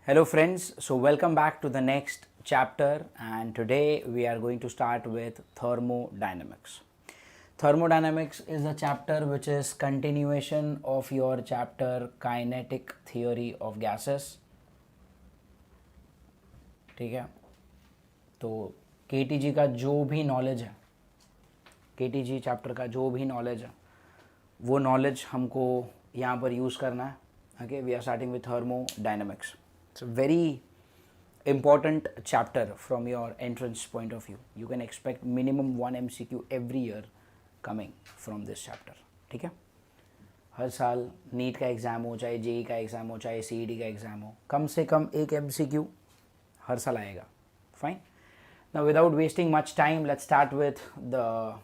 Hello friends, so welcome back to the next chapter, and today we are going to start with thermodynamics. Thermodynamics is a chapter which is continuation of your chapter kinetic theory of gases. ठीक है, तो KTG का जो भी knowledge है, KTG chapter का जो भी नॉलेज है वो नॉलेज हमको यहाँ पर यूज़ करना है. Okay, we are starting with thermodynamics. It's a very important chapter from your entrance point of view. You can expect minimum one MCQ every year coming from this chapter. ठीक है, हर साल NEET का exam हो, चाहे JEE का exam हो, चाहे CET का एग्ज़ाम हो, कम से कम एक MCQ हर साल आएगा. Fine. Now without wasting much time, let's start with the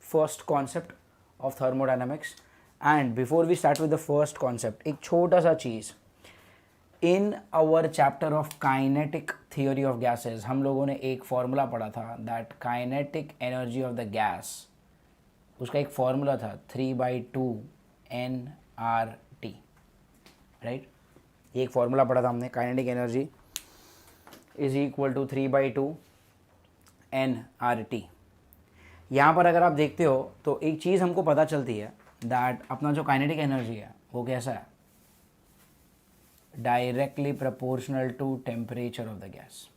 first concept of thermodynamics. And before we start with the first concept, एक छोटा सा चीज़, in our chapter of kinetic theory of gases हम लोगों ने एक फॉर्मूला पढ़ा था, that kinetic energy of the gas, उसका एक फॉर्मूला था 3/2 nRT. राइट, ये एक फॉर्मूला पढ़ा था हमने, kinetic energy is equal to 3/2 nRT. यहाँ पर अगर आप देखते हो तो एक चीज़ हमको पता चलती है दैट अपना जो काइनेटिक एनर्जी है वो कैसा है, directly proportional to temperature of the gas.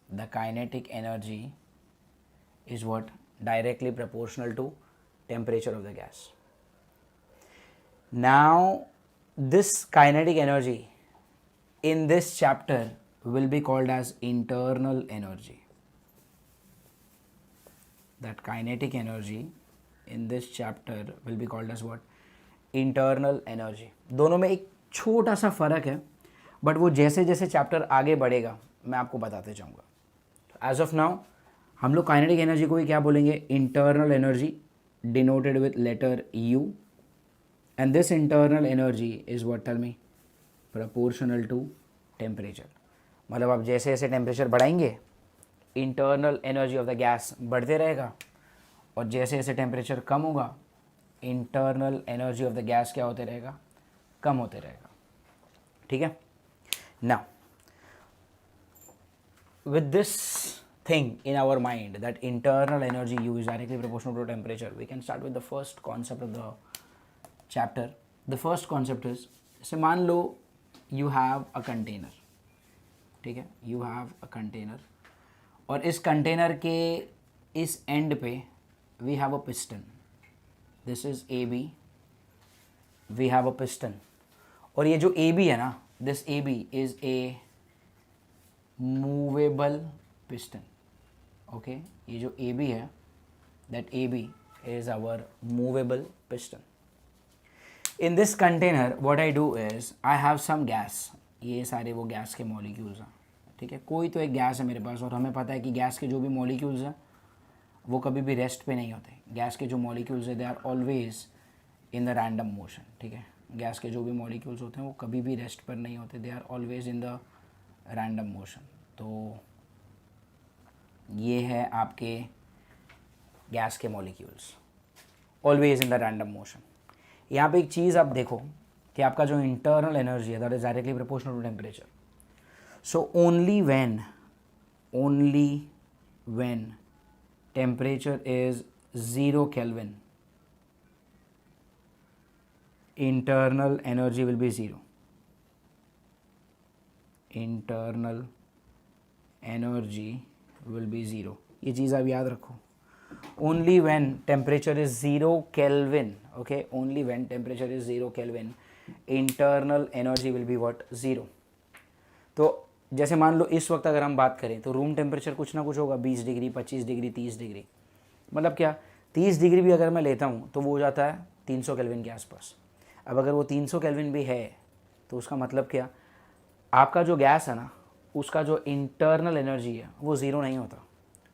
The kinetic energy is what, directly proportional to temperature of the gas. Now this kinetic energy in this chapter will be called as internal energy. That kinetic energy in this chapter will be called as what? Internal energy. दोनों में एक छोटा सा फ़र्क है, but वो जैसे जैसे चैप्टर आगे बढ़ेगा मैं आपको बताते जाऊँगा. एज ऑफ नाउ हम लोग काइनेटिक एनर्जी को ही क्या बोलेंगे, internal energy, denoted with letter U. And this internal energy is what, tell me, proportional to temperature. मतलब आप जैसे जैसे टेम्परेचर बढ़ाएंगे internal energy of the gas बढ़ते रहेगा, और जैसे जैसे टेम्परेचर कम होगा internal energy of the gas क्या होते रहेगा, कम होते रहेगा. ठीक है. Now with this thing in our mind that internal energy U is directly proportional to temperature, we can start with the first concept of the chapter. The first concept is, जैसे मान लो यू हैव अ कंटेनर. ठीक है, you have a container, और इस container के इस end पे we have a piston. This is AB, we have a piston. और ये जो AB है ना, this AB is a movable piston. Okay, ये जो AB है, that AB is our movable piston. In this container what I do is I have some gas. ये सारे वो गैस के मॉलिक्यूल्स हैं. ठीक है, कोई तो एक गैस है मेरे पास, और हमें पता है कि गैस के जो भी मॉलिक्यूल्स हैं वो कभी भी रेस्ट पे नहीं होते. गैस के जो मॉलिक्यूल्स हैं they are always in the random motion. ठीक है, गैस के जो भी मॉलिक्यूल्स होते हैं वो कभी भी रेस्ट पर नहीं होते, they are always in the random motion. तो ये है आपके गैस के molecules, always in the random motion. यहाँ पे एक चीज़ आप देखो कि आपका जो इंटरनल एनर्जी है that is directly proportional to temperature. So only when temperature is 0 Kelvin, internal energy will be 0. Internal energy will be 0. ये चीज़ आप याद रखो. Only when temperature is 0 Kelvin, okay, only when temperature is 0 Kelvin, internal energy will be what, 0. तो जैसे मान लो इस वक्त अगर हम बात करें तो रूम टेम्परेचर कुछ ना कुछ होगा, 20 डिग्री, 25 डिग्री, 30 डिग्री. मतलब क्या, 30 डिग्री भी अगर मैं लेता हूँ तो वो हो जाता है 300 केल्विन के आसपास. अब अगर वो 300 केल्विन भी है तो उसका मतलब क्या, आपका जो गैस है ना उसका जो इंटरनल एनर्जी है वो ज़ीरो नहीं होता.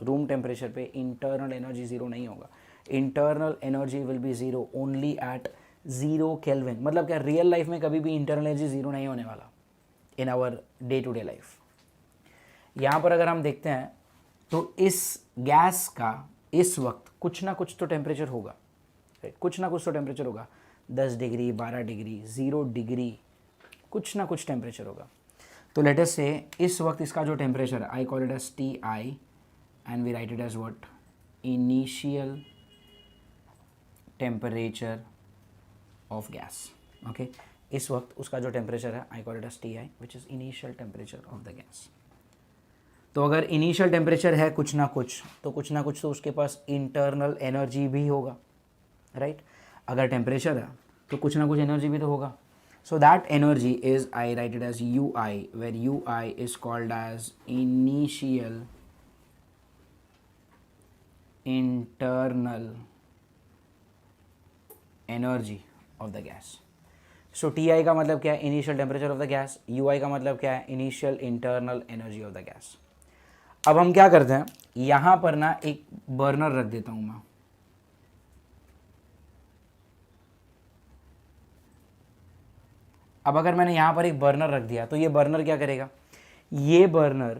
रूम टेम्परेचर पे इंटरनल एनर्जी ज़ीरो नहीं होगा. Internal energy will be zero only at 0 Kelvin. मतलब क्या, रियल लाइफ में कभी भी इंटरनल एनर्जी ज़ीरो नहीं होने वाला in our day to day life. यहाँ पर अगर हम देखते हैं तो इस गैस का इस वक्त कुछ ना कुछ तो टेम्परेचर होगा, कुछ ना कुछ तो टेम्परेचर होगा. 10 डिग्री, 12 डिग्री, 0 डिग्री, कुछ ना कुछ टेम्परेचर होगा। तो लेट अस से इस वक्त इसका जो टेम्परेचर है, I call it as T I and we write it as what, initial temperature of gas. Okay, इस वक्त उसका जो टेम्परेचर है, I call it as T I which is initial temperature of the gas. तो अगर initial temperature है कुछ ना कुछ तो उसके पास इंटरनल एनर्जी भी होगा, राइट? अगर टेम्परेचर है तो कुछ ना कुछ एनर्जी भी तो होगा। So that energy is, I write it as U I, where U I is called as initial internal energy of the gas. So T I का मतलब क्या है? Initial temperature of the gas. U I का मतलब क्या है? Initial internal energy of the gas. अब हम क्या करते हैं, यहां पर ना एक बर्नर रख देता हूं मैं। अब अगर मैंने यहां पर एक बर्नर रख दिया तो ये बर्नर क्या करेगा? ये बर्नर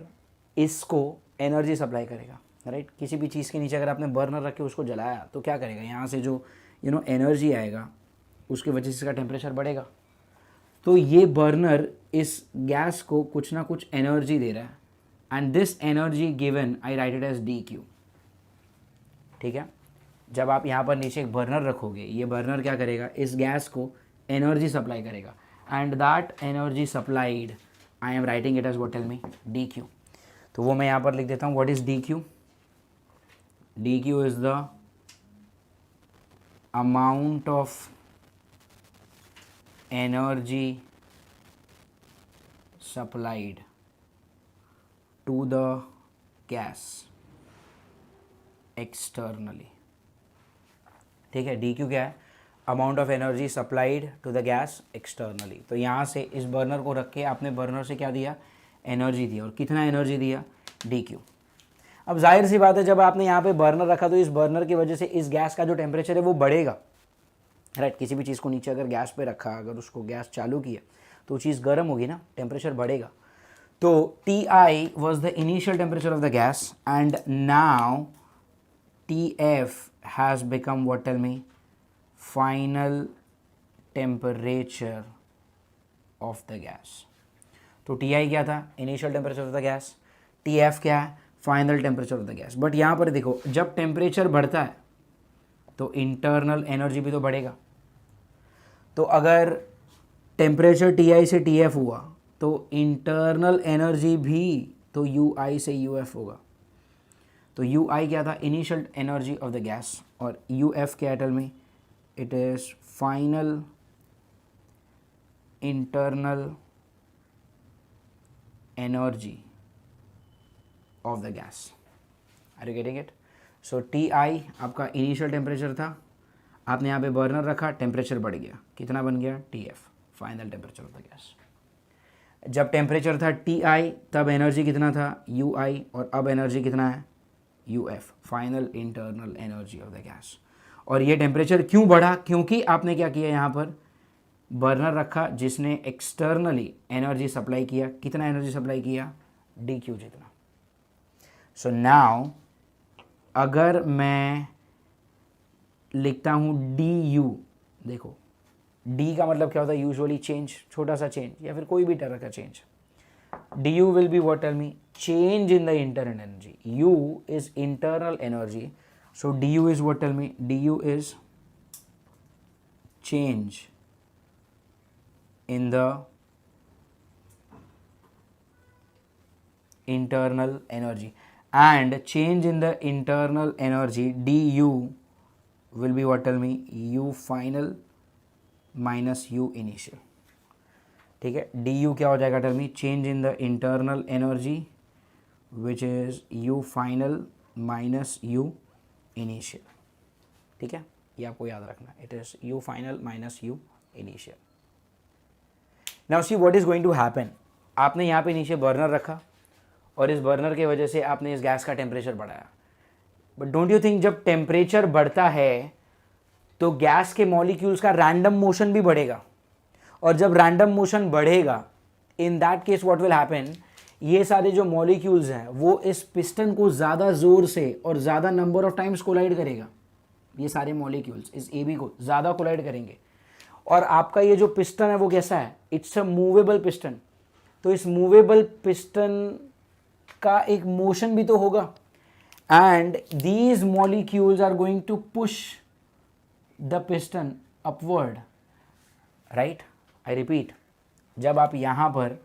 इसको एनर्जी सप्लाई करेगा, राइट? किसी भी चीज़ के नीचे अगर आपने बर्नर रख के उसको जलाया तो क्या करेगा? यहाँ से जो एनर्जी आएगा उसकी वजह से इसका टेम्परेचर बढ़ेगा। तो ये बर्नर इस गैस को कुछ ना कुछ एनर्जी दे रहा है, and this energy given I write it as D Q. ठीक है, जब आप यहाँ पर नीचे एक बर्नर रखोगे, ये बर्नर क्या करेगा? इस गैस को एनर्जी सप्लाई करेगा, and that energy supplied I am writing it as what, tell me, D Q. तो वो मैं यहाँ पर लिख देता हूँ, what is D Q? D Q is the amount of energy supplied to the gas externally. ठीक है, डी क्यू क्या है? Amount of energy supplied to the gas externally. तो यहाँ से इस बर्नर को रख के आपने बर्नर से क्या दिया? एनर्जी दिया। और कितना एनर्जी दिया? D Q. अब जाहिर सी बात है, जब आपने यहाँ पे बर्नर रखा तो इस बर्नर की वजह से इस गैस का जो टेम्परेचर है वो बढ़ेगा, राइट? किसी भी चीज़ को नीचे अगर गैस पे रखा, अगर उसको गैस चालू किया तो चीज़ गर्म होगी ना, टेम्परेचर बढ़ेगा। तो T I was the initial temperature of the gas, and now T F has become what, tell me, final temperature of the gas. तो टी आई क्या था? Initial temperature of the gas. T F क्या है? Final temperature of the gas. But यहाँ पर देखो, जब temperature बढ़ता है तो इंटरनल एनर्जी भी तो बढ़ेगा। तो अगर टेम्परेचर टी आई से टी एफ हुआ तो इंटरनल एनर्जी भी तो यू आई से यू एफ होगा। तो यू आई क्या था? Initial energy of the gas, और यू एफ क्या है? Tell me, it is final internal energy of the gas. Are you getting it? So T I आपका इनिशियल टेम्परेचर था, आपने यहाँ पे बर्नर रखा, टेम्परेचर बढ़ गया, कितना बन गया? T F, final temperature of the gas. जब टेम्परेचर था टी आई तब एनर्जी कितना था? यू आई, और अब एनर्जी कितना है? U F, final internal energy of the gas. और ये टेम्परेचर क्यों बढ़ा? क्योंकि आपने क्या किया? यहाँ पर बर्नर रखा जिसने एक्सटर्नली एनर्जी सप्लाई किया। कितना एनर्जी सप्लाई किया? डी क्यू जितना। सो नाउ अगर मैं लिखता हूँ डी यू, देखो डी का मतलब क्या होता है? यूजुअली चेंज, छोटा सा चेंज या फिर कोई भी तरह का change. D U will be what, tell me, change in the internal energy. U is internal energy, so D U is what, tell me, D U is change in the internal energy, and change in the internal energy du will be what, tell me, u final minus u initial। ठीक है, du क्या हो जाएगा? Tell me, change in the internal energy which is u final minus u initial. ठीक है, ये आपको याद रखना, it is u final minus u initial. Now see what is going to happen. आपने यहाँ पे नीचे बर्नर रखा और इस बर्नर की वजह से आपने इस गैस का टेम्परेचर बढ़ाया, बट डोंट यू थिंक जब टेम्परेचर बढ़ता है तो गैस के मॉलिक्यूल्स का रैंडम मोशन भी बढ़ेगा, और जब रैंडम मोशन बढ़ेगा इन that case what will happen, ये सारे जो मॉलिक्यूल्स हैं वो इस पिस्टन को ज़्यादा ज़ोर से और ज़्यादा नंबर ऑफ टाइम्स कोलाइड करेगा। ये सारे मॉलिक्यूल्स इस ए बी को ज़्यादा कोलाइड करेंगे, और आपका ये जो पिस्टन है वो कैसा है, इट्स अ मूवेबल पिस्टन, तो इस मूवेबल पिस्टन का एक मोशन भी तो होगा, and these molecules are going to push the piston upward, right. I repeat, जब आप यहाँ पर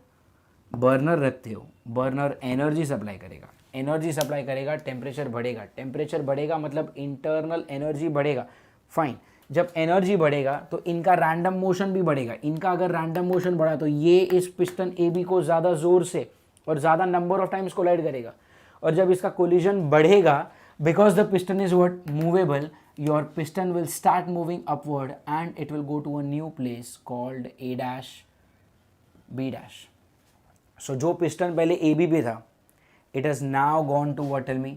बर्नर रखते हो, बर्नर एनर्जी सप्लाई करेगा, एनर्जी सप्लाई करेगा, टेम्परेचर बढ़ेगा, टेम्परेचर बढ़ेगा मतलब इंटरनल एनर्जी बढ़ेगा, फाइन। जब एनर्जी बढ़ेगा तो इनका रैंडम मोशन भी बढ़ेगा, इनका अगर रैंडम मोशन बढ़ा तो ये इस पिस्टन ए बी को ज़्यादा ज़ोर से और ज़्यादा नंबर ऑफ टाइम्स कोलाइड करेगा, और जब इसका कोलिजन बढ़ेगा, because the piston is what movable, your piston will start moving upward and it will go to a new place called A dash B dash. So जो piston पहले A B पे था, it has now gone to what, tell me,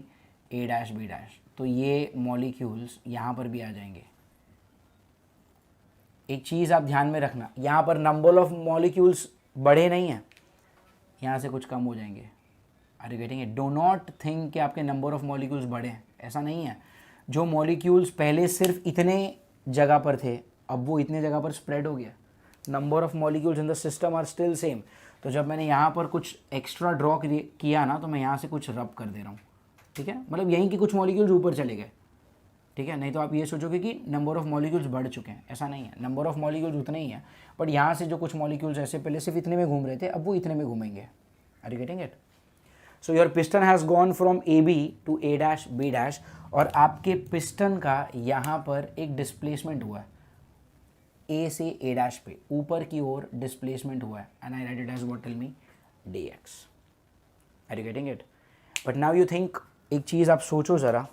A dash B dash. तो ये molecules यहाँ पर भी आ जाएंगे। एक चीज़ आप ध्यान में रखना, यहाँ पर number of molecules बढ़े नहीं हैं, यहाँ से कुछ कम हो जाएंगे। Are you getting it? Do not think कि आपके number of molecules बढ़े हैं, ऐसा नहीं है। जो मॉलिक्यूल्स पहले सिर्फ इतने जगह पर थे, अब वो इतने जगह पर स्प्रेड हो गया। Number of molecules in the system are still same. तो जब मैंने यहाँ पर कुछ एक्स्ट्रा ड्रॉ किया ना, तो मैं यहाँ से कुछ रब कर दे रहा हूँ, ठीक है, मतलब यहीं कि कुछ मॉलिक्यूल्स ऊपर चले गए, ठीक है। नहीं तो आप ये सोचोगे कि नंबर ऑफ मॉलिक्यूल्स बढ़ चुके हैं, ऐसा नहीं है। नंबर ऑफ मॉलिक्यूल्स उतने ही हैं, बट यहाँ से जो कुछ मॉलिक्यूल्स ऐसे पहले सिर्फ इतने में घूम रहे थे, अब वो इतने में घूमेंगे। Are you getting it? So your piston has gone from A B to A dash B dash, और आपके पिस्टन का यहाँ पर एक डिस्प्लेसमेंट हुआ है, ए से ए डैश पे ऊपर की ओर डिस्प्लेसमेंट हुआ है, and I write it as what, tell me, D X. Are you getting it? But now you think, एक चीज़ आप सोचो ज़रा,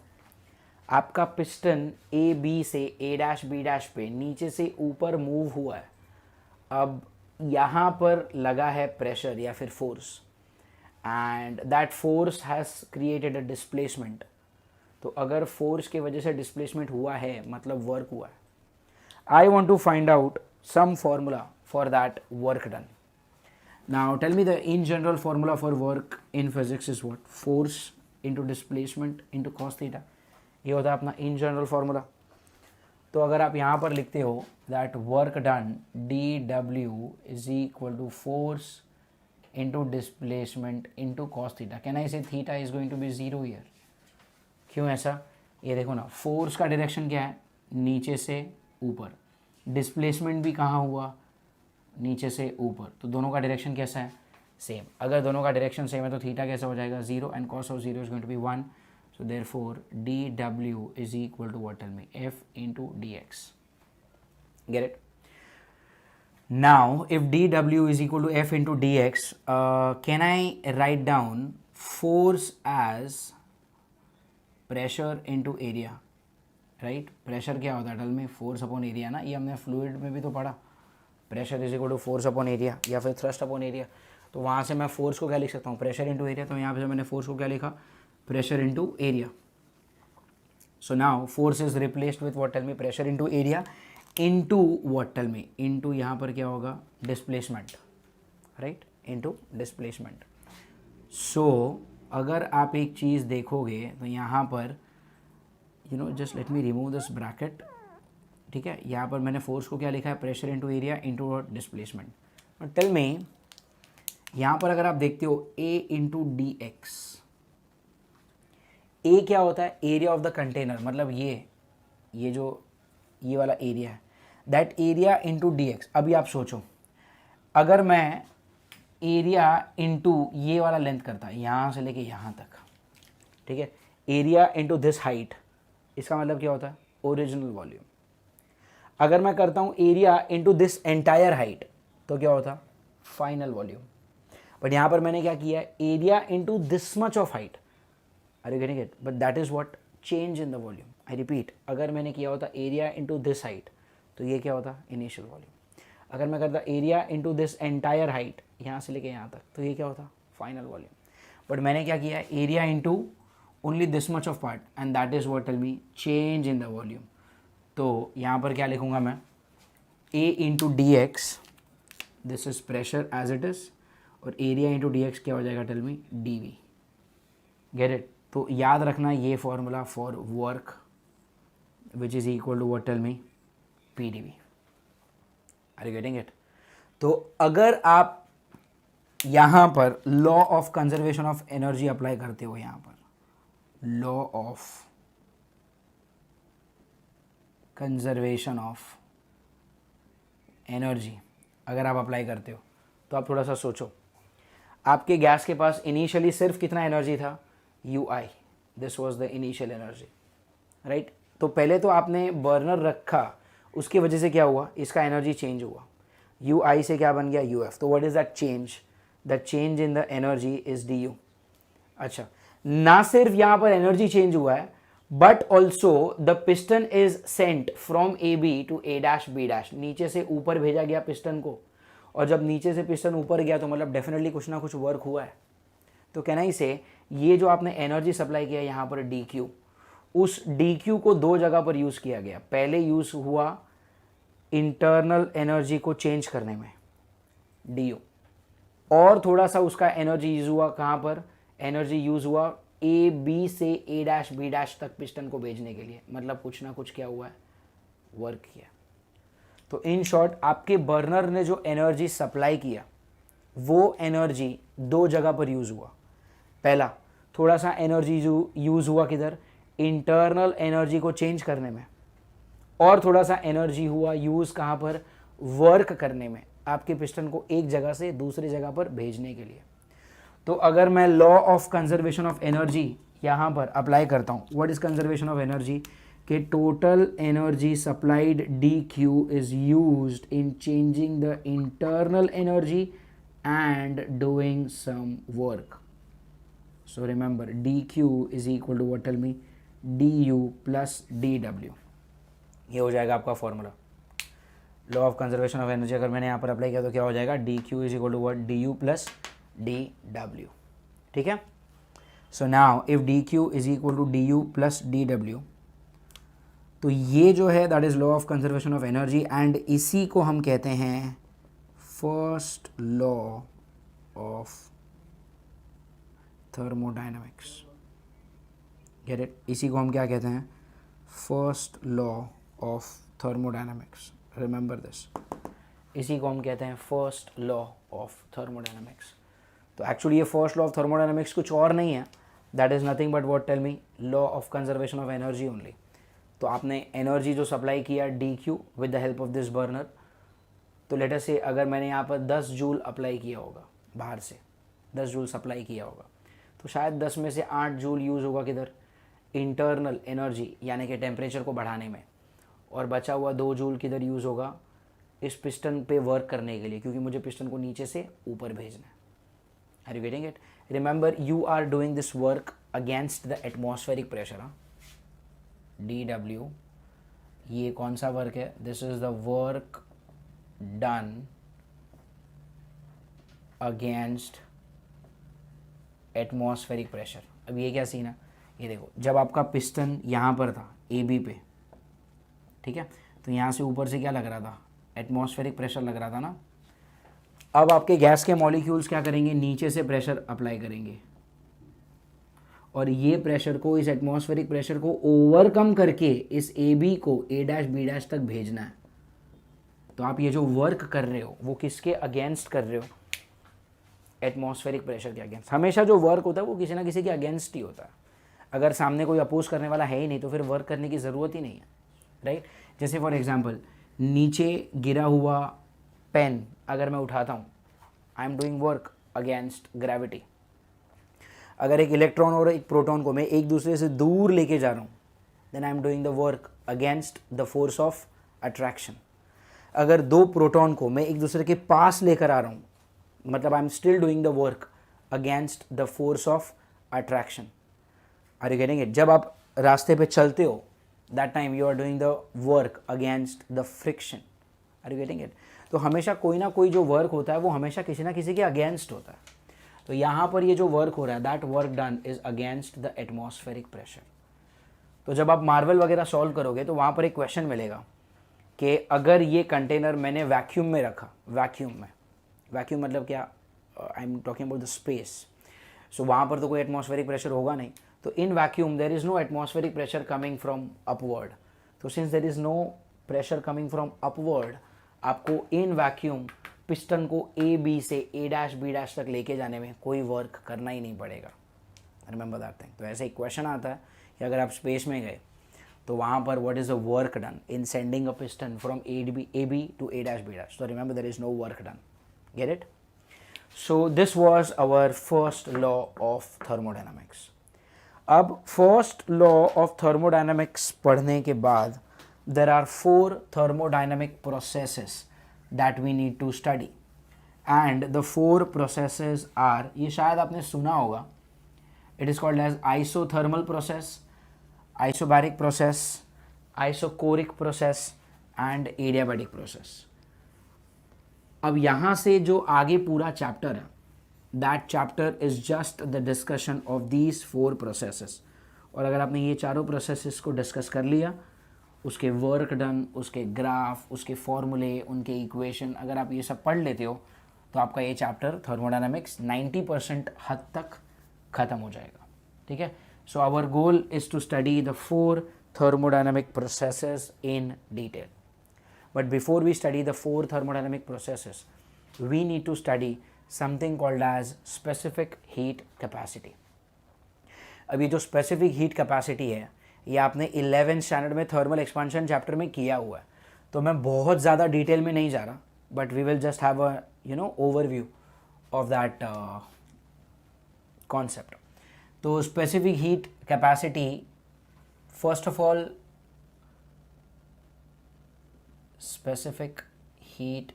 आपका पिस्टन ए बी से ए डैश बी डैश पे नीचे से ऊपर मूव हुआ है, अब यहाँ पर लगा है प्रेशर या फिर force, and that force has created a displacement. तो अगर फोर्स की वजह से डिस्प्लेसमेंट हुआ है मतलब वर्क हुआ है। I want to find out some formula for that work done. Now tell me the in general formula for work in physics is what, force into displacement into cos theta, ये होता है अपना इन general formula. तो अगर आप यहाँ पर लिखते हो that work done D W is equal to force into displacement into cos theta, can I say theta is going to be zero here. क्यों ऐसा? ये देखो ना, फोर्स का डायरेक्शन क्या है, नीचे से ऊपर, डिस्प्लेसमेंट भी कहाँ हुआ, नीचे से ऊपर, तो दोनों का डायरेक्शन कैसा है, सेम। अगर दोनों का डायरेक्शन सेम है तो थीटा कैसा हो जाएगा, zero, and cos of zero is going to be 1, so therefore D W is equal to what, tell me, F into D X. Get it? Now if D W is equal to F into D X, can I write down force as pressure into area, right. Pressure क्या होता है अटल में, force upon area ना, ये हमने fluid में भी तो पढ़ा, pressure is equal to force upon area या फिर थ्रस्ट अपॉन एरिया। तो वहाँ से मैं फोर्स को क्या लिख सकता हूँ, प्रेशर इनटू एरिया। तो यहाँ पे मैंने फोर्स को क्या लिखा, pressure into area. So now force is replaced with what, tell me, pressure into area into what, tell me, into यहाँ पर क्या होगा, displacement, right, into displacement. So अगर आप एक चीज़ देखोगे तो यहाँ पर just let me remove this bracket, ठीक है। यहाँ पर मैंने फोर्स को क्या लिखा है, pressure into area into displacement. But tell me, यहाँ पर अगर आप देखते हो A into D X, A क्या होता है, एरिया ऑफ द कंटेनर, मतलब ये जो ये वाला एरिया है, that area into D x. अभी आप सोचो, अगर मैं एरिया इनटू ये वाला लेंथ करता है यहाँ से लेके यहाँ तक, ठीक है, एरिया इनटू दिस हाइट, इसका मतलब क्या होता है, ओरिजिनल वॉल्यूम। अगर मैं करता हूँ area into this entire height, तो क्या होता, फाइनल वॉल्यूम। बट यहाँ पर मैंने क्या किया है, area into this much of height, are you getting it, but that is what, change in the volume. I repeat, अगर मैंने किया होता एरिया इनटू दिस हाइट, तो ये क्या होता, इनिशियल वॉल्यूम। अगर मैं करता area into this entire height, यहाँ से लेके यहाँ तक, तो ये क्या होता, फाइनल वॉल्यूम। बट मैंने क्या किया है, area into only this much of part, and that is what, tell me, change in the volume. तो यहाँ पर क्या लिखूँगा मैं, A into D X, this is pressure as it is, और एरिया इंटू डी एक्स क्या हो जाएगा, tell me, D V. Get it? तो याद रखना ये formula for work which is equal to what, tell me, P D V. Are you getting it? तो अगर आप यहां पर law of conservation of energy apply करते हो, यहां पर law of conservation of energy अगर आप अप्लाई करते हो, तो आप थोड़ा सा सोचो, आपके गैस के पास इनिशियली सिर्फ कितना एनर्जी था, you I, this was the initial energy, right? तो पहले तो आपने बर्नर रखा, उसकी वजह से क्या हुआ, इसका एनर्जी चेंज हुआ, यू आई से क्या बन गया, यू एफ. तो what is that change? The change in the energy is D U. अच्छा, ना सिर्फ यहां पर एनर्जी चेंज हुआ है, but also the piston is sent from A B to A dash B dash, नीचे से ऊपर भेजा गया पिस्टन को, और जब नीचे से पिस्टन ऊपर गया तो मतलब डेफिनेटली कुछ ना कुछ वर्क हुआ है. तो कहना ही से ये जो आपने एनर्जी सप्लाई किया यहाँ पर डी क्यू, उस डी क्यू को दो जगह पर यूज़ किया गया. पहले यूज़ हुआ इंटरनल एनर्जी को चेंज करने में, डी यू, और थोड़ा सा उसका एनर्जी यूज़ हुआ कहाँ पर, एनर्जी यूज़ हुआ ए बी से ए डैश बी डैश तक पिस्टन को भेजने के लिए. मतलब कुछ ना कुछ क्या हुआ है, वर्क किया. तो इन शॉर्ट आपके बर्नर ने जो एनर्जी सप्लाई किया वो एनर्जी दो जगह पर यूज़ हुआ. पहला थोड़ा सा एनर्जी यूज़ हुआ किधर, इंटरनल एनर्जी को चेंज करने में, और थोड़ा सा एनर्जी हुआ यूज़ कहाँ पर, वर्क करने में, आपके पिस्टन को एक जगह से दूसरी जगह पर भेजने के लिए. तो अगर मैं law of conservation of energy यहाँ पर अप्लाई करता हूँ, what is conservation of energy, कि total energy supplied D Q is used in changing the internal energy and doing some work. So remember D Q is equal to what, tell me, D U plus D W. ये हो जाएगा आपका formula law of conservation of energy. अगर मैंने यहाँ पर apply किया तो क्या हो जाएगा, D Q is equal to what, D U plus D W. ठीक है. So now if D Q is equal to D U plus D W, तो ये जो है that is law of conservation of energy, and इसी को हम कहते हैं first law of thermodynamics. Get it? इसी को हम क्या कहते हैं, first law of thermodynamics. Remember this, इसी को हम कहते हैं फर्स्ट लॉ ऑफ थर्मोडायनामिक्स. तो एक्चुअली ये फर्स्ट लॉ ऑफ थर्मोडायनामिक्स कुछ और नहीं है, that is nothing but what, tell me, law of conservation of energy only. तो आपने एनर्जी जो सप्लाई किया D Q with the help of this burner, तो लेट अस से अगर मैंने यहाँ पर 10 जूल अप्लाई किया होगा, बाहर से 10 जूल सप्लाई किया होगा, तो शायद 10 में से 8 जूल यूज़ होगा किधर, इंटरनल एनर्जी यानी कि टेम्परेचर को बढ़ाने में, और बचा हुआ 2 जूल किधर यूज़ होगा, इस पिस्टन पे वर्क करने के लिए, क्योंकि मुझे पिस्टन को नीचे से ऊपर भेजना है. Are you getting it? Remember you are doing this work against the atmospheric pressure. D W, ये कौन सा वर्क है, this is the work done against atmospheric pressure. अब ये क्या सीन है, ये देखो, जब आपका पिस्टन यहाँ पर था ए बी पे, ठीक है, तो यहाँ से ऊपर से क्या लग रहा था, एटमॉस्फेरिक प्रेशर लग रहा था ना. अब आपके गैस के मॉलिक्यूल्स क्या करेंगे, नीचे से प्रेशर अप्लाई करेंगे, और ये प्रेशर को, इस एटमॉस्फेरिक प्रेशर को ओवरकम करके इस ए बी को ए डैश बी डैश तक भेजना है. तो आप ये जो वर्क कर रहे हो वो किसके अगेंस्ट कर रहे हो, एटमॉस्फेरिक प्रेशर के अगेंस्ट. हमेशा जो वर्क होता है वो किसी ना किसी के अगेंस्ट ही होता है. अगर सामने कोई अपोज करने वाला है ही नहीं तो फिर वर्क करने की ज़रूरत ही नहीं है, राइट? जैसे फॉर एग्जांपल नीचे गिरा हुआ पेन अगर मैं उठाता हूँ, I am doing work against gravity. अगर एक इलेक्ट्रॉन और एक प्रोटॉन को मैं एक दूसरे से दूर लेके जा रहा हूँ, then I am doing the work against the force of attraction. अगर दो प्रोटॉन को मैं एक दूसरे के पास लेकर आ रहा हूँ, मतलब I am still doing the work against the force of attraction. Are you getting it? जब आप रास्ते पे चलते हो, that time you are doing the work against the friction. Are you getting it? तो हमेशा कोई ना कोई जो वर्क होता है वो हमेशा किसी ना किसी के अगेंस्ट होता है. तो यहाँ पर ये जो वर्क हो रहा है, that work done is against the atmospheric pressure. तो जब आप मार्वल वगैरह सॉल्व करोगे तो वहाँ पर एक क्वेश्चन मिलेगा कि अगर ये कंटेनर मैंने वैक्यूम में रखा, वैक्यूम में, वैक्यूम मतलब क्या, I am talking about the space. So वहाँ पर तो कोई एटमॉस्फेरिक प्रेशर होगा नहीं. तो in vacuum there is no atmospheric pressure coming from upward. तो since there is no pressure coming from upward, आपको इन वैक्यूम पिस्टन को ए बी से ए डैश बी डैश तक लेके जाने में कोई वर्क करना ही नहीं पड़ेगा। Remember that thing. तो ऐसे एक क्वेश्चन आता है कि अगर आप स्पेस में गए तो वहाँ पर what is the work done in sending a piston from A B to A dash B dash. तो remember there is no work done. Get it? So this was our first law of thermodynamics. अब first law of thermodynamics पढ़ने के बाद there are 4 thermodynamic processes that we need to study, and the 4 processes are, ये शायद आपने सुना होगा, it is called as isothermal process, isobaric process, isochoric process and adiabatic process. अब यहाँ से जो आगे पूरा चैप्टर है, that chapter is just the discussion of these 4 processes. और अगर आपने ये चारों प्रोसेसेस को डिस्कस कर लिया, उसके वर्क डन, उसके ग्राफ, उसके फॉर्मूले, उनके इक्वेशन, अगर आप ये सब पढ़ लेते हो तो आपका ये चैप्टर थर्मोडायनामिक्स 90% हद तक ख़त्म हो जाएगा। ठीक है? So our goal is to study the 4 thermodynamic processes in detail. But before we study the 4 thermodynamic processes, we need to study something called as specific heat capacity. अब ये जो specific heat capacity है, ये आपने 11th standard में thermal expansion chapter में किया हुआ है, तो मैं बहुत ज़्यादा डिटेल में नहीं जा रहा, but we will just have a overview of that concept. तो specific heat capacity, first of all specific heat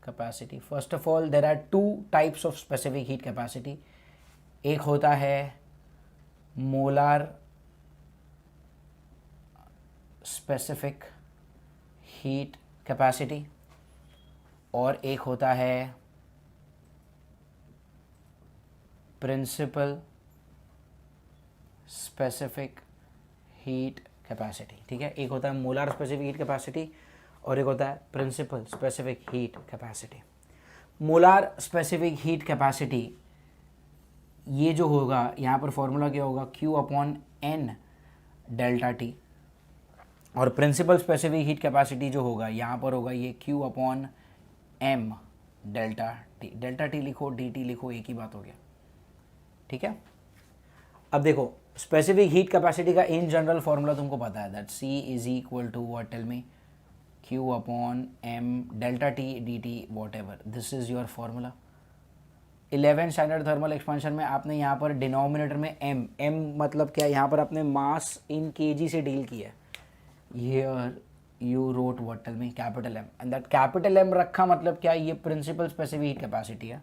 capacity, first of all there are 2 types of specific heat capacity. एक होता है molar specific heat capacity और एक होता है principal specific heat capacity. ठीक है? एक होता है मोलार स्पेसिफिक हीट कैपेसिटी और एक होता है principal specific heat capacity. Molar specific heat capacity, ये जो होगा यहाँ पर फॉर्मूला क्या होगा, Q/N डेल्टा टी, और प्रिंसिपल स्पेसिफिक हीट कैपेसिटी जो होगा यहाँ पर होगा ये Q/M delta T. Delta T लिखो, डी टी लिखो, एक ही बात हो गया। ठीक है? अब देखो, स्पेसिफिक हीट कैपेसिटी का इन जनरल फॉर्मूला तुमको पता है, that C is equal to what, tell me, Q/M delta T D T whatever, this is your formula. 11th standard thermal expansion में आपने यहाँ पर डिनोमिनेटर में m मतलब क्या, यहाँ पर आपने मास इन kg से डील किया है। Here you wrote what, tell me, capital M, and that capital M रखा मतलब क्या, ये प्रिंसिपल स्पेसिफिक हीट कैपेसिटी है।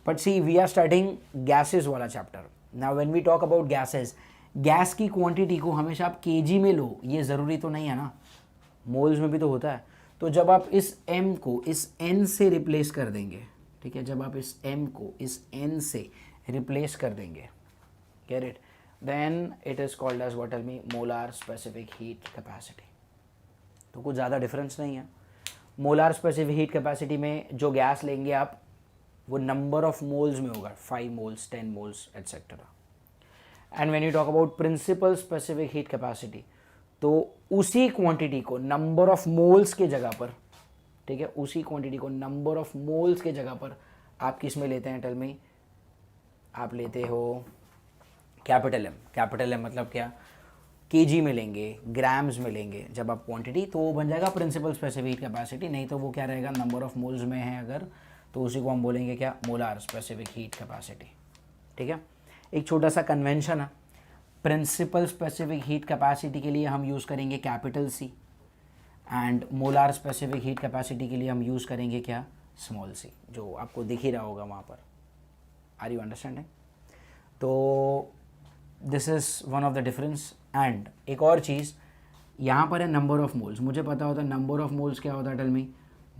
But see, we are studying gases वाला चैप्टर। Now when we talk about gases, gas की क्वांटिटी को हमेशा आप केजी में लो, ये ज़रूरी तो नहीं है ना, मोल्स में भी तो होता है। तो जब आप इस m को इस n से रिप्लेस कर देंगे, ठीक है, जब आप इस m को इस n से रिप्लेस कर देंगे, get it, then it is called as what, tell me, molar specific heat capacity. तो कुछ ज़्यादा डिफरेंस नहीं है। मोलार स्पेसिफिक हीट कैपेसिटी में जो गैस लेंगे आप, वो नंबर ऑफ मोल्स में होगा, 5 moles, 10 moles etcetera. And when you talk about principal specific heat capacity, तो उसी क्वांटिटी को नंबर ऑफ मोल्स के जगह पर, ठीक है, उसी क्वांटिटी को नंबर ऑफ मोल्स के जगह पर आप किस में लेते हैं, टेल मी, आप लेते हो कैपिटल M। कैपिटल M मतलब क्या, केजी में लेंगे, ग्राम्स में लेंगे जब आप क्वांटिटी, तो वो बन जाएगा प्रिंसिपल स्पेसिफिक हीट कैपेसिटी। नहीं तो वो क्या रहेगा, नंबर ऑफ मोल्स में है अगर, तो उसी को हम बोलेंगे क्या, मोलार स्पेसिफिक हीट कैपेसिटी। ठीक है? एक छोटा सा कन्वेंशन है, प्रिंसिपल स्पेसिफिक हीट कैपेसिटी के लिए हम यूज़ करेंगे capital C, and molar specific heat capacity के लिए हम यूज़ करेंगे क्या, स्मॉल c, जो आपको दिख ही रहा होगा वहाँ पर। Are you understanding? तो this is one of the difference. And एक और चीज़, यहाँ पर है नंबर ऑफ मोल्स। मुझे पता होता है नंबर ऑफ मोल्स क्या होता है, tell me,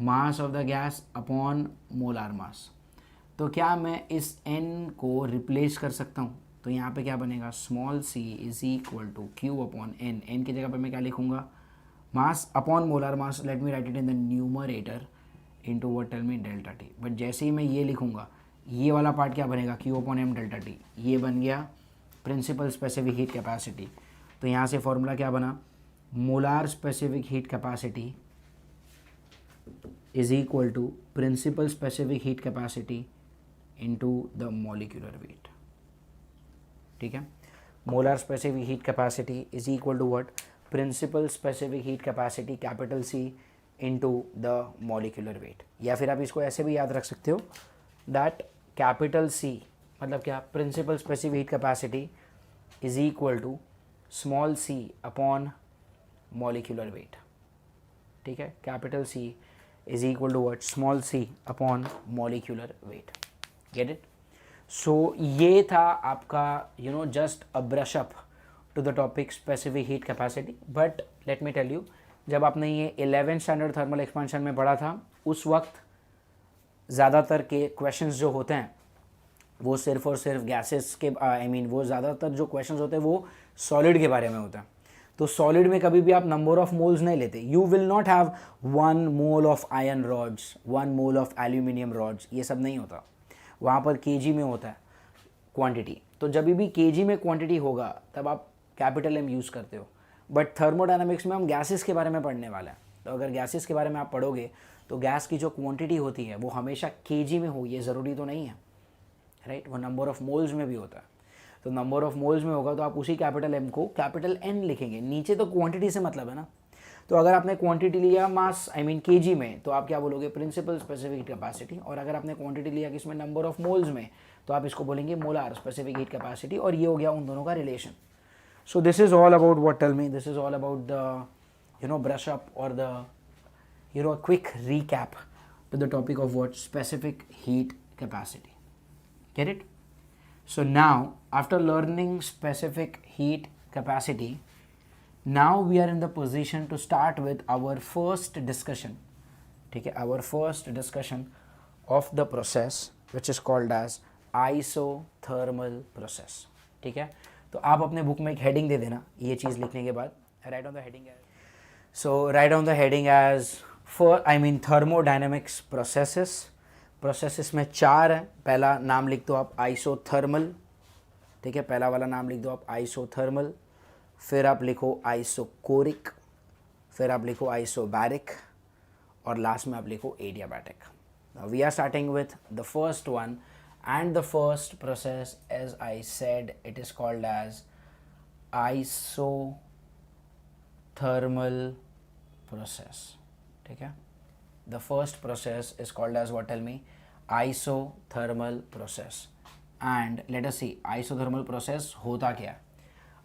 mass of the gas upon molar mass. तो क्या मैं इस n को रिप्लेस कर सकता हूँ? तो यहाँ पे क्या बनेगा, small c is equal to Q/N। n की जगह पे मैं क्या लिखूँगा, mass upon molar mass. Let me write it in the numerator into what, tell me, delta T. But जैसे ही मैं ये लिखूँगा, ये वाला पार्ट क्या बनेगा, Q/M डेल्टा टी। ये बन गया प्रिंसिपल स्पेसिफिक हीट कैपेसिटी। तो यहाँ से फॉर्मूला क्या बना, molar specific heat capacity is equal to principal specific heat capacity into the molecular weight. ठीक है, molar specific heat capacity is equal to what? Principal specific heat capacity capital C into the molecular weight. या फिर आप इसको ऐसे भी याद रख सकते हो that capital C मतलब क्या, principal specific heat capacity is equal to small c upon molecular weight. ठीक है, capital C is equal to what? Small c upon molecular weight. Get it? So ये था आपका just a brush up to the topic specific heat capacity. But let me tell you, जब आपने ये 11th standard thermal expansion में पढ़ा था, उस वक्त ज़्यादातर के क्वेश्चंस जो होते हैं वो सिर्फ और सिर्फ गैसेस के वो ज़्यादातर जो क्वेश्चंस होते हैं वो सॉलिड के बारे में होता है. तो सॉलिड में कभी भी आप नंबर ऑफ मोल्स नहीं लेते. You will not have 1 mole of iron rods, 1 mole of aluminium rods, ये सब नहीं होता. वहाँ पर केजी में होता है क्वांटिटी. तो जब भी केजी में क्वांटिटी होगा तब आप कैपिटल एम यूज़ करते हो. बट थर्मोडायनामिक्स में हम गैसेस के बारे में पढ़ने वाले हैं. तो अगर गैसेस के बारे में आप पढ़ोगे तो गैस की जो क्वांटिटी होती है वो हमेशा केजी में हो, ये ज़रूरी तो नहीं है, राइट. वो नंबर ऑफ मोल्स में भी होता है. तो नंबर ऑफ मोल्स में होगा तो आप उसी कैपिटल एम को कैपिटल एन लिखेंगे. नीचे तो क्वांटिटी से मतलब है ना. तो अगर आपने क्वांटिटी लिया मास केजी में तो आप क्या बोलोगे? Principal specific heat capacity. और अगर आपने क्वांटिटी लिया किसमें? नंबर ऑफ मोल्स में, तो आप इसको बोलेंगे मोलार स्पेसिफिक हीट कैपेसिटी. और ये हो गया उन दोनों का relation. So this is all about what, tell me, this is all about the brush up और the quick recap to the topic of what? Specific heat capacity. Get it? So now, after learning specific heat capacity, now we are in the position to start with our first discussion. ठीक है, our first discussion of the process which is called as isothermal process. ठीक है, तो आप अपने book में एक heading दे देना ये चीज़ लिखने के बाद. Write on the heading as, so write on the heading as thermodynamics processes में 4 है. पहला नाम लिख दो आप आइसोथर्मल. ठीक है, पहला वाला नाम लिख दो आप आइसोथर्मल. फिर आप लिखो आइसोकोरिक, फिर आप लिखो आइसोबैरिक, और लास्ट में आप लिखो adiabatic. We are starting with the first one, and the first process, as I said, it is called as isothermal process. ठीक है, the first process is called as what, tell me, isothermal process. And let us see isothermal process होता क्या.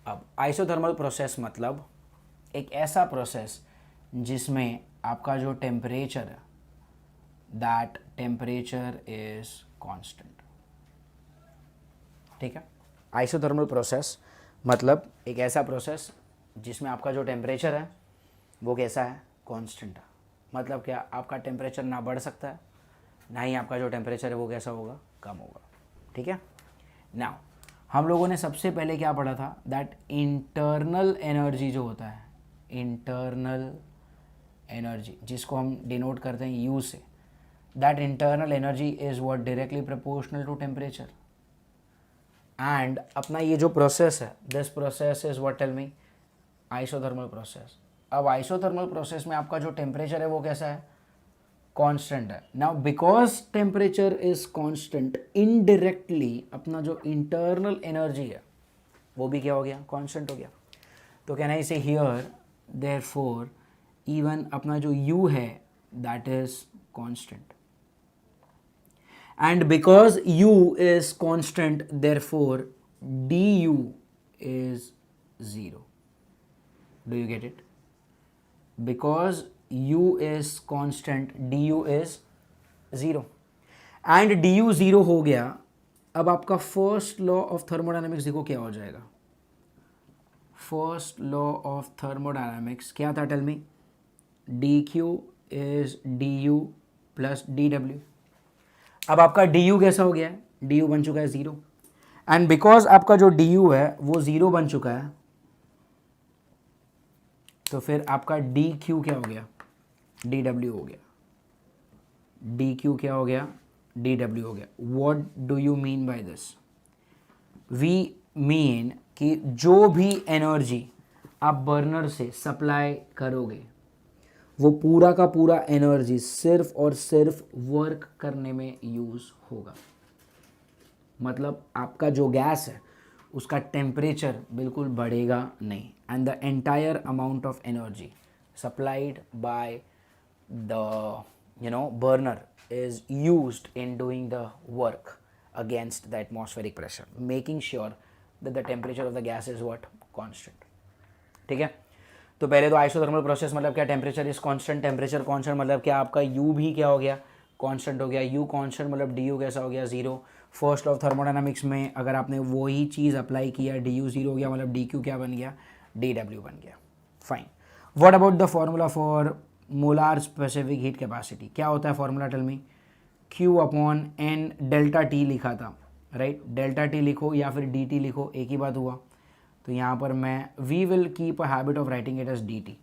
अब isothermal process मतलब एक ऐसा process जिसमें आपका जो टेम्परेचर है, दैट टेम्परेचर इज कांस्टेंट. ठीक है, आइसोथर्मल प्रोसेस मतलब एक ऐसा प्रोसेस जिसमें आपका जो टेम्परेचर है वो कैसा है? कांस्टेंट है. मतलब क्या, आपका टेम्परेचर ना बढ़ सकता है, ना ही आपका जो टेम्परेचर है वो कैसा होगा? कम होगा. ठीक है, नाउ हम लोगों ने सबसे पहले क्या पढ़ा था? दैट इंटरनल एनर्जी जो होता है, इंटरनल एनर्जी जिसको हम डिनोट करते हैं यू से, that internal energy is what? Directly proportional to temperature. And अपना ये जो प्रोसेस है, this process is what, tell me, isothermal process. अब आइसोथर्मल प्रोसेस में आपका जो टेम्परेचर है वो कैसा है? कांस्टेंट है. Now because temperature is constant, indirectly अपना जो इंटरनल एनर्जी है वो भी क्या हो गया? कांस्टेंट हो गया. तो कैन आई से हियर देयरफॉर इवन अपना जो u है that is constant. And because u is constant therefore du is 0. Do you get it? Because u is constant, du is 0. And du 0 हो गया. अब आपका फर्स्ट लॉ ऑफ थर्मोडायनेमिक्स देखो क्या हो जाएगा. फर्स्ट लॉ ऑफ थर्मोडायनेमिक्स क्या था? Tell me. dq is du plus dw. अब आपका du कैसा हो गया है? du बन चुका है 0. एंड बिकॉज आपका जो du है वो 0 बन चुका है, तो फिर आपका dq क्या हो गया? dw हो गया. dq क्या हो गया? dw हो गया. What do you mean by this? We mean कि जो भी एनर्जी आप बर्नर से सप्लाई करोगे वो पूरा का पूरा एनर्जी सिर्फ और सिर्फ वर्क करने में यूज़ होगा। मतलब आपका जो गैस है उसका टेम्परेचर बिल्कुल बढ़ेगा नहीं, and the entire amount of energy supplied by the burner is used in doing the work against the atmospheric pressure, making sure that the temperature of the gas is what constant। ठीक है, तो पहले तो isothermal process मतलब क्या, temperature is constant, temperature constant मतलब क्या, आपका यू भी क्या हो गया, कांस्टेंट हो गया। यू कांस्टेंट मतलब डी यू कैसा हो गया, जीरो। फर्स्ट ऑफ थर्मोडायनामिक्स में अगर आपने वही चीज़ अप्लाई किया, डी यू जीरो हो गया मतलब डी क्यू क्या बन गया, डी डब्ल्यू बन गया। Fine, what about the formula for molar specific heat capacity, क्या होता है formula, tell me. Q upon N delta T लिखा था, राइट, डेल्टा टी लिखो या फिर डी टी लिखो, एक ही बात हुआ। तो यहाँ पर मैं we will keep a habit of writing it as D T.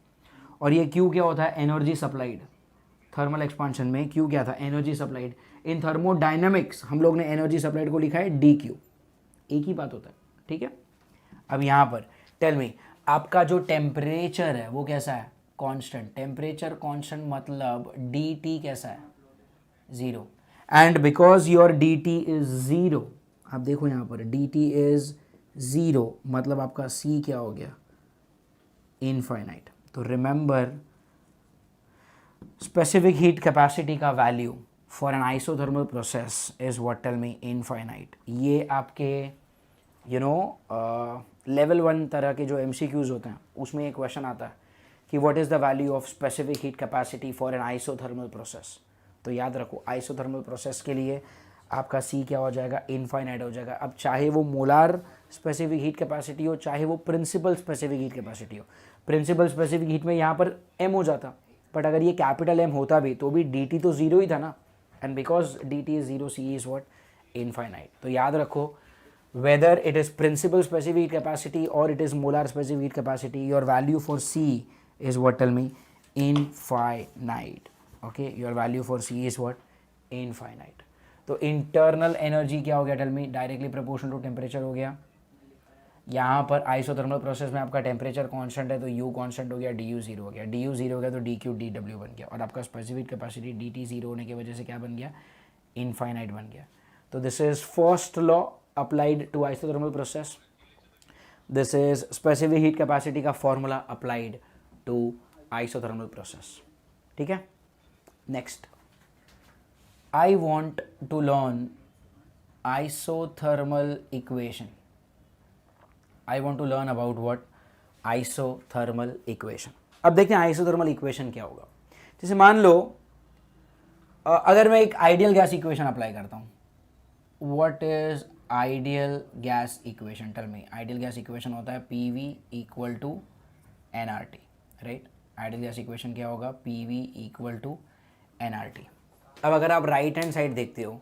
और ये क्यू क्या होता है, एनर्जी सप्लाइड। थर्मल एक्सपांशन में क्यू क्या था, एनर्जी सप्लाइड। इन थर्मोडायनेमिक्स हम लोग ने एनर्जी सप्लाइड को लिखा है डी क्यू, एक ही बात होता है। ठीक है, अब यहाँ पर टेल मी, आपका जो टेम्परेचर है वो कैसा है, कांस्टेंट। टेम्परेचर कांस्टेंट मतलब डी टी कैसा है, zero. And because your D T is zero, आप देखो यहाँ पर डी टी इज ज़ीरो मतलब आपका सी क्या हो गया, इनफाइनाइट। तो रिमेंबर स्पेसिफिक हीट कैपेसिटी का value for an isothermal process is what, tell me, infinite. ये आपके लेवल 1 तरह के जो MCQs होते हैं उसमें एक क्वेश्चन आता है कि what is the value of specific heat capacity for an isothermal process. तो याद रखो आइसोथर्मल प्रोसेस के लिए आपका सी क्या हो जाएगा, इनफाइनाइट हो जाएगा। अब चाहे वो मोलार स्पेसिफिक हीट कैपेसिटी हो, चाहे वो प्रिंसिपल स्पेसिफिक हीट कैपेसिटी हो। प्रिंसिपल स्पेसिफिक हीट में यहाँ पर एम हो जाता, बट अगर ये कैपिटल एम होता भी तो भी डी टी तो ज़ीरो ही था ना, and because D T is zero, C is what, infinite. तो याद रखो whether it is principal specific heat capacity or it is molar specific heat capacity, your value for C is what, tell me, infinite। okay, your value for C is what, infinite। तो internal energy क्या हो गया, tell me, directly proportional to temperature हो गया। यहाँ पर isothermal process में आपका टेम्परेचर कांस्टेंट है तो U कांस्टेंट हो गया, डी यू जीरो हो गया। डी यू जीरो हो गया तो डी क्यू डी डब्ल्यू बन गया, और आपका specific capacity D T zero होने की वजह से क्या बन गया, इनफाइनाइट बन गया। तो this is first law applied to isothermal process. This is specific heat capacity का formula applied to isothermal process। ठीक है, next I want to learn isothermal equation। I want to learn about what, isothermal equation। अब देखते हैं isothermal equation क्या होगा। जैसे मान लो अगर मैं एक आइडियल गैस इक्वेशन अप्लाई करता हूँ, what is ideal gas equation, tell me. Ideal gas equation होता है PV equal to nRT, right. Ideal gas equation क्या होगा, PV इक्वल टू nRT। अब अगर आप राइट हैंड साइड देखते हो,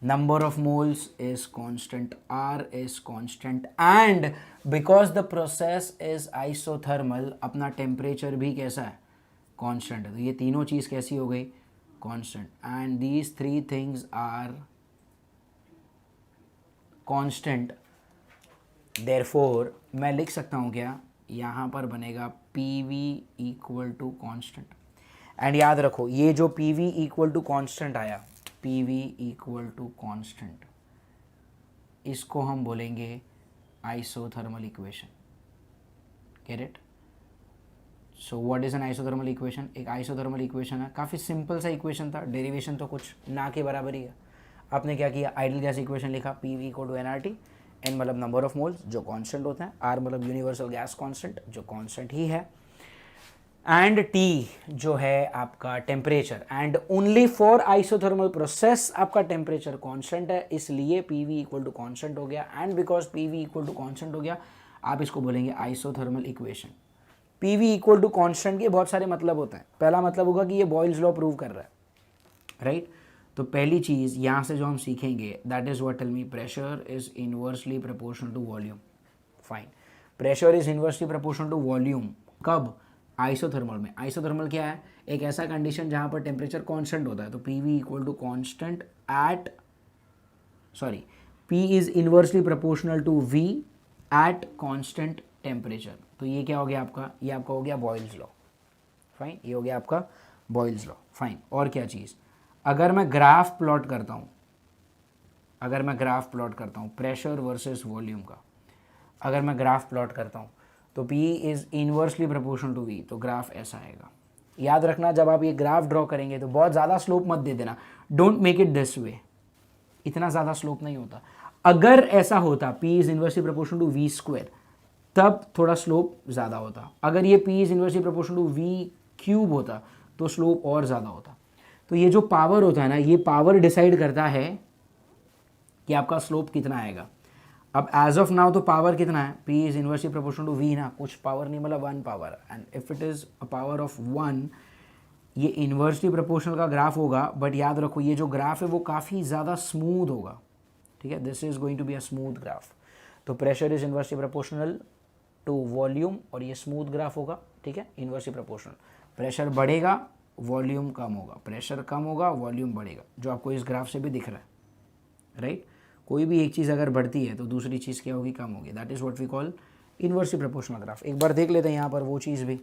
number of moles is constant, R is constant, and because the process is isothermal अपना टेम्परेचर भी कैसा है, कांस्टेंट है। तो ये तीनों चीज़ कैसी हो गई, constant, and these three things are constant. Therefore मैं लिख सकता हूँ क्या, यहाँ पर बनेगा PV equal to constant. And याद रखो ये जो PV इक्वल टू कांस्टेंट आया, PV इक्वल टू कांस्टेंट, इसको हम बोलेंगे isothermal equation. Get it. So what is an isothermal equation, एक आइसोथर्मल इक्वेशन है, काफ़ी सिंपल सा इक्वेशन था, डेरिवेशन तो कुछ ना के बराबर ही है। आपने क्या किया, आइडियल गैस इक्वेशन लिखा, PV equal to nRT। n मतलब नंबर ऑफ मोल्स जो कांस्टेंट होता है, R मतलब यूनिवर्सल गैस कांस्टेंट जो कांस्टेंट ही है, एंड T जो है आपका temperature. And only for isothermal process आपका टेम्परेचर कांस्टेंट है, इसलिए PV इक्वल टू कांस्टेंट हो गया। And because PV equal to constant हो गया, आप इसको बोलेंगे isothermal equation. PV equal to constant के बहुत सारे मतलब होते हैं। पहला मतलब होगा कि ये बॉयल्स लॉ प्रूव कर रहा है, राइट। तो पहली चीज़ यहाँ से जो हम सीखेंगे, that is what, tell me, pressure is inversely proportional to volume. Fine, pressure is inversely proportional to volume कब, आइसोथर्मल में। आइसोथर्मल क्या है, एक ऐसा कंडीशन जहाँ पर टेम्परेचर कांस्टेंट होता है। तो PV equal to constant at, sorry, P is inversely proportional to V at constant temperature. तो ये क्या हो गया आपका, ये आपका हो गया बॉयल्स लॉ। फाइन, ये हो गया आपका बॉयल्स लॉ। फाइन, और क्या चीज़, अगर मैं ग्राफ प्लॉट करता हूँ, अगर मैं ग्राफ प्लॉट करता हूँ प्रेशर वर्सेस वॉल्यूम का, अगर मैं ग्राफ प्लॉट करता हूँ तो P is inversely proportional to V, तो ग्राफ ऐसा आएगा। याद रखना जब आप ये ग्राफ ड्रॉ करेंगे तो बहुत ज़्यादा स्लोप मत दे देना, don't make it this way, इतना ज़्यादा स्लोप नहीं होता। अगर ऐसा होता P is inversely proportional to V square, तब थोड़ा स्लोप ज़्यादा होता। अगर ये P is inversely proportional to V cube होता तो स्लोप और ज़्यादा होता। तो ये जो पावर होता है ना, ये पावर डिसाइड करता है कि आपका स्लोप कितना आएगा। अब एज ऑफ नाउ तो पावर कितना है, P is inversely proportional to V ना, कुछ पावर नहीं मतलब 1 power, and if it is a power of 1, ये इन्वर्सली प्रोपोर्शनल का ग्राफ होगा। बट याद रखो ये जो ग्राफ है वो काफ़ी ज़्यादा स्मूथ होगा, ठीक है, this is going to be a smooth graph. तो pressure is inversely proportional to volume और ये स्मूथ ग्राफ होगा, ठीक है, इन्वर्सली प्रोपोर्शनल। प्रेशर बढ़ेगा, वॉल्यूम कम होगा, प्रेशर कम होगा, वॉल्यूम बढ़ेगा, जो आपको इस ग्राफ से भी दिख रहा है, राइट। कोई भी एक चीज़ अगर बढ़ती है तो दूसरी चीज़ क्या होगी, कम होगी, that is what we call inversely proportional graph. एक बार देख लेते हैं यहाँ पर वो चीज़ भी,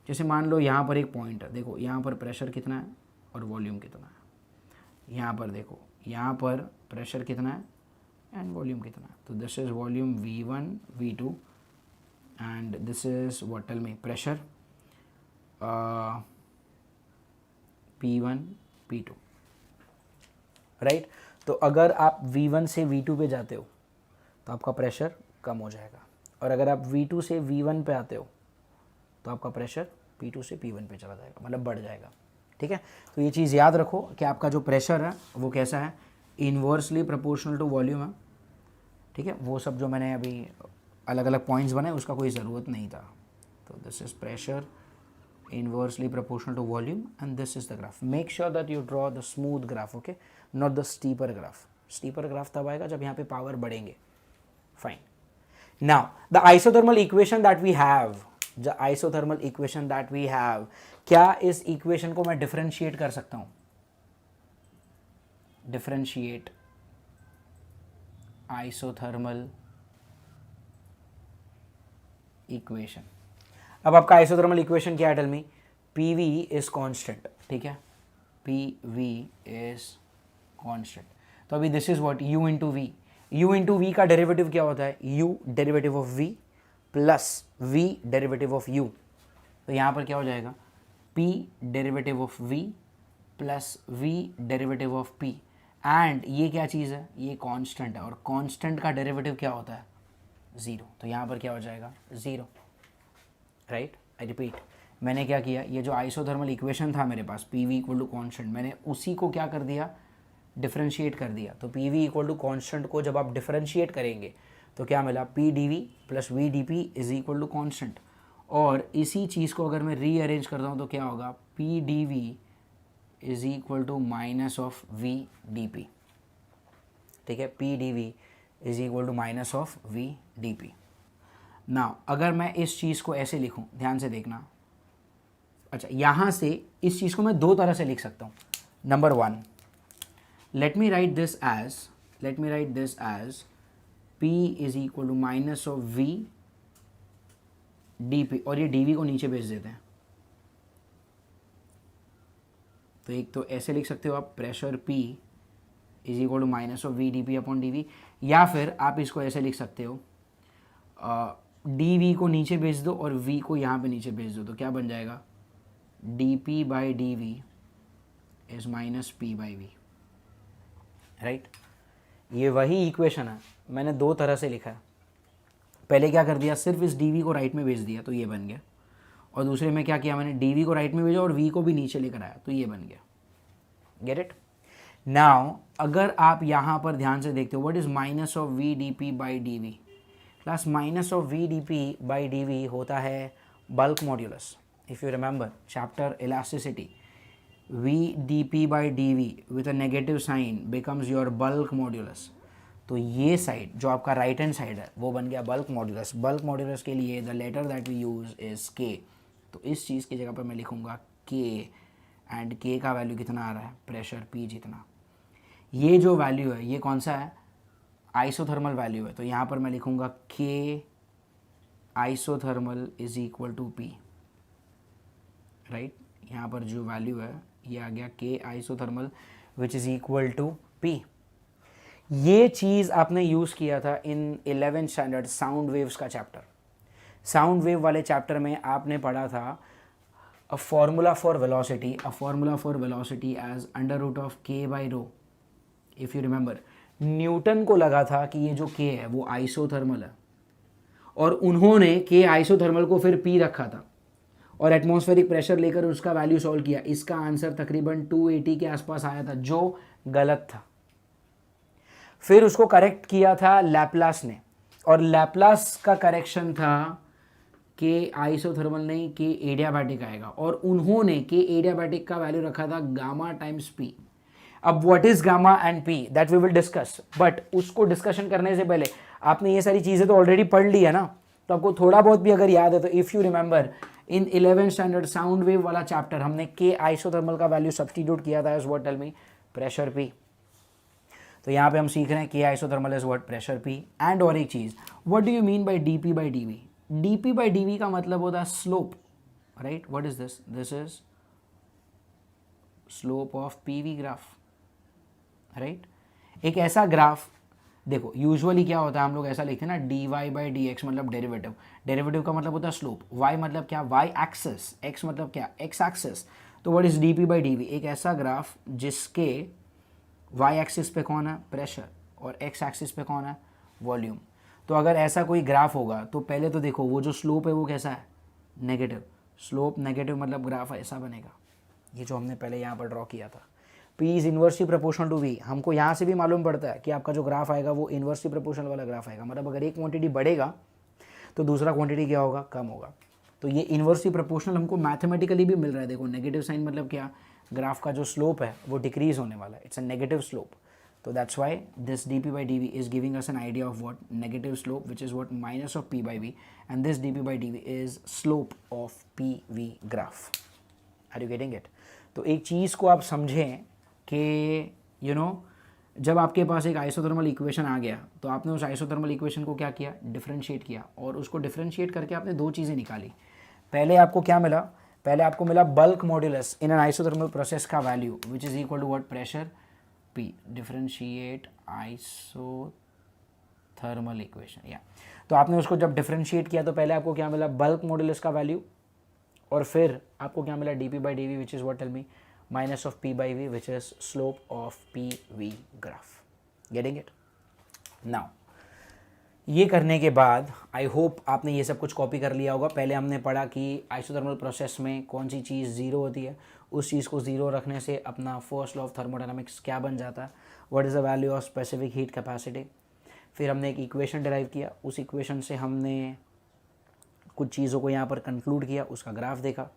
जैसे मान लो यहाँ पर एक पॉइंट है, देखो यहाँ पर प्रेशर कितना है और वॉल्यूम कितना है। यहाँ पर देखो, यहाँ पर प्रेशर कितना है एंड वॉल्यूम कितना है। तो this is volume V1 V2 and this is what, tell me, pressure P1 P2, right. तो अगर आप V1 से V2 पे जाते हो तो आपका प्रेशर कम हो जाएगा, और अगर आप V2 से V1 पे आते हो तो आपका प्रेशर P2 से P1 पे चला जाएगा, मतलब बढ़ जाएगा, ठीक है। तो ये चीज़ याद रखो कि आपका जो प्रेशर है वो कैसा है, इन्वर्सली प्रोपोर्शनल टू वॉल्यूम है, ठीक है। वो सब जो मैंने अभी अलग अलग पॉइंट्स बनाए उसका कोई ज़रूरत नहीं था। तो this is pressure inversely proportional to volume and this is the graph. Make sure that you draw the smooth graph, okay, not the steeper graph. Steeper graph तब आएगा जब यहाँ पे पावर बढ़ेंगे। Fine. Now the isothermal equation that we have, the isothermal equation that we have, क्या इस equation को मैं differentiate कर सकता हूँ? Differentiate isothermal equation. अब आपका आइसोथर्मल इक्वेशन क्या है, tell me, PV is constant, ठीक है, PV इज कांस्टेंट। तो अभी this is what, U into V, U into V का डेरिवेटिव क्या होता है, U derivative of V plus V derivative of U। तो यहाँ पर क्या हो जाएगा, P derivative of V plus V derivative of P, and ये क्या चीज़ है, ये कांस्टेंट है, और कांस्टेंट का डेरिवेटिव क्या होता है, 0। तो यहाँ पर क्या हो जाएगा, 0, राइट। आई रिपीट, मैंने क्या किया, ये जो आइसोथर्मल इक्वेशन था मेरे पास PV इक्वल टू कॉन्स्टेंट, मैंने उसी को क्या कर दिया, डिफरेंशिएट कर दिया। तो PV इक्वल टू कॉन्स्टेंट को जब आप डिफरेंशिएट करेंगे तो क्या मिला, PdV plus VdP is equal to constant. और इसी चीज़ को अगर मैं रीअरेंज करता हूँ तो क्या होगा, PdV is equal to minus of VdP, ठीक है, PdV is equal to minus of VdP। Now अगर मैं इस चीज़ को ऐसे लिखूं, ध्यान से देखना, अच्छा यहाँ से इस चीज़ को मैं दो तरह से लिख सकता हूँ। Number 1, let me write this as P is equal to minus of VdP, और ये dV को नीचे भेज देते हैं। तो एक तो ऐसे लिख सकते हो आप, pressure P is equal to minus of VdP upon dV, या फिर आप इसको ऐसे लिख सकते हो, dV को नीचे भेज दो और V को यहाँ पे नीचे भेज दो, तो क्या बन जाएगा, dP by dV is minus P by V, right. ये वही इक्वेशन है, मैंने दो तरह से लिखा है। पहले क्या कर दिया, सिर्फ इस dV को राइट में भेज दिया तो ये बन गया, और दूसरे में क्या किया, मैंने dV को राइट में भेजा और V को भी नीचे लेकर आया तो ये बन गया। Gate it. नाउ अगर आप यहाँ पर ध्यान से देखते हो, what is minus of VdP by dV, class minus of VdP by dV होता है bulk modulus. If you remember chapter elasticity, VdP by dV with a negative sign becomes your bulk modulus. तो ये side जो आपका right hand side है वो बन गया बल्क मॉड्यूलस। बल्क मॉड्यूलस के लिए the letter that we use is K। तो इस चीज़ की जगह पर मैं लिखूँगा K, एंड K का वैल्यू कितना आ रहा है, प्रेशर P जितना। ये जो वैल्यू है ये कौन सा है, आइसोथर्मल वैल्यू है। तो यहाँ पर मैं लिखूँगा K isothermal is equal to P, right, यहाँ पर जो वैल्यू है ये आ गया K isothermal which is equal to P. ये चीज़ आपने यूज़ किया था in 11th standard sound waves का चैप्टर। साउंड वेव वाले चैप्टर में आपने पढ़ा था a formula for velocity as under root of k by rho, if you remember। Newton को लगा था कि ये जो k है वो आइसोथर्मल है, और उन्होंने k आइसोथर्मल को फिर p रखा था और एटमॉस्फेरिक प्रेशर लेकर उसका वैल्यू सॉल्व किया। इसका आंसर तकरीबन 280 के आसपास आया था, जो गलत था। फिर उसको करेक्ट किया था लैपलास ने, और लैपलास का करेक्शन था के आइसोथर्मल नहीं, के एडियाबैटिक आएगा, और उन्होंने के एडियाबैटिक का वैल्यू रखा था गामा टाइम्स पी। अब what is gamma and P that we will discuss, but उसको डिस्कशन करने से पहले आपने ये सारी चीज़ें तो ऑलरेडी पढ़ ली है ना, तो आपको थोड़ा बहुत भी अगर याद है तो if you remember in 11th standard sound wave वाला चैप्टर हमने के आइसोथर्मल का वैल्यू सब्स्टिट्यूट किया था as what, tell me, pressure P. तो यहाँ पे हम सीख रहे हैं के isothermal is what, pressure P. And और एक चीज़, what do you mean by D P by D V? dp by dv का मतलब होता है slope, right? What is this? This is slope of PV graph, right? एक ऐसा graph, देखो यूजुअली क्या होता है, हम लोग ऐसा लिखते हैं ना, dy बाई डी एक्स मतलब डेरिवेटिव। डेरिवेटिव का मतलब होता है स्लोप। y मतलब क्या, y एक्सिस। x मतलब क्या, x एक्सिस। तो what is dp by dv? एक ऐसा ग्राफ जिसके y एक्सिस पे कौन है, प्रेशर, और x एक्सिस पे कौन है, वॉल्यूम। तो अगर ऐसा कोई ग्राफ होगा तो पहले तो देखो वो जो स्लोप है वो कैसा है, नेगेटिव। स्लोप नेगेटिव मतलब ग्राफ ऐसा बनेगा, ये जो हमने पहले यहाँ पर ड्रॉ किया था। P is inversely proportional to V। हमको यहाँ से भी मालूम पड़ता है कि आपका जो ग्राफ आएगा वो इन्वर्सली प्रोपोर्शनल वाला ग्राफ आएगा, मतलब अगर एक क्वांटिटी बढ़ेगा तो दूसरा क्वांटिटी क्या होगा, कम होगा। तो ये इन्वर्सली प्रोपोर्शनल हमको मैथमेटिकली भी मिल रहा है। देखो नेगेटिव साइन मतलब क्या, ग्राफ का जो स्लोप है वो डिक्रीज होने वाला है, it's a negative slope. So that's why this dp by dv is giving us an idea of what, negative slope, which is what, minus of p by v, and this dp by dv is slope of pv graph. Are you getting it? तो एक चीज़ को आप समझें कि you know, जब आपके पास एक isothermal equation आ गया तो आपने उस आइसोथर्मल इक्वेशन को क्या किया, डिफरेंशिएट किया, और उसको डिफरेंशिएट करके आपने दो चीज़ें निकाली। पहले आपको क्या मिला, पहले आपको मिला bulk modulus in an isothermal process का value which is equal to what, pressure P, differentiate isothermal equation, या। तो आपने उसको जब डिफरेंशिएट किया तो पहले आपको क्या मिला, बल्क मॉड्यूलस का वैल्यू, और फिर आपको क्या मिला, dp by dv which is what, tell me, minus of p by v which is slope of pv graph. Getting it? Now ये करने के बाद आई होप आपने ये सब कुछ कॉपी कर लिया होगा। पहले हमने पढ़ा कि आइसोथर्मल प्रोसेस में कौन सी चीज़ ज़ीरो होती है, उस चीज़ को ज़ीरो रखने से अपना फर्स्ट लॉ ऑफ थर्मोडायनामिक्स क्या बन जाता है, what is the value of specific heat capacity. फिर हमने एक इक्वेशन डिराइव किया, उस इक्वेशन से हमने कुछ चीज़ों को यहाँ पर कंक्लूड किया, उसका ग्राफ देखा।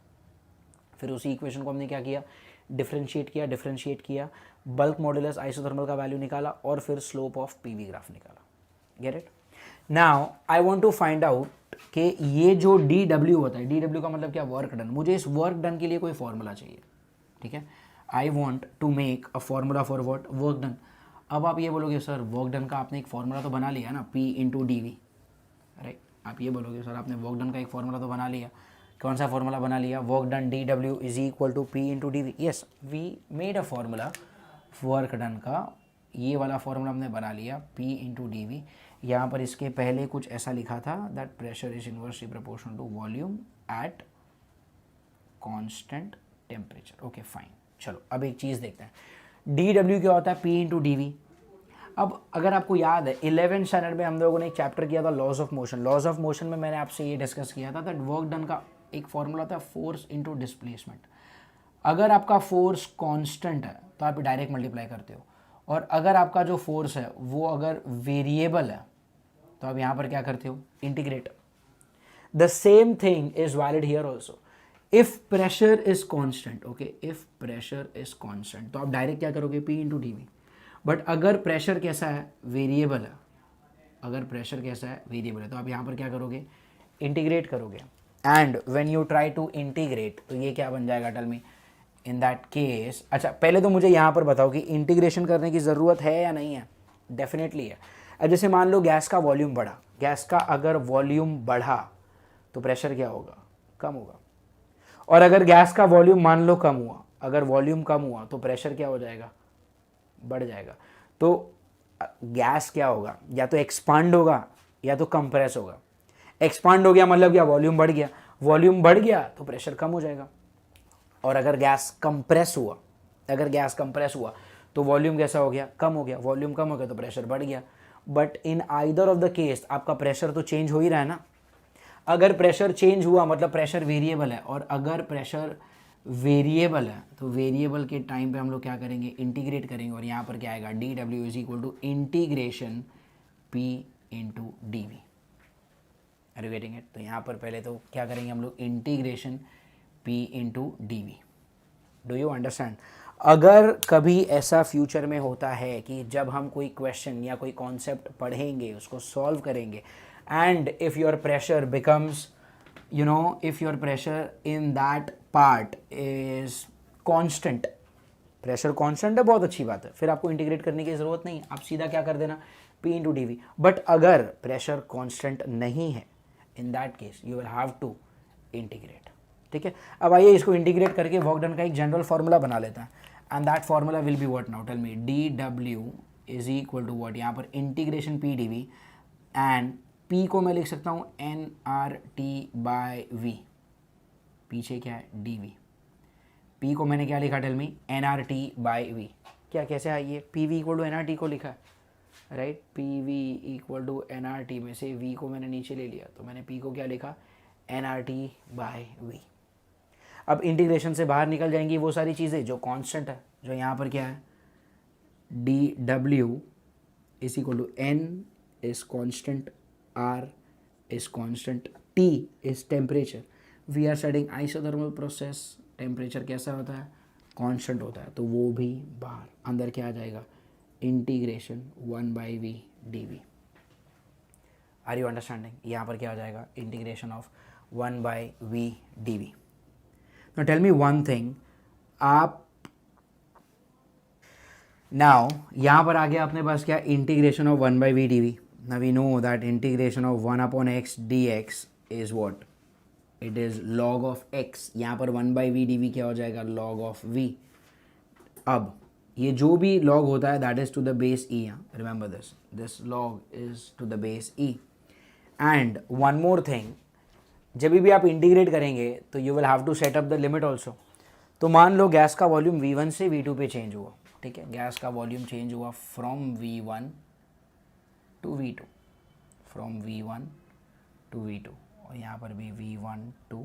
फिर उसी इक्वेशन को हमने क्या किया, डिफरेंशिएट किया, बल्क मॉड्यूलस आइसोथर्मल का वैल्यू निकाला, और फिर स्लोप ऑफ पीवी ग्राफ निकाला। Get it? Now I want to find out कि ये जो dw होता है, dw का मतलब क्या, वर्क डन। मुझे इस वर्क डन के लिए कोई फॉर्मूला चाहिए, ठीक है? I want to make a formula for what, work done. अब आप ये बोलोगे सर वर्क डन का आपने एक फॉर्मूला तो बना लिया ना, P into D V, right? आप ये बोलोगे सर आपने वर्क डन का एक फॉर्मूला तो बना लिया। कौन सा फॉर्मूला बना लिया, work done dw is equal to P into D V. Yes, we made a formula work done का, ये वाला फॉर्मूला हमने बना लिया, P इंटू डी वी। यहाँ पर इसके पहले कुछ ऐसा लिखा था, that pressure is inversely proportional to volume at constant temperature. Okay fine, चलो अब एक चीज़ देखते हैं, dw क्या होता है, P इंटू डी वी। अब अगर आपको याद है 11th स्टैंडर्ड में हम लोगों ने एक चैप्टर किया था laws of motion. Laws of motion में मैंने आपसे ये डिस्कस किया था दैट वर्क डन का एक फॉर्मूला था, फोर्स इंटू डिस्प्लेसमेंट। अगर आपका फोर्स कांस्टेंट है तो आप डायरेक्ट मल्टीप्लाई करते हो, और अगर आपका जो फोर्स है वो अगर वेरिएबल है तो आप यहाँ पर क्या करते हो, integrate. The same thing is valid here also. If pressure is constant, okay, if pressure is constant तो आप डायरेक्ट क्या करोगे, P into D we. But अगर प्रेशर कैसा है, वेरिएबल है, अगर प्रेशर कैसा है, वेरिएबल है, तो आप यहाँ पर क्या करोगे, इंटीग्रेट करोगे। And when you try to integrate तो ये क्या बन जाएगा, tell me, in that case. अच्छा पहले तो मुझे यहाँ पर बताओ कि इंटीग्रेशन करने की ज़रूरत है या नहीं है। डेफिनेटली है। अब जैसे मान लो गैस का वॉल्यूम बढ़ा, गैस का अगर वॉल्यूम बढ़ा तो प्रेशर क्या होगा, कम होगा। और अगर गैस का वॉल्यूम मान लो कम हुआ, अगर वॉल्यूम कम हुआ तो प्रेशर क्या हो जाएगा, बढ़ जाएगा। तो गैस क्या होगा, या तो एक्सपांड होगा या तो कंप्रेस होगा। एक्सपांड हो गया मतलब क्या, वॉल्यूम बढ़ गया, वॉल्यूम बढ़ गया तो प्रेशर कम हो जाएगा। और अगर गैस कंप्रेस हुआ, अगर गैस कंप्रेस हुआ तो वॉल्यूम कैसा हो गया, कम हो गया, वॉल्यूम कम हो गया तो प्रेशर बढ़ गया। But in either of the case आपका प्रेशर तो चेंज हो ही रहा है ना। अगर प्रेशर चेंज हुआ मतलब प्रेशर वेरिएबल है, और अगर प्रेशर वेरिएबल है तो वेरिएबल के टाइम पे हम लोग क्या करेंगे, इंटीग्रेट करेंगे, और यहाँ पर क्या आएगा, D W is equal to integration P into D V. Are you getting it? तो यहाँ पर पहले तो क्या करेंगे हम लोग, integration P into D V. Do you understand? अगर कभी ऐसा फ्यूचर में होता है कि जब हम कोई क्वेश्चन या कोई कॉन्सेप्ट पढ़ेंगे, उसको सॉल्व करेंगे, and if your pressure becomes, you know, if your pressure in that part is constant, pressure constant है, बहुत अच्छी बात है, फिर आपको इंटीग्रेट करने की ज़रूरत नहीं, आप सीधा क्या कर देना, P into D we. But अगर प्रेशर कांस्टेंट नहीं है, in that case you will have to integrate. ठीक है, अब आइए इसको इंटीग्रेट करके वर्क डन का एक जनरल फार्मूला बना लेता है, and that formula will be what now, tell me. D W is equal to what, यहाँ पर integration p D v, and P को मैं लिख सकता हूँ n are t by v, पीछे क्या है, डी वी। P को मैंने क्या लिखा, tell me, n are t by v. क्या कैसे है ये, p we equal to N R t को लिखा है, right, p we equal to N R t में से V को मैंने नीचे ले लिया, तो मैंने P को क्या लिखा, n are t by v. अब इंटीग्रेशन से बाहर निकल जाएंगी वो सारी चीज़ें जो कांस्टेंट है, जो यहाँ पर क्या है, d W is equal to n is constant, R is constant, T is temperature. We are studying isothermal process, temperature कैसा होता है, कांस्टेंट होता है, तो वो भी बाहर, अंदर क्या आ जाएगा, integration 1 by v dv। Are you understanding? यहाँ पर क्या हो जाएगा, integration of 1 by v dv। Now tell me one thing, आप नाउ यहाँ पर आ गया अपने पास क्या, integration of 1 by v dv। Now we know that integration of 1 upon x dx is what? It is log of x। यहाँ पर 1 by v dv क्या हो जाएगा, log of v। अब ये जो भी log होता है that is to the base e, remember this log is to the base e। and one more thing, जब भी आप इंटीग्रेट करेंगे तो you will have to set up the limit also। तो मान लो गैस का वॉल्यूम v1 से v2 पे चेंज हुआ, ठीक है, गैस का वॉल्यूम चेंज हुआ from v1 to V2, from V1 to V2, और यहाँ पर भी V1 टू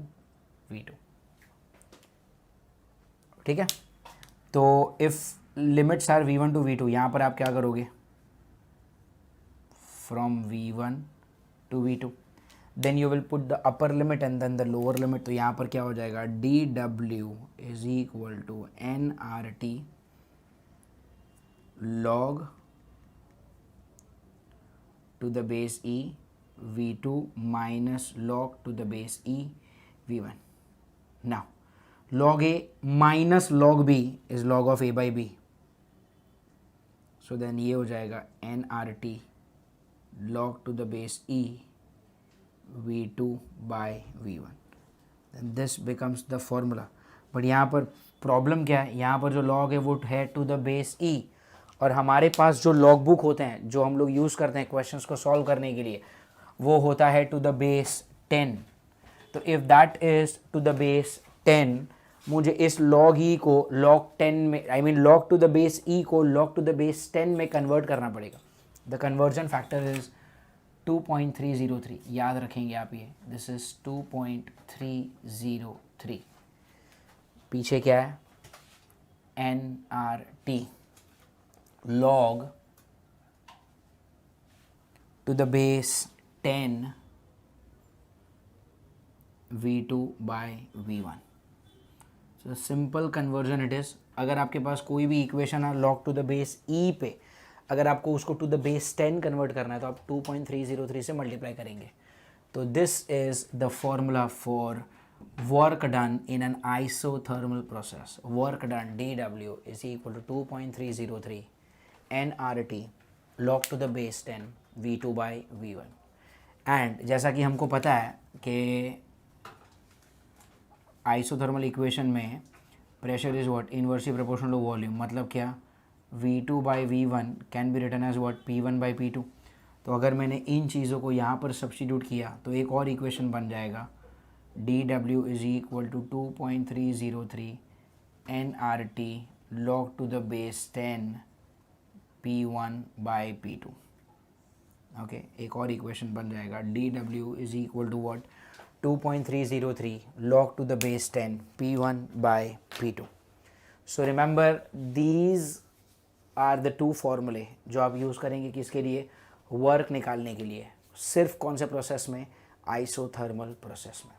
V2। ठीक है, तो if limits are V1 to V2, यहाँ पर आप क्या करोगे, from V1 to V2, then you will put the upper limit and then the lower limit. तो यहाँ पर क्या हो जाएगा, d W is equal to N R t log to the base e v2 minus log to the base e v1। now log a minus log b is log of a by b, so then ये हो जाएगा nRT log to the base e v2 by v1, then this becomes the formula। but यहाँ पर problem क्या है, यहाँ पर जो log है वो है to the base e, और हमारे पास जो लॉग बुक होते हैं जो हम लोग यूज़ करते हैं क्वेश्चंस को सॉल्व करने के लिए, वो होता है टू द बेस 10। तो if that is to the base 10, मुझे इस लॉग ई को लॉग 10 में, I mean log to the base E को लॉग टू द बेस 10 में कन्वर्ट करना पड़ेगा। द कन्वर्जन फैक्टर इज़ 2.303, याद रखेंगे आप ये, दिस इज़ 2.303। पीछे क्या है, nRT log to the base 10 v2 by v1। so simple conversion it is। अगर आपके पास कोई भी इक्वेशन है log to the base e पे, अगर आपको उसको to the base 10 कन्वर्ट करना है तो आप 2.303 से मल्टीप्लाई करेंगे। तो this is the formula for work done in an isothermal process। work done dW is equal to 2.303 nRT log to the base 10 v2 by v1। And जैसा कि हमको पता है कि आइसोथर्मल इक्वेशन में pressure is what inversely proportional to volume, मतलब क्या V2 by V1 can be written as what P1 by P2। तो अगर मैंने इन चीज़ों को यहाँ पर सब्स्टिट्यूट किया तो एक और इक्वेशन बन जाएगा dW is equal to 2.303 nRT log to the base 10 P1 by P2। Okay, एक और इक्वेशन बन जाएगा dW is equal to what 2.303 log to the base 10 P1 by P2। So remember these are the two formulae जो आप use करेंगे किसके लिए, work निकालने के लिए, सिर्फ कौन से प्रोसेस में, आइसोथर्मल प्रोसेस में।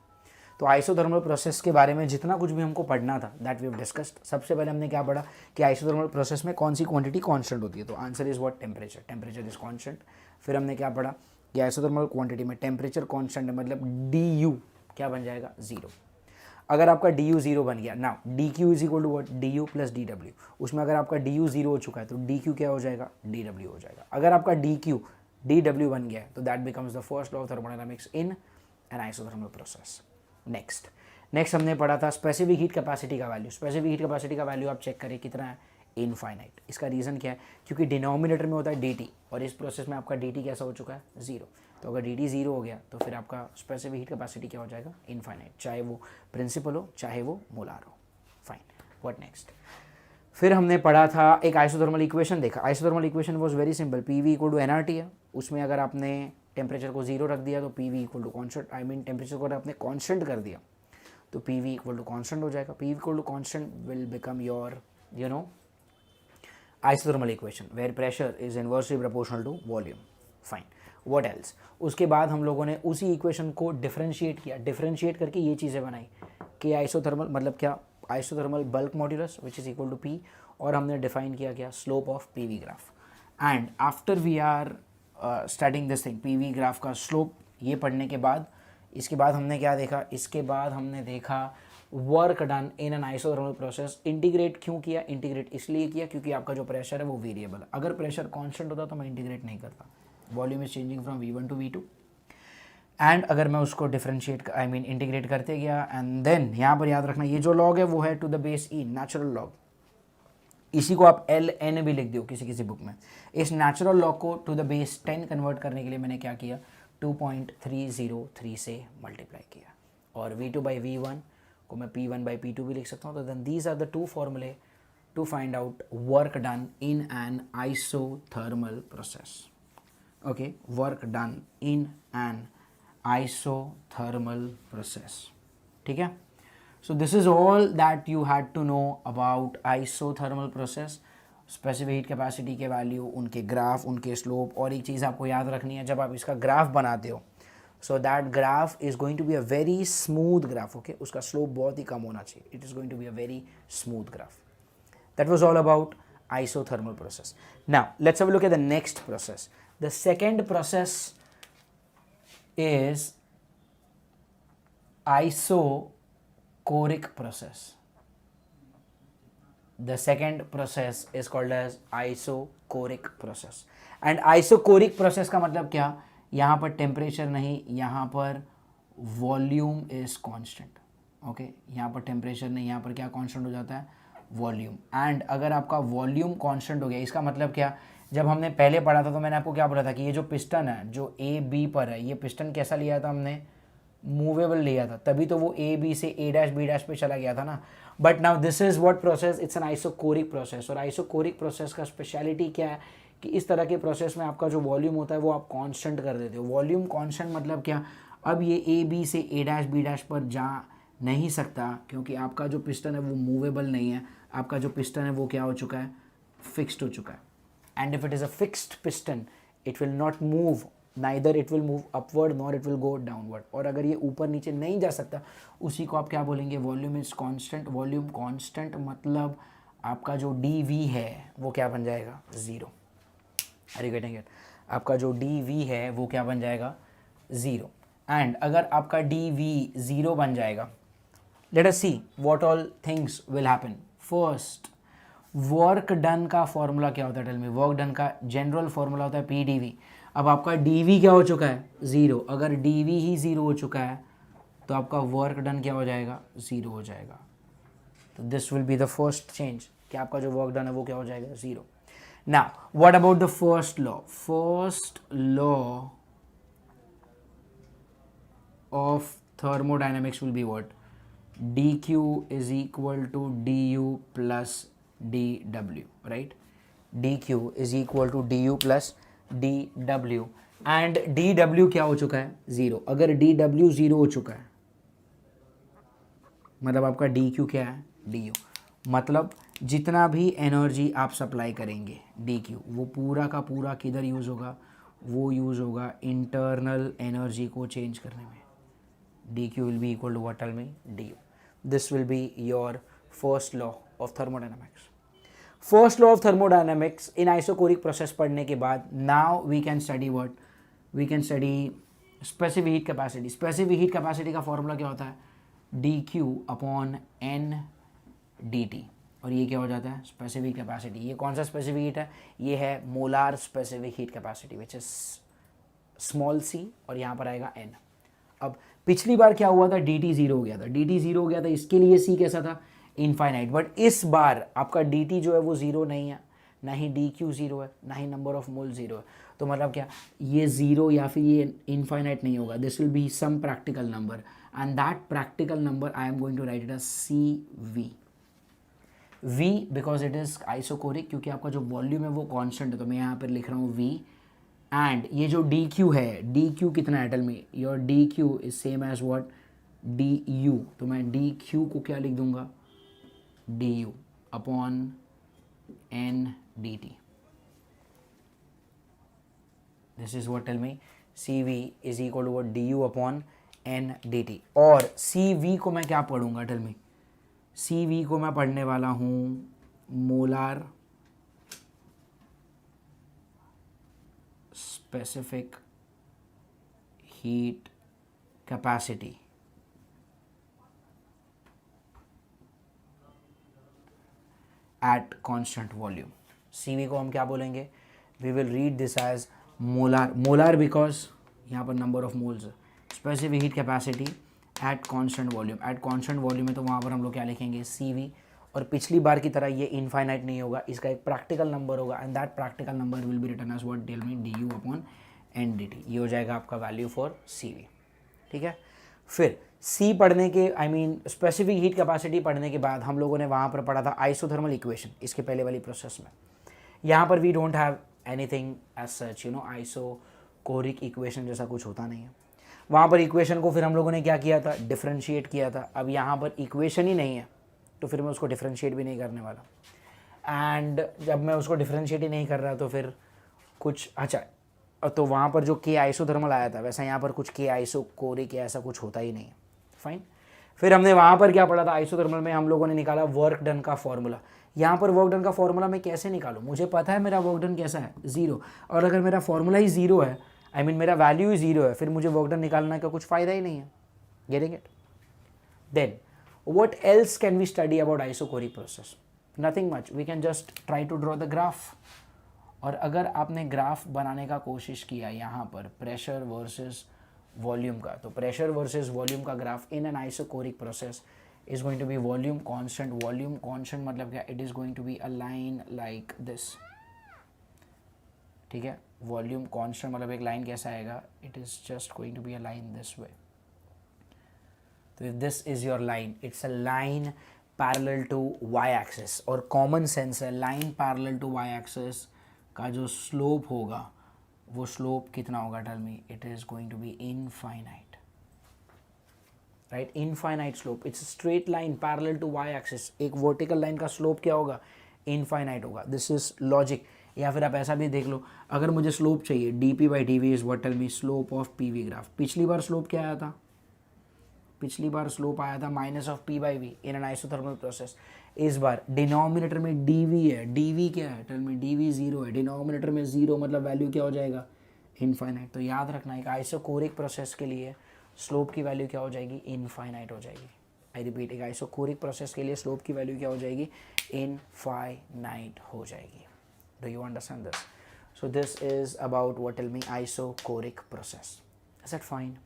तो आइसोथर्मल प्रोसेस के बारे में जितना कुछ भी हमको पढ़ना था दैट वी हैव डिस्कस्ड। सबसे पहले हमने क्या पढ़ा कि आइसोथर्मल प्रोसेस में कौन सी क्वांटिटी कांस्टेंट होती है, तो answer is what temperature, temperature is constant. फिर हमने क्या पढ़ा कि आइसोथर्मल क्वांटिटी में टेम्परेचर कांस्टेंट है, मतलब du क्या बन जाएगा, जीरो। अगर आपका du जीरो बन गया, now dq is equal to what du plus dw, उसमें अगर आपका du जीरो हो चुका है तो dq क्या हो जाएगा, dw हो जाएगा। अगर आपका dq dw बन गया है तो that becomes the first law of thermodynamics in an isothermal process. Next हमने पढ़ा था स्पेसिफिक हीट कैपेसिटी का वैल्यू। स्पेसिफिक हीट कैपेसिटी का वैल्यू आप चेक करें कितना है, इनफाइनाइट। इसका रीज़न क्या है, क्योंकि डिनोमिनेटर में होता है dt और इस प्रोसेस में आपका dt कैसा हो चुका है, जीरो। तो अगर dt जीरो हो गया तो फिर आपका स्पेसिफिक हीट कैपेसिटी क्या हो जाएगा, इनफाइनाइट, चाहे वो प्रिंसिपल हो चाहे वो मोलार हो। Fine, what next. फिर हमने पढ़ा था एक आइसोथर्मल इक्वेशन देखा। Isothermal equation was very simple, PV equal to nRT है। उसमें अगर आपने टेम्परेचर को जीरो रख दिया तो PV equal to constant, I mean temperature को अगर आपने कॉन्स्टेंट कर दिया तो PV इक्वल टू कॉन्स्टेंट हो जाएगा। PV equal to constant will become your isothermal equation where pressure is inversely proportional to volume। Fine, what else. उसके बाद हम लोगों ने उसी इक्वेशन को डिफरेंशिएट किया, डिफरेंशिएट करके ये चीज़ें बनाई कि आइसोथर्मल मतलब क्या, isothermal bulk modulus which is equal to P, और हमने डिफाइन किया क्या, slope of PV graph. And after we are studying this thing, PV graph का स्लोप ये पढ़ने के बाद, इसके बाद हमने क्या देखा, इसके बाद हमने देखा work done in an isothermal process. Integrate क्यों किया, इंटीग्रेट इसलिए किया क्योंकि आपका जो प्रेशर है वो वेरिएबल है। अगर प्रेशर कांस्टेंट होता तो मैं इंटीग्रेट नहीं करता। Volume is changing from V1 to V2 and अगर मैं उसको डिफरेंशिएट आई मीन इंटीग्रेट करते गया एंड देन यहाँ पर याद रखना ये जो लॉग है वो है to the base E, natural log. इसी को आप LN भी लिख दो किसी किसी बुक में। इस नेचुरल लॉग को टू द बेस 10 कन्वर्ट करने के लिए मैंने क्या किया, 2.303 से मल्टीप्लाई किया, और V2 बाई V1 को मैं P1 बाई P2 भी लिख सकता हूँ। तो then these are the two फॉर्मूले to find out work done in an isothermal process. Okay, work done in an isothermal process, ठीक है। So this is all that you had to know about isothermal process. Specific heat capacity के value, उनके graph, उनके slope, और एक चीज़ आपको याद रखनी है जब आप इसका ग्राफ बनाते हो, so that graph is going to be a very smooth graph, okay, उसका slope बहुत ही कम होना चाहिए, it is going to be a very smooth graph। That was all about isothermal process। Now let's have a look at the next process। The second process is isochoric process। The second process is called as isochoric process। and isochoric process का मतलब क्या, यहाँ पर temperature नहीं, यहाँ पर volume is constant. Okay, यहाँ पर टेम्परेचर नहीं, यहाँ पर क्या कांस्टेंट हो जाता है, वॉल्यूम। एंड अगर आपका वॉल्यूम कांस्टेंट हो गया, इसका मतलब क्या, जब हमने पहले पढ़ा था तो मैंने आपको क्या बोला था कि ये जो पिस्टन है जो A B पर है, ये पिस्टन कैसा लिया था हमने, मूवेबल लिया था, तभी तो वो A B से A' पे चला गया था ना। But now this is what process, it's an isochoric process. और आइसोकोरिक प्रोसेस का स्पेशलिटी क्या है कि इस तरह के प्रोसेस में आपका जो वॉल्यूम होता है वो आप कांस्टेंट कर देते हो। वॉल्यूम कांस्टेंट मतलब क्या, अब ये A B से A' पर जा नहीं सकता क्योंकि आपका जो पिस्टन है वो मूवेबल नहीं है, आपका जो पिस्टन है वो क्या हो चुका है, फिक्स्ड हो चुका है। And if it is a fixed piston it will not move, neither it will move upward nor it will go downward. और अगर ये ऊपर नीचे नहीं जा सकता उसी को आप क्या बोलेंगे, volume is constant. Volume constant मतलब आपका जो dV है वो क्या बन जाएगा, zero. Are you getting it? आपका जो dV है वो क्या बन जाएगा, ज़ीरो। एंड अगर आपका dV ज़ीरो बन जाएगा, late us see what all things will happen. First, work done का फॉर्मूला क्या होता है, टेल मी। वर्क डन का जनरल फॉर्मूला होता है PdV। अब आपका dV क्या हो चुका है, ज़ीरो। अगर dV ही ज़ीरो हो चुका है तो आपका वर्क डन क्या हो जाएगा, 0 हो जाएगा। तो this will be the first change कि आपका जो वर्क डन है वो क्या हो जाएगा, 0। Now what about the first law? First law of thermodynamics will be what? dq is equal to du plus dw, right? dq is equal to du plus dw and dw क्या हो चुका है, 0। अगर dw 0 हो चुका है मतलब आपका dq क्या है, du, मतलब जितना भी एनर्जी आप सप्लाई करेंगे dq, वो पूरा का पूरा किधर यूज़ होगा, वो यूज़ होगा इंटरनल एनर्जी को चेंज करने में। dq will be equal to what, tell me, du. This will be your first law of thermodynamics. First law of thermodynamics in isochloric process पढ़ने के बाद now we can study what? We can study specific heat capacity. Specific heat capacity का formula क्या होता है, dq upon n dt, और ये क्या हो जाता है, स्पेसिफिक कैपेसिटी। ये कौन सा स्पेसिफिक हीट है, ये है molar specific heat capacity which is small C, और यहाँ पर आएगा n। अब पिछली बार क्या हुआ था, dt 0 हो गया था, dt 0 हो गया था, इसके लिए c कैसा था, इनफाइनाइट। बट इस बार आपका dt जो है वो 0 नहीं है, ना ही dq 0 है, ना ही नंबर ऑफ मोल 0 है। तो मतलब क्या, ये 0 या फिर ये इनफाइनाइट नहीं होगा, this will be some practical number and that practical number I am going to write it as CV। V because it is isochoric, क्योंकि आपका जो वॉल्यूम है वो कांस्टेंट है, तो मैं यहाँ पर लिख रहा हूँ V। एंड ये जो dq है, dq कितना है, tell me, your dq is same as what, du। तो मैं dq को क्या लिख दूंगा, du upon n dt। This is what, tell me, cv is equal to what, du upon n dt। और cv को मैं क्या पढ़ूंगा, टेल मी, cv को मैं पढ़ने वाला हूँ molar specific heat capacity at constant volume। CV को हम क्या बोलेंगे, we will read this as molar, molar because यहाँ पर number of moles है, specific heat capacity at constant volume, at constant volume है तो वहाँ पर हम लोग क्या लिखेंगे, CV। और पिछली बार की तरह ये इनफाइनाइट नहीं होगा, इसका एक प्रैक्टिकल नंबर होगा and that practical number will be written as what, tell me, du upon n dt। ये हो जाएगा आपका वैल्यू फॉर CV, ठीक है। फिर C पढ़ने के, I mean specific heat capacity पढ़ने के बाद हम लोगों ने वहाँ पर पढ़ा था आइसोथर्मल इक्वेशन, इसके पहले वाली प्रोसेस में। यहाँ पर we don't have anything as such, you know, isochoric equation जैसा कुछ होता नहीं है। वहाँ पर इक्वेशन को फिर हम लोगों ने क्या किया था, डिफ्रेंशिएट किया था। अब यहाँ पर इक्वेशन ही नहीं है तो फिर मैं उसको डिफ्रेंशिएट भी नहीं करने वाला। एंड जब मैं उसको डिफ्रेंशिएट ही नहीं कर रहा तो फिर कुछ, अच्छा, तो वहाँ पर जो के आइसोथर्मल आया था वैसा यहाँ पर कुछ के आइसोकोरिक या ऐसा कुछ होता ही नहीं है, फाइन। फिर हमने वहाँ पर क्या पढ़ा था, आइसोथर्मल में हम लोगों ने निकाला वर्क डन का फॉर्मूला। यहाँ पर वर्क डन का फॉर्मूला मैं कैसे निकालूँ, मुझे पता है मेरा वर्क डन कैसा है, 0। और अगर मेरा फॉर्मूला ही 0 है, आई मीन मेरा वैल्यू ही 0 है, फिर मुझे वर्क डन निकालने का कुछ फ़ायदा ही नहीं है। Getting it? Then what else can we study about isochloric process? Nothing much, we can just try to draw the graph। और अगर आपने ग्राफ बनाने का कोशिश किया यहाँ पर प्रेशर वर्सेस वॉल्यूम का, तो प्रेशर वर्सेस वॉल्यूम का graph in an isochoric process is going to be volume constant. Volume constant मतलब क्या, it is going to be a line like this, ठीक है। वॉल्यूम कांस्टेंट मतलब एक लाइन कैसा आएगा, it is just going to be a line this way. तो if this is your line, it's a line parallel to y-axis, और common sense है line parallel to y-axis का जो स्लोप होगा वो स्लोप कितना होगा, tell me, it is going to be infinite, right, infinite slope. It's straight line parallel to y-axis, एक vertical line का स्लोप क्या होगा, इनफाइनाइट होगा। This is logic. या फिर आप ऐसा भी देख लो, अगर मुझे स्लोप चाहिए, dp/dv is what, tell me, slope of PV graph. पिछली बार स्लोप क्या आया था, पिछली बार स्लोप आया था minus of p/v in an isothermal process. इस बार डिनोमिनेटर में dv है, dv क्या है, टेल मी, dv 0 है, डिनोमिनेटर में 0 मतलब वैल्यू क्या हो जाएगा, इनफाइनाइट। तो याद रखना एक आइसोकोरिक प्रोसेस के लिए स्लोप की वैल्यू क्या हो जाएगी, इनफाइनाइट हो जाएगी। आई रिपीट, एक आइसोकोरिक प्रोसेस के लिए स्लोप की वैल्यू क्या हो जाएगी, इनफाइनाइट हो जाएगी। Do you understand this? So this is about what, tell me, isochoric process. Is that fine?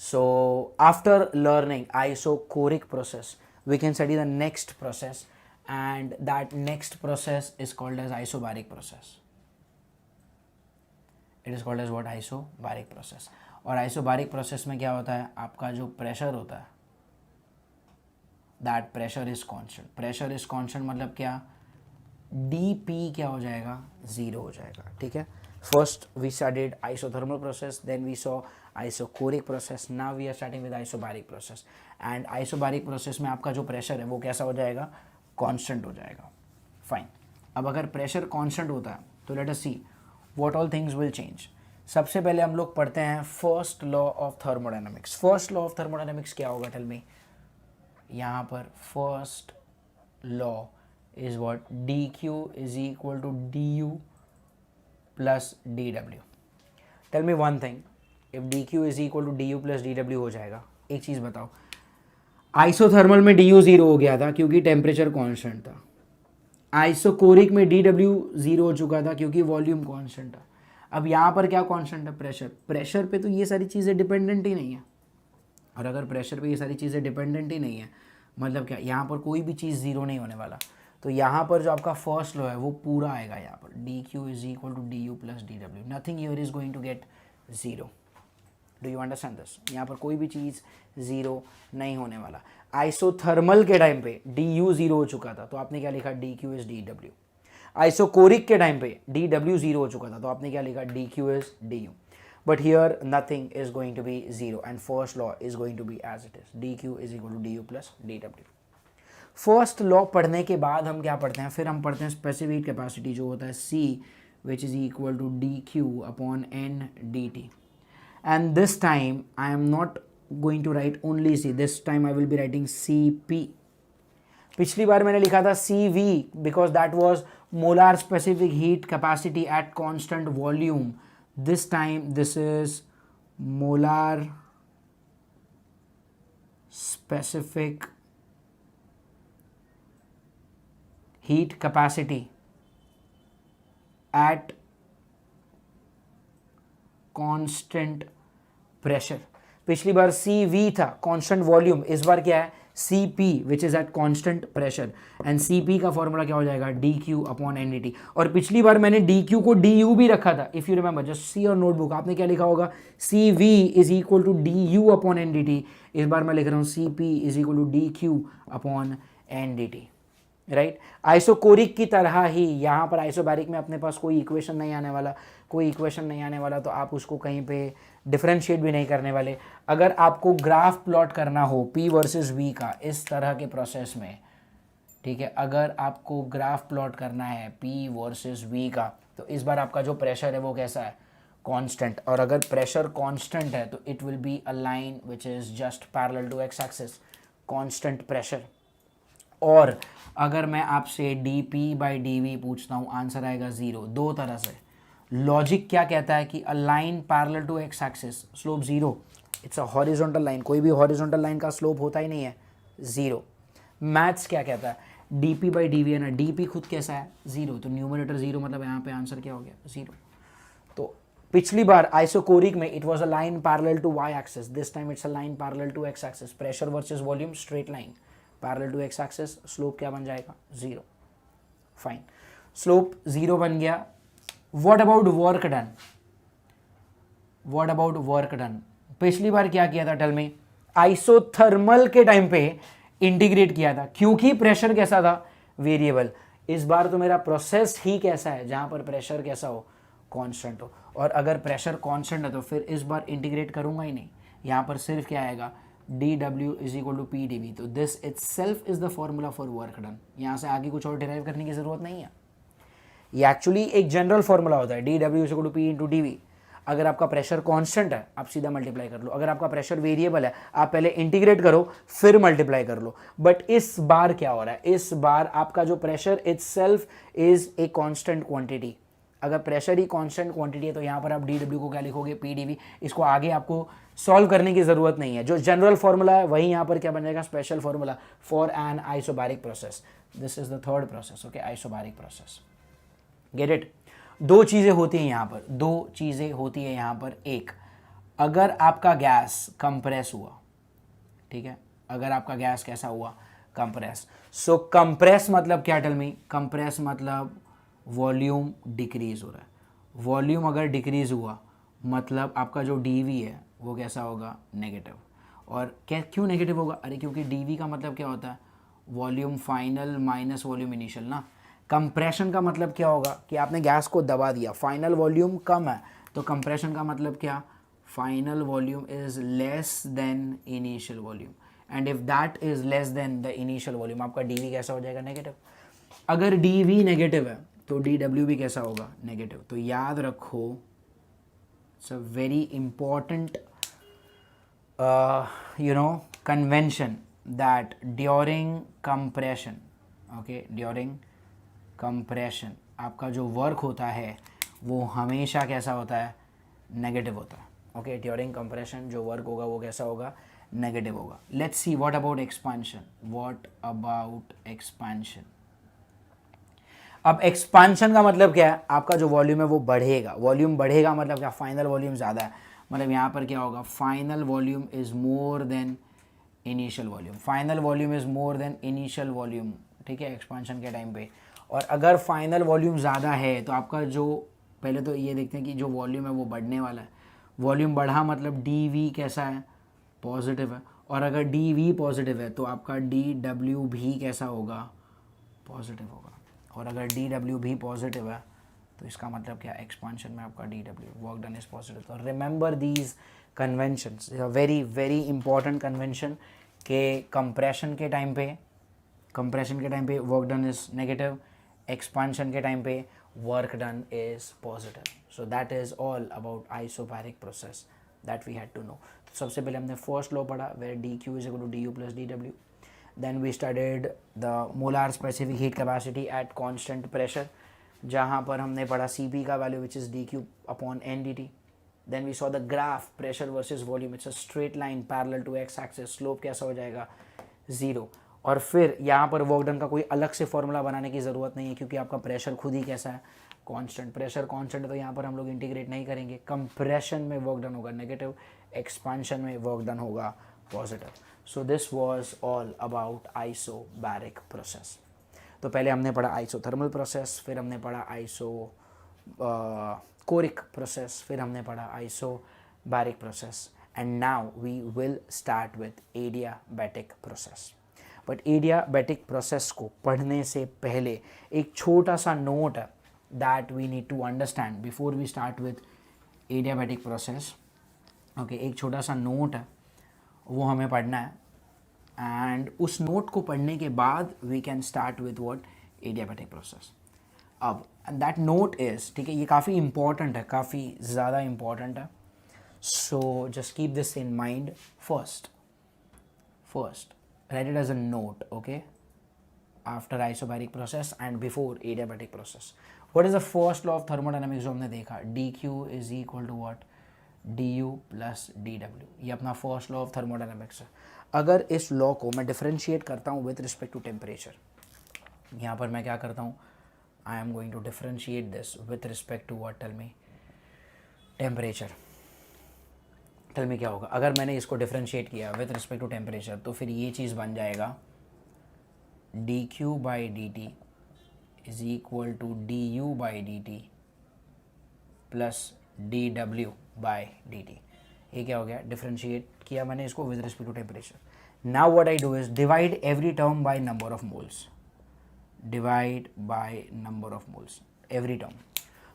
So after learning isochoric process, we can study the next process, and that next process is called as isobaric process. It is called as what? Isobaric process. और isobaric process में क्या होता है, आपका जो pressure होता है, that pressure is constant. Pressure is constant मतलब क्या, dp क्या हो जाएगा, ज़ीरो हो जाएगा. ठीक है. First we studied isothermal process, then we saw isochoric process, now we are starting with isobaric process. And isobaric process में आपका जो प्रेशर है वो कैसा हो जाएगा, कांस्टेंट हो जाएगा. फाइन. अब अगर प्रेशर कांस्टेंट होता है तो let us see what all things will change. सबसे पहले हम लोग पढ़ते हैं first law of thermodynamics. First law of thermodynamics क्या होगा, टेल मी. यहाँ पर first law is what, dq is equal to du plus dw. Tell me one thing, if dq is equal to du plus dw हो जाएगा, एक चीज़ बताओ, isothermal में du zero हो गया था क्योंकि टेम्परेचर कांस्टेंट था. आइसोकोरिक में dw ज़ीरो हो चुका था क्योंकि वॉल्यूम कांस्टेंट था. अब यहाँ पर क्या कांस्टेंट है, प्रेशर. प्रेशर पे तो ये सारी चीज़ें डिपेंडेंट ही नहीं है. और अगर प्रेशर पे ये सारी चीज़ें डिपेंडेंट ही नहीं है, मतलब क्या, यहाँ पर कोई भी चीज़ ज़ीरो नहीं होने वाला. तो यहाँ पर जो आपका फर्स्ट लॉ है वो पूरा आएगा. यहाँ पर dq is equal to du plus dw. Nothing here is going to get zero. Do you understand this. यहाँ पर कोई भी चीज़ ज़ीरो नहीं होने वाला. आइसोथर्मल के टाइम पे du ज़ीरो हो चुका था तो आपने क्या लिखा, dq इज dw. आइसोकोरिक के टाइम पे dw ज़ीरो हो चुका था तो आपने क्या लिखा, dq is du. But here nothing is going to be zero and first law is going to be as it is. dq is equal to du plus dw. First law पढ़ने के बाद हम क्या पढ़ते हैं, फिर हम पढ़ते हैं स्पेसिफिक कैपेसिटी जो होता है C which is equal to dq upon n dt. And this time I am not going to write only C, this time I will be writing Cp. पिछली बार मैंने लिखा था Cv because that was molar specific heat capacity at constant volume. This time this is molar specific heat capacity at constant pressure. पिछली बार CV था constant volume, इस बार क्या है CP which is at constant pressure and CP का formula क्या हो जाएगा, dq upon ndt. और पिछली बार मैंने dq को du भी रखा था. If you remember just see और नोटबुक, आपने क्या लिखा होगा, CV is equal to du upon ndt. इस बार मैं लिख रहा हूँ CP is equal to dq upon ndt. Right. Isochoric की तरह ही यहाँ पर आइसोबैरिक में अपने पास कोई इक्वेशन नहीं आने वाला. कोई इक्वेशन नहीं आने वाला तो आप उसको कहीं पे डिफरेंशिएट भी नहीं करने वाले. अगर आपको ग्राफ प्लॉट करना हो P वर्सेस V का इस तरह के प्रोसेस में, ठीक है, अगर आपको ग्राफ प्लॉट करना है P वर्सेस V का, तो इस बार आपका जो प्रेशर है वो कैसा है, कांस्टेंट. और अगर प्रेशर कांस्टेंट है तो it will be a line which is just parallel to x axis, constant pressure. और अगर मैं आपसे dp बाई dv पूछता हूँ, आंसर आएगा ज़ीरो. दो तरह से. लॉजिक क्या कहता है कि a line parallel to x axis, slope zero, it's a horizontal line. कोई भी हॉरिजॉन्टल लाइन का स्लोप होता ही नहीं है, ज़ीरो. मैथ्स क्या कहता है, dp बाई dv है ना, dp खुद कैसा है, ज़ीरो, तो न्यूमरेटर ज़ीरो, मतलब यहाँ पे आंसर क्या हो गया, ज़ीरो. तो पिछली बार आइसोकोरिक में it was a line parallel to y axis, this time it's a line parallel to x axis. Pressure versus volume straight line, parallel to x axis, slope क्या बन जाएगा, ज़ीरो. फाइन, स्लोप ज़ीरो बन गया. What about work done, what about work done. पिछली बार क्या किया था, टेल मी. आइसोथर्मल के टाइम पे इंटीग्रेट किया था क्योंकि प्रेशर कैसा था, वेरिएबल. इस बार तो मेरा प्रोसेस ही कैसा है जहां पर प्रेशर कैसा हो, कांस्टेंट हो. और अगर प्रेशर कांस्टेंट है तो फिर इस बार इंटीग्रेट करूंगा ही नहीं. यहां पर सिर्फ क्या आएगा, dw is equal to p dv. तो this itself is the formula for work done. यहाँ से आगे कुछ और डिराइव करने की जरूरत नहीं है. ये एक्चुअली एक जनरल फॉर्मूला होता है, dw is equal to p into dv. अगर आपका प्रेशर कांस्टेंट है आप सीधा मल्टीप्लाई कर लो. अगर आपका प्रेशर वेरिएबल है आप पहले इंटीग्रेट करो फिर मल्टीप्लाई कर लो. बट इस बार क्या हो रहा है, इस बार आपका जो pressure itself is a constant quantity. अगर प्रेशर ही कांस्टेंट क्वांटिटी है तो यहाँ पर आप dw को क्या लिखोगे, पी dv. इसको आगे आपको सॉल्व करने की ज़रूरत नहीं है. जो जनरल फार्मूला है वही यहाँ पर क्या बन जाएगा, special formula for an isobaric process. This is the third process, okay, isobaric process. Get it. दो चीज़ें होती हैं यहाँ पर, दो चीज़ें होती हैं यहाँ पर. एक, अगर आपका गैस कंप्रेस हुआ, ठीक है, अगर आपका गैस कैसा हुआ, कंप्रेस, सो कंप्रेस मतलब क्या, टेल मी, कंप्रेस मतलब वॉल्यूम डिक्रीज हो रहा है। वॉल्यूम अगर डिक्रीज हुआ मतलब आपका जो डीवी है वो कैसा होगा, नेगेटिव। और क्या, क्यों नेगेटिव होगा, अरे क्योंकि डीवी का मतलब क्या होता है, volume final minus volume initial ना। कंप्रेशन का मतलब क्या होगा कि आपने गैस को दबा दिया, फाइनल वॉल्यूम कम है, तो कंप्रेशन का मतलब क्या, final volume is less than initial volume, and if that is less than the initial volume, आपका डीवी कैसा हो जाएगा, नेगेटिव। अगर डीवी नेगेटिव है तो डीडब्ल्यू भी कैसा होगा, नेगेटिव। तो याद रखो, it's a very important convention that during compression, okay, during compression आपका जो वर्क होता है वो हमेशा कैसा होता है, नेगेटिव होता है। ओके, ड्यूरिंग कंप्रेशन जो वर्क होगा वो कैसा होगा, नेगेटिव होगा। Let's see what about expansion, what about expansion. अब एक्सपांशन का मतलब क्या है, आपका जो वॉल्यूम है वो बढ़ेगा। वॉल्यूम बढ़ेगा मतलब क्या, फाइनल वॉल्यूम ज़्यादा है, मतलब यहाँ पर क्या होगा, final volume is more than initial volume, final volume is more than initial volume, ठीक है, एक्सपांशन के टाइम पे। और अगर फाइनल वॉल्यूम ज़्यादा है तो आपका जो, पहले तो ये देखते हैं कि जो वॉल्यूम है वो बढ़ने वाला है। वॉल्यूम बढ़ा मतलब डी वी कैसा है, पॉजिटिव है, और अगर डी वी पॉजिटिव है तो आपका डी डब्ल्यू भी कैसा होगा, पॉजिटिव होगा। और अगर डी डब्ल्यू भी पॉजिटिव है तो इसका मतलब क्या, एक्सपांशन में आपका D W, work done is positive. तो remember these conventions, very very important convention के कंप्रेशन के टाइम पे, कंप्रेशन के टाइम पे work done is negative, expansion के टाइम पे work done is positive. So that is all about isobaric process that we had to know. तो सबसे पहले हमने फर्स्ट लॉ पढ़ा, where D Q is equal to D U plus D W. Then we studied the molar specific heat capacity at constant pressure, जहाँ पर हमने पढ़ा Cp का value which is dq upon n dt. Then we saw the graph pressure versus volume, it's a straight line parallel to x axis, slope कैसा हो जाएगा, zero. और फिर यहाँ पर वर्क डन का कोई अलग से फॉर्मूला बनाने की ज़रूरत नहीं है क्योंकि आपका प्रेशर खुद ही कैसा है, कांस्टेंट। प्रेशर कांस्टेंट तो यहाँ पर हम लोग इंटीग्रेट नहीं करेंगे। कंप्रेशन में वर्क डन होगा नेगेटिव, एक्सपांशन में वर्क डन होगा positive. So this was all about isobaric process. तो पहले हमने पढ़ा आइसोथर्मल प्रोसेस, फिर हमने पढ़ा आइसो कोरिक प्रोसेस, फिर हमने पढ़ा isobaric process, and now we will start with adiabatic process. But adiabatic process को पढ़ने से पहले एक छोटा सा नोट है that we need to understand before we start with adiabatic process. Okay, एक छोटा सा नोट है, वो हमें पढ़ना है, एंड उस नोट को पढ़ने के बाद we can start with what, adiabatic process. अब दैट नोट इज़, ठीक है, ये काफ़ी इंपॉर्टेंट है, काफ़ी ज़्यादा इंपॉर्टेंट है। So just keep this in mind first write it as a note, okay, after isobaric process and before adiabatic process. What is the first law of thermodynamics जो हमने देखा, dq is equal to what, du plus dw। ये अपना first law of thermodynamics है। अगर इस law को मैं डिफरेंशिएट करता हूँ विथ रिस्पेक्ट टू टेम्परेचर, यहाँ पर मैं क्या करता हूँ, I am going to differentiate this with respect to what, tell me, temperature. Tell me क्या होगा अगर मैंने इसको डिफरेंशिएट किया विथ रिस्पेक्ट टू टेम्परेचर, तो फिर ये चीज़ बन जाएगा D q by D T is equal to D u by D T plus D डब्ल्यू बाई डी टी। ये क्या हो गया, डिफरेंशिएट किया मैंने इसको with respect to temperature. Now what I do is divide every term by number of moles, divide by number of moles every term.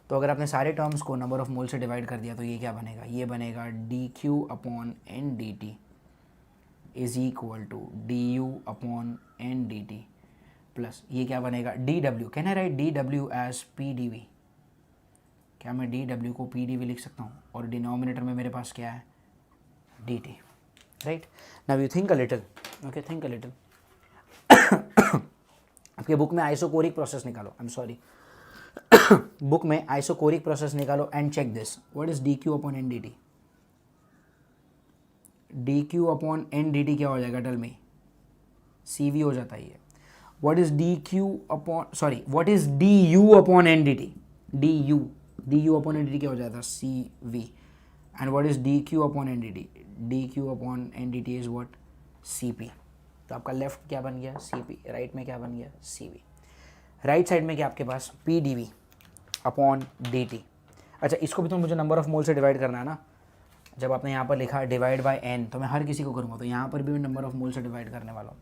तो अगर आपने सारे टर्म्स को नंबर ऑफ मोल से डिवाइड कर दिया तो ये क्या बनेगा, ये बनेगा D Q upon N D T is equal to D U upon N D T plus ये क्या बनेगा, D W. Can I write D W as P D V, क्या मैं डी डब्ल्यू को पी डी वी लिख सकता हूँ, और डिनोमिनेटर में मेरे पास क्या है, D T, right. Now you think a little, okay, think a little. आपके बुक में आइसोकोरिक प्रोसेस निकालो, आई एम सॉरी, बुक में आइसोकोरिक प्रोसेस निकालो and check this, what is D Q upon N D T. D Q upon N D T क्या हो जाएगा, tell me, C we हो जाता है ये। What is D Q upon, sorry, what is D U upon N D T, D U upon N D T क्या हो जाता है, C V, and what is D Q upon N D T, D Q upon N D T is what, C P. तो आपका left क्या बन गया, C P, right में क्या बन गया, सी वी। राइट साइड में क्या आपके पास, P D V upon D T. अच्छा, इसको भी तो मुझे नंबर ऑफ मोल से डिवाइड करना है ना। जब आपने यहाँ पर लिखा डिवाइड बाय एन, तो मैं हर किसी को करूँगा, तो यहाँ पर भी मैं नंबर ऑफ मोल से डिवाइड करने वाला हूँ,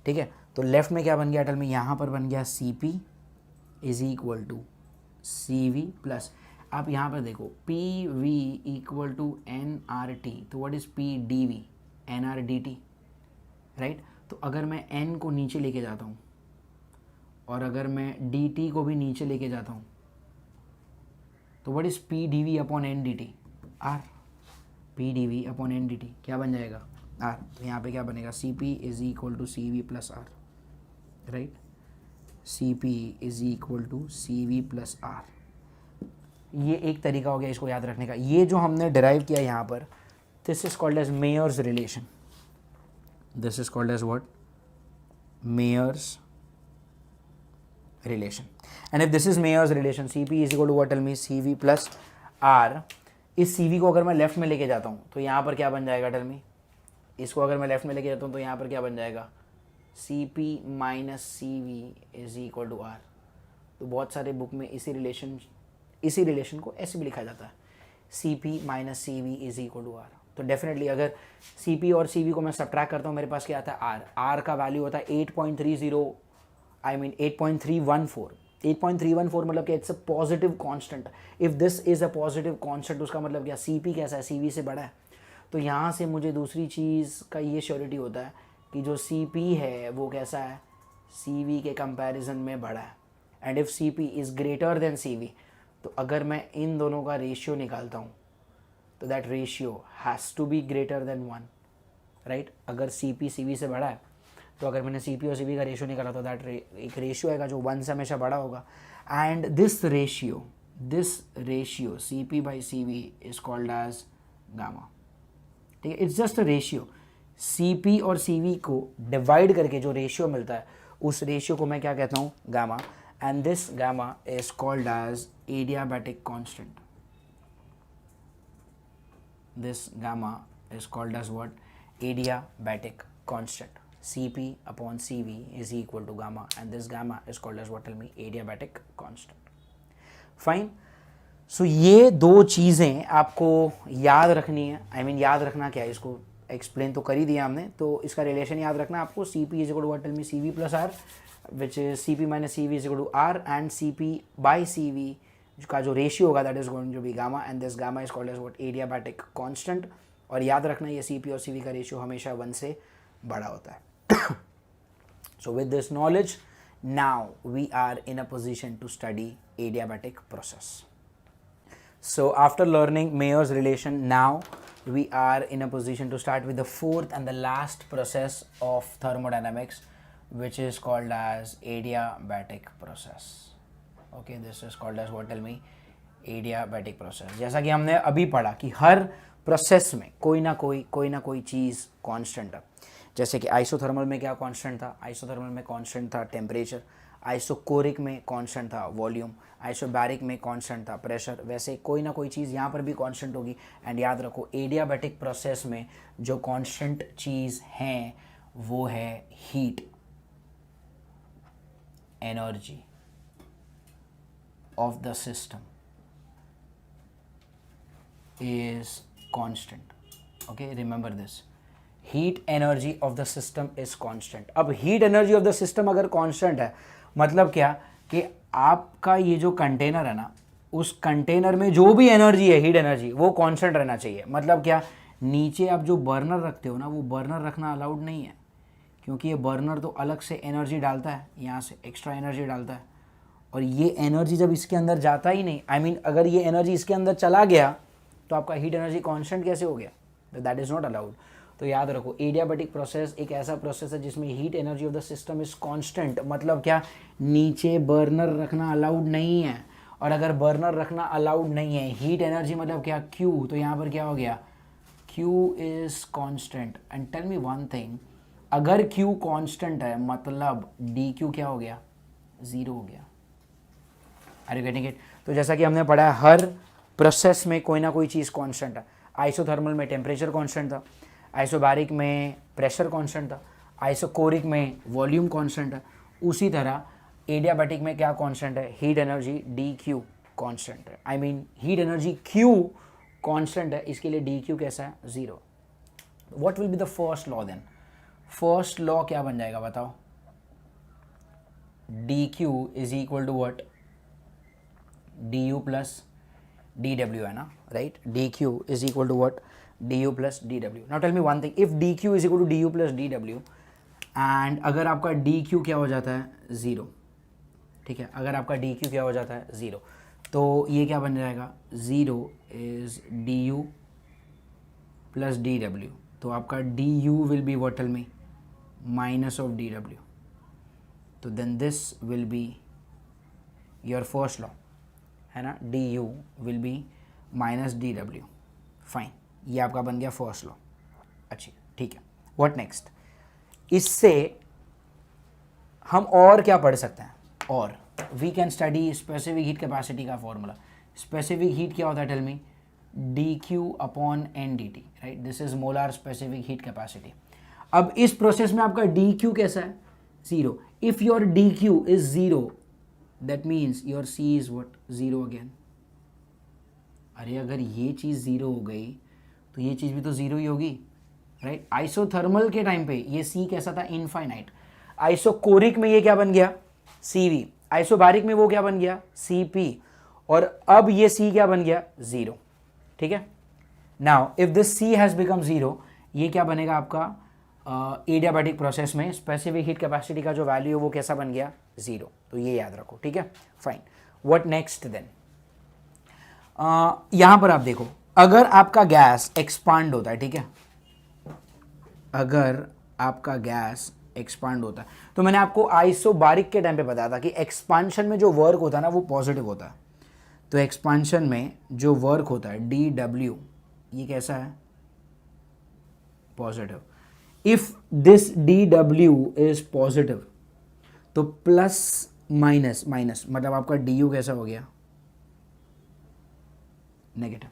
ठीक है। तो लेफ्ट में क्या बन गया अटल में, यहाँ पर बन गया C P is equal to C V plus, आप यहाँ पर देखो P we equal to N R T, तो what is P D V, N R D T, right. तो अगर मैं एन को नीचे लेके जाता हूँ और अगर मैं डी टी को भी नीचे लेके जाता हूँ, तो what is P D V upon N D T, R. P D V upon N D T क्या बन जाएगा, आर। तो यहाँ पे क्या बनेगा, C P is equal to C V plus R, right. C P is equal to C V plus R. ये एक तरीका हो गया इसको याद रखने का। ये जो हमने डिराइव किया यहाँ पर, this is called as Mayer's relation, this is called as what, Mayer's relation. And if this is Mayer's relation, Cp is equal to what, tell me, Cv plus R. इस Cv को अगर मैं left में लेके जाता हूँ तो यहाँ पर क्या बन जाएगा, tell me, इसको अगर मैं लेफ्ट में लेके जाता हूँ तो यहाँ पर क्या बन जाएगा, Cp minus Cv is equal to R। तो बहुत सारे बुक में इसी रिलेशन को ऐसे भी लिखा जाता है, Cp minus Cv is equal to R। तो डेफिनेटली अगर Cp और Cv को मैं सब्ट्रैक्ट करता हूँ, मेरे पास क्या आता है, R। R का वैल्यू होता है 8.30, I mean 8.314, 8.314 मतलब कि it's a positive constant. If this is a positive constant, उसका मतलब क्या, Cp कैसा है, Cv से बड़ा है। तो यहाँ से मुझे दूसरी चीज़ का ये श्योरिटी होता है कि जो Cp है वो कैसा है, Cv के कंपैरिजन में बड़ा है। And if Cp is greater than Cv, तो अगर मैं इन दोनों का रेशियो निकालता हूँ तो that ratio has to be greater than 1, right. अगर Cp Cv से बड़ा है तो अगर मैंने Cp और Cv का रेशियो निकाला तो दैट एक रेशियो आएगा जो 1 से हमेशा बड़ा होगा। And this ratio Cp by Cv is called as gamma, ठीक है। It's just a ratio. Cp और Cv को डिवाइड करके जो रेशियो मिलता है, उस रेशियो को मैं क्या कहता हूँ, gamma. And this gamma is called as adiabatic constant, this gamma is called as what, adiabatic constant. Cp upon Cv is equal to gamma, and this gamma is called as what, tell me, adiabatic constant. Fine. So ये दो चीज़ें आपको याद रखनी है। I mean याद रखना क्या है, इसको एक्सप्लेन तो कर ही दिया हमने, तो इसका रिलेशन याद रखना आपको। Cp is equal to what, tell me, Cv plus R, which is Cp minus Cv is equal to R, and Cp by Cv का जो रेशियो होगा that is going to be gamma, and this gamma is called as what, adiabatic constant। और याद रखना ये Cp और Cv का ratio हमेशा 1 से बड़ा होता है। So with this knowledge, now we are in a position to study adiabatic process. So after learning Mayer's relation, now we are in a position to start with the fourth and the last process of thermodynamics, which is called as adiabatic process. Okay, this is called as what, tell me, adiabatic process। जैसा कि हमने अभी पढ़ा कि हर process में कोई ना कोई चीज़ कांस्टेंट है। जैसे कि आइसोथर्मल में क्या कांस्टेंट था, आइसोथर्मल में कांस्टेंट था टेम्परेचर, आइसोकोरिक में कांस्टेंट था वॉल्यूम, आइसोबैरिक में कांस्टेंट था प्रेशर। वैसे कोई ना कोई चीज़ यहाँ पर भी कांस्टेंट होगी। एंड याद रखो, एडियाबैटिक प्रोसेस में जो कांस्टेंट चीज़ हैं वो है heat, energy of the system is constant. Okay, remember this, heat energy of the system is constant। अब heat energy of the system अगर constant है, मतलब क्या कि आपका ये जो कंटेनर है ना, उस कंटेनर में जो भी एनर्जी है, हीट एनर्जी, वो कांस्टेंट रहना चाहिए। मतलब क्या, नीचे आप जो बर्नर रखते हो ना, वो बर्नर रखना अलाउड नहीं है, क्योंकि ये बर्नर तो अलग से एनर्जी डालता है, यहाँ से एक्स्ट्रा एनर्जी डालता है, और ये एनर्जी जब इसके अंदर जाता ही नहीं, I mean अगर ये एनर्जी इसके अंदर चला गया तो आपका हीट एनर्जी कांस्टेंट कैसे हो गया, दैट इज़ नॉट अलाउड। तो याद रखो, एडियाबैटिक प्रोसेस एक ऐसा प्रोसेस है जिसमें heat energy of the system is constant. मतलब क्या, नीचे बर्नर रखना अलाउड नहीं है, और अगर बर्नर रखना अलाउड नहीं है, हीट एनर्जी मतलब क्या, Q, तो यहाँ पर क्या हो गया, Q is constant. And tell me one thing, अगर Q कांस्टेंट है मतलब dQ क्या हो गया, 0 हो गया। Are you getting it. तो जैसा कि हमने पढ़ा है, हर प्रोसेस में कोई ना कोई चीज़ कांस्टेंट है। आइसोथर्मल में टेम्परेचर कांस्टेंट था, आइसोबारिक में प्रेशर कांस्टेंट था, आइसोकोरिक में वॉल्यूम कांस्टेंट है। उसी तरह एडियाबैटिक में क्या कांस्टेंट है? Heat energy D Q constant है। I mean heat energy Q constant है, इसके लिए डी क्यू कैसा है? 0। What will be the first law then? First law क्या बन जाएगा बताओ? D Q is equal to what? D U plus D W है ना, right? D Q is equal to what? D U plus D W. Now tell me one thing, if D Q is equal to D U plus D W and अगर आपका D Q क्या हो जाता है? 0, ठीक है, अगर आपका डी क्यू क्या हो जाता है? 0, तो ये क्या बन जाएगा? 0 is D U plus D W. तो आपका D U will be what? Tell me, minus of D W. तो then this will be your first law, है ना? D U will be minus D W. Fine, ये आपका बन गया first law. अच्छी, ठीक है। What next? इससे हम और क्या पढ़ सकते हैं? और we can study specific heat capacity का फॉर्मूला। स्पेसिफिक हीट क्या होता है? Tell me, D Q upon N D T, right? This is molar specific heat capacity. अब इस प्रोसेस में आपका डी क्यू कैसा है? 0। If your D Q is 0 that means your C is what? 0 again. अरे अगर ये चीज़ 0 हो गई तो ये चीज़ भी तो 0 ही होगी, राइट? आइसोथर्मल के टाइम पे ये सी कैसा था? इनफाइनाइट। आइसोकोरिक में ये क्या बन गया? Cv। आइसोबारिक में वो क्या बन गया? Cp। और अब ये C क्या बन गया? 0, ठीक है। Now if this C has become 0, ये क्या बनेगा आपका? एडियाबैटिक प्रोसेस में स्पेसिफिक हीट कैपेसिटी का जो वैल्यू है वो कैसा बन गया? 0। तो ये याद रखो, ठीक है। Fine, what next then? यहां पर आप देखो, अगर आपका गैस एक्सपांड होता है, ठीक है, अगर आपका गैस एक्सपांड होता है, तो मैंने आपको आइसोबारिक के टाइम पे बताया था कि एक्सपांशन में जो वर्क होता है ना वो पॉजिटिव होता है। तो एक्सपांशन में जो वर्क होता है डी डब्ल्यू, ये कैसा है? Positive. If this D W is positive तो प्लस माइनस माइनस मतलब आपका डी यू कैसा हो गया? नेगेटिव।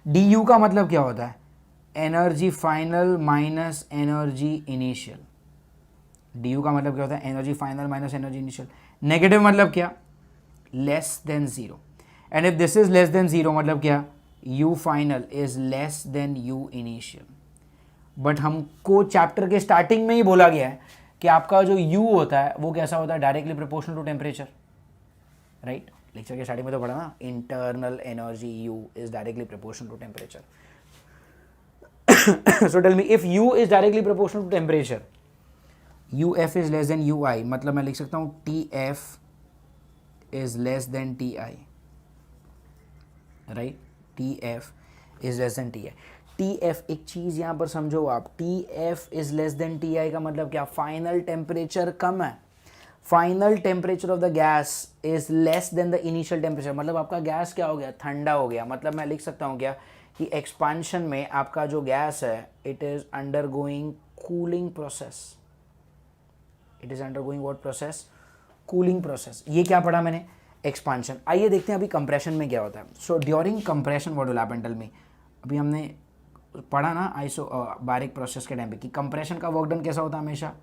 डी यू का मतलब क्या होता है? Energy final minus energy initial. D you का मतलब क्या होता है? Energy final minus energy initial. Negative मतलब क्या? Less than 0। And if this is less than 0 मतलब क्या? U final is less than U initial. But हमको चैप्टर के स्टार्टिंग में ही बोला गया है कि आपका जो यू होता है वो कैसा होता है? Directly proportional to temperature, right? Lecture के स्टार्टिंग में तो पढ़ा ना, internal energy U is directly proportional to temperature. So tell me, if u is directly proportional to temperature, uf is less than ui, मतलब मैं लिख सकता हूँ tf is less than ti, right? tf is less than ti। tf एक चीज़ यहाँ पर समझो आप, tf is less than ti का मतलब क्या? फाइनल टेम्परेचर कम है। Final temperature of the gas is less than the initial temperature, मतलब आपका गैस क्या हो गया? ठंडा हो गया। मतलब मैं लिख सकता हूँ क्या कि एक्सपांशन में आपका जो गैस है it is undergoing cooling process. It is undergoing what process? Cooling process. ये क्या पढ़ा मैंने? एक्सपांशन। आइए देखते हैं अभी कंप्रेशन में क्या होता है। So during compression what will happen? Tell me. अभी हमने पढ़ा ना आइसो बारिक प्रोसेस के टाइम पे कि कंप्रेशन का वर्क डन कैसा होता है? हमेशा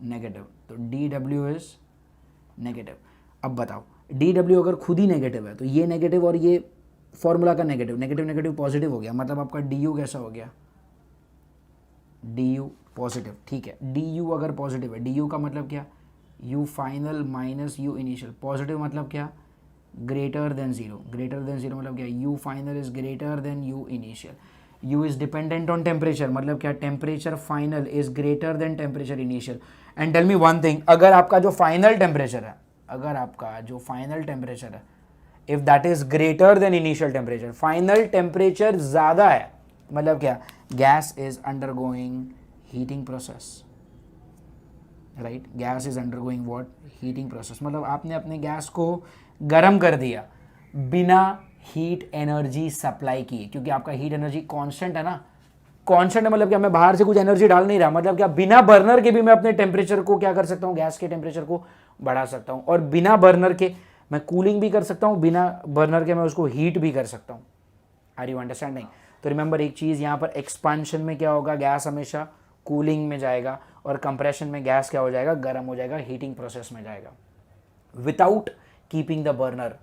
नेगेटिव। तो डी डब्ल्यू इज नेगेटिव। अब बताओ, डी डब्ल्यू अगर खुद ही नेगेटिव है तो ये नेगेटिव और ये फॉर्मूला का नेगेटिव नेगेटिव नेगेटिव पॉजिटिव हो गया, मतलब आपका डी यू कैसा हो गया? डी यू पॉजिटिव, ठीक है। डी यू अगर पॉजिटिव है, डी यू का मतलब क्या? U final minus you initial. Positive मतलब क्या? Greater than 0। ग्रेटर देन 0 मतलब क्या? U final is greater than U initial. U is dependent on temperature, मतलब क्या? Temperature final is greater than temperature initial. And tell me one thing, अगर आपका जो final temperature है, अगर आपका जो फाइनल टेम्परेचर है if that is greater than initial temperature, final temperature ज़्यादा है, मतलब क्या? Gas is undergoing heating process, right? Gas is undergoing what? Heating process. मतलब आपने अपने गैस को गर्म कर दिया बिना हीट एनर्जी सप्लाई किए, क्योंकि आपका हीट एनर्जी कांस्टेंट है ना। कांस्टेंट है मतलब क्या? मैं बाहर से कुछ एनर्जी डाल नहीं रहा, मतलब क्या? बिना बर्नर के भी मैं अपने टेम्परेचर को क्या कर सकता हूँ? गैस के टेम्परेचर को बढ़ा सकता हूँ। और बिना बर्नर के मैं कूलिंग भी कर सकता हूँ, बिना बर्नर के मैं उसको हीट भी कर सकता हूँ। Are you understanding? तो रिमेंबर एक चीज़ यहाँ पर, एक्सपांशन में क्या होगा, गैस हमेशा कूलिंग में जाएगा, और कंप्रेशन में गैस क्या हो जाएगा, गर्म हो जाएगा, हीटिंग प्रोसेस में जाएगा। विदाउट कीपिंग द बर्नर,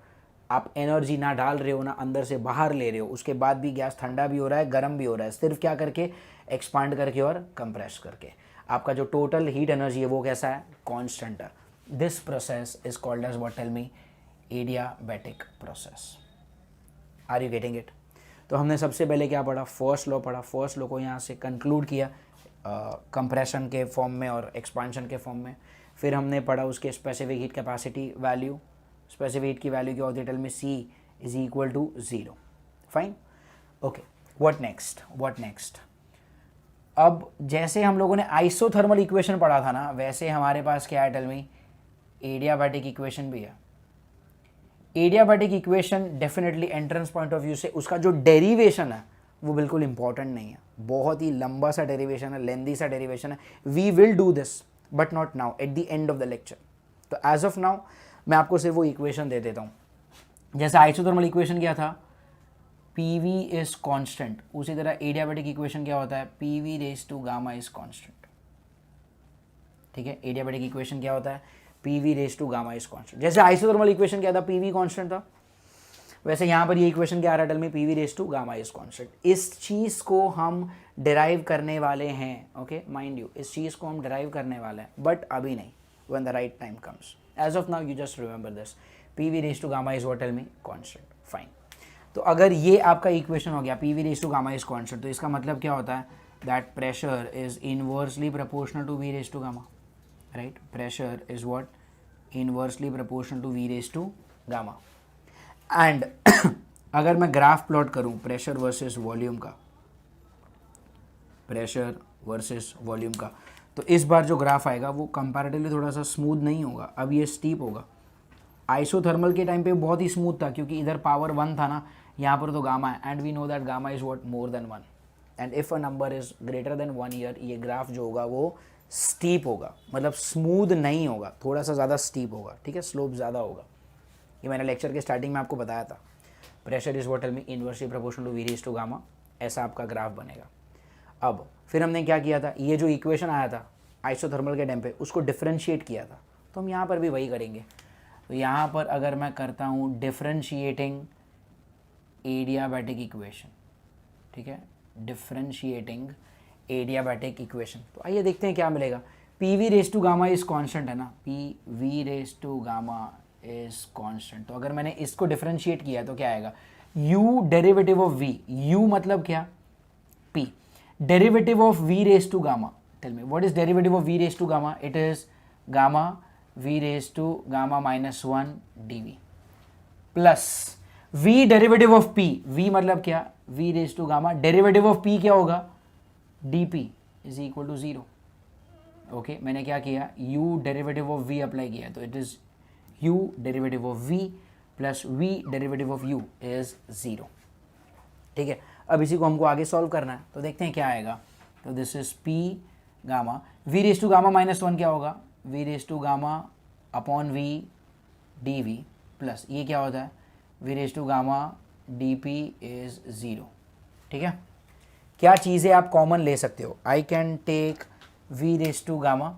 आप एनर्जी ना डाल रहे हो ना अंदर से बाहर ले रहे हो, उसके बाद भी गैस ठंडा भी हो रहा है, गर्म भी हो रहा है, सिर्फ क्या करके, एक्सपांड करके और कंप्रेस करके। आपका जो टोटल हीट एनर्जी है वो कैसा है, कांस्टेंट है। This process is called as what, tell me, adiabatic process. Are you getting it? तो हमने सबसे पहले क्या पढ़ा, फर्स्ट लॉ पढ़ा। फर्स्ट लॉ को यहाँ से कंक्लूड किया कंप्रेशन के फॉर्म में और एक्सपांशन के फॉर्म में। फिर हमने पढ़ा उसके specific heat capacity value. Specific heat की वैल्यू क्या होती है, tell me, C is equal to 0। Fine, okay. What next, what next? अब जैसे हम लोगों ने आइसोथर्मल इक्वेशन पढ़ा था ना, वैसे हमारे पास क्या है, टेल मी, एडियाबैटिक इक्वेशन भी है। Adiabatic equation definitely entrance point of view से उसका जो डेरिवेशन है वो बिल्कुल इंपॉर्टेंट नहीं है, बहुत ही लंबा सा डेरिवेशन है, लेंदी सा डेरिवेशन है। We will do this but not now, at the end of the lecture. तो एज ऑफ नाउ मैं आपको सिर्फ वो इक्वेशन दे देता हूँ। जैसे आइसोथर्मल इक्वेशन क्या था, PV इज कांस्टेंट, उसी तरह एडियाबैटिक इक्वेशन क्या होता है, PV raise to gamma is constant. ठीक है, एडियाबैटिक इक्वेशन क्या होता है, PV raise to gamma is constant. जैसे आइसोथर्मल इक्वेशन क्या था, PV कांस्टेंट था, वैसे यहाँ पर ये इक्वेशन क्या आ रहा है, tell me, PV raise to gamma is constant. इस चीज़ को हम डिराइव करने वाले हैं, ओके, माइंड यू, इस चीज़ को हम डिराइव करने वाले हैं, बट अभी नहीं, when the right time comes. As of now you just remember this, PV raise to gamma is what, tell me, constant. Fine. तो अगर ये आपका इक्वेशन हो गया, PV raise to gamma is constant, तो इसका मतलब क्या होता है, that pressure is inversely proportional to V raise to gamma, right? Pressure is what, inversely proportional to V raise to gamma. And अगर मैं ग्राफ प्लॉट करूं प्रेशर वर्सेस वॉल्यूम का, प्रेशर वर्सेस वॉल्यूम का, तो इस बार जो ग्राफ आएगा वो कंपैरेटिवली थोड़ा सा स्मूथ नहीं होगा, अब ये स्टीप होगा। आइसोथर्मल के टाइम पे बहुत ही स्मूथ था क्योंकि इधर पावर 1 था ना, यहाँ पर तो गामा है, and we know that gamma is what, more than 1, and if a number is greater than 1 here, ये ग्राफ जो होगा वो स्टीप होगा, मतलब स्मूथ नहीं होगा, थोड़ा सा ज़्यादा स्टीप होगा। ठीक है, स्लोप ज़्यादा होगा। ये मैंने लेक्चर के स्टार्टिंग में आपको बताया था। Pressure is what, tell me, inversely proportional to V raise to gamma, ऐसा आपका ग्राफ बनेगा। अब फिर हमने क्या किया था, ये जो इक्वेशन आया था आइसोथर्मल के टाइम पे, उसको डिफरेंशिएट किया था, तो हम यहाँ पर भी वही करेंगे। तो यहाँ पर अगर मैं करता हूँ डिफरेंशिएटिंग एडियाबैटिक इक्वेशन, ठीक है, डिफरेंशिएटिंग एडियाबैटिक इक्वेशन, तो आइए देखते हैं क्या मिलेगा। PV raise to gamma is constant है ना, PV raise to gamma is constant. तो अगर मैंने इसको डिफरेंशिएट किया तो क्या आएगा, U derivative of V, U मतलब क्या, P, derivative of V raise to gamma, tell me what is derivative of V raise to gamma, it is gamma V raise to gamma -1 dV plus V derivative of P, V मतलब क्या, V raise to gamma, derivative of P क्या होगा, dP is equal to 0। Okay, मैंने क्या किया, U derivative of V apply किया, तो it is U derivative of V plus V derivative of U is 0। ठीक है, अब इसी को हमको आगे सॉल्व करना है, तो देखते हैं क्या आएगा। तो this is P gamma, V raise to gamma -1 क्या होगा, V raise to gamma upon V dV plus ये क्या होता है, V raise to gamma dP is 0। ठीक है, क्या चीज़ें आप कॉमन ले सकते हो, I can take V raise to gamma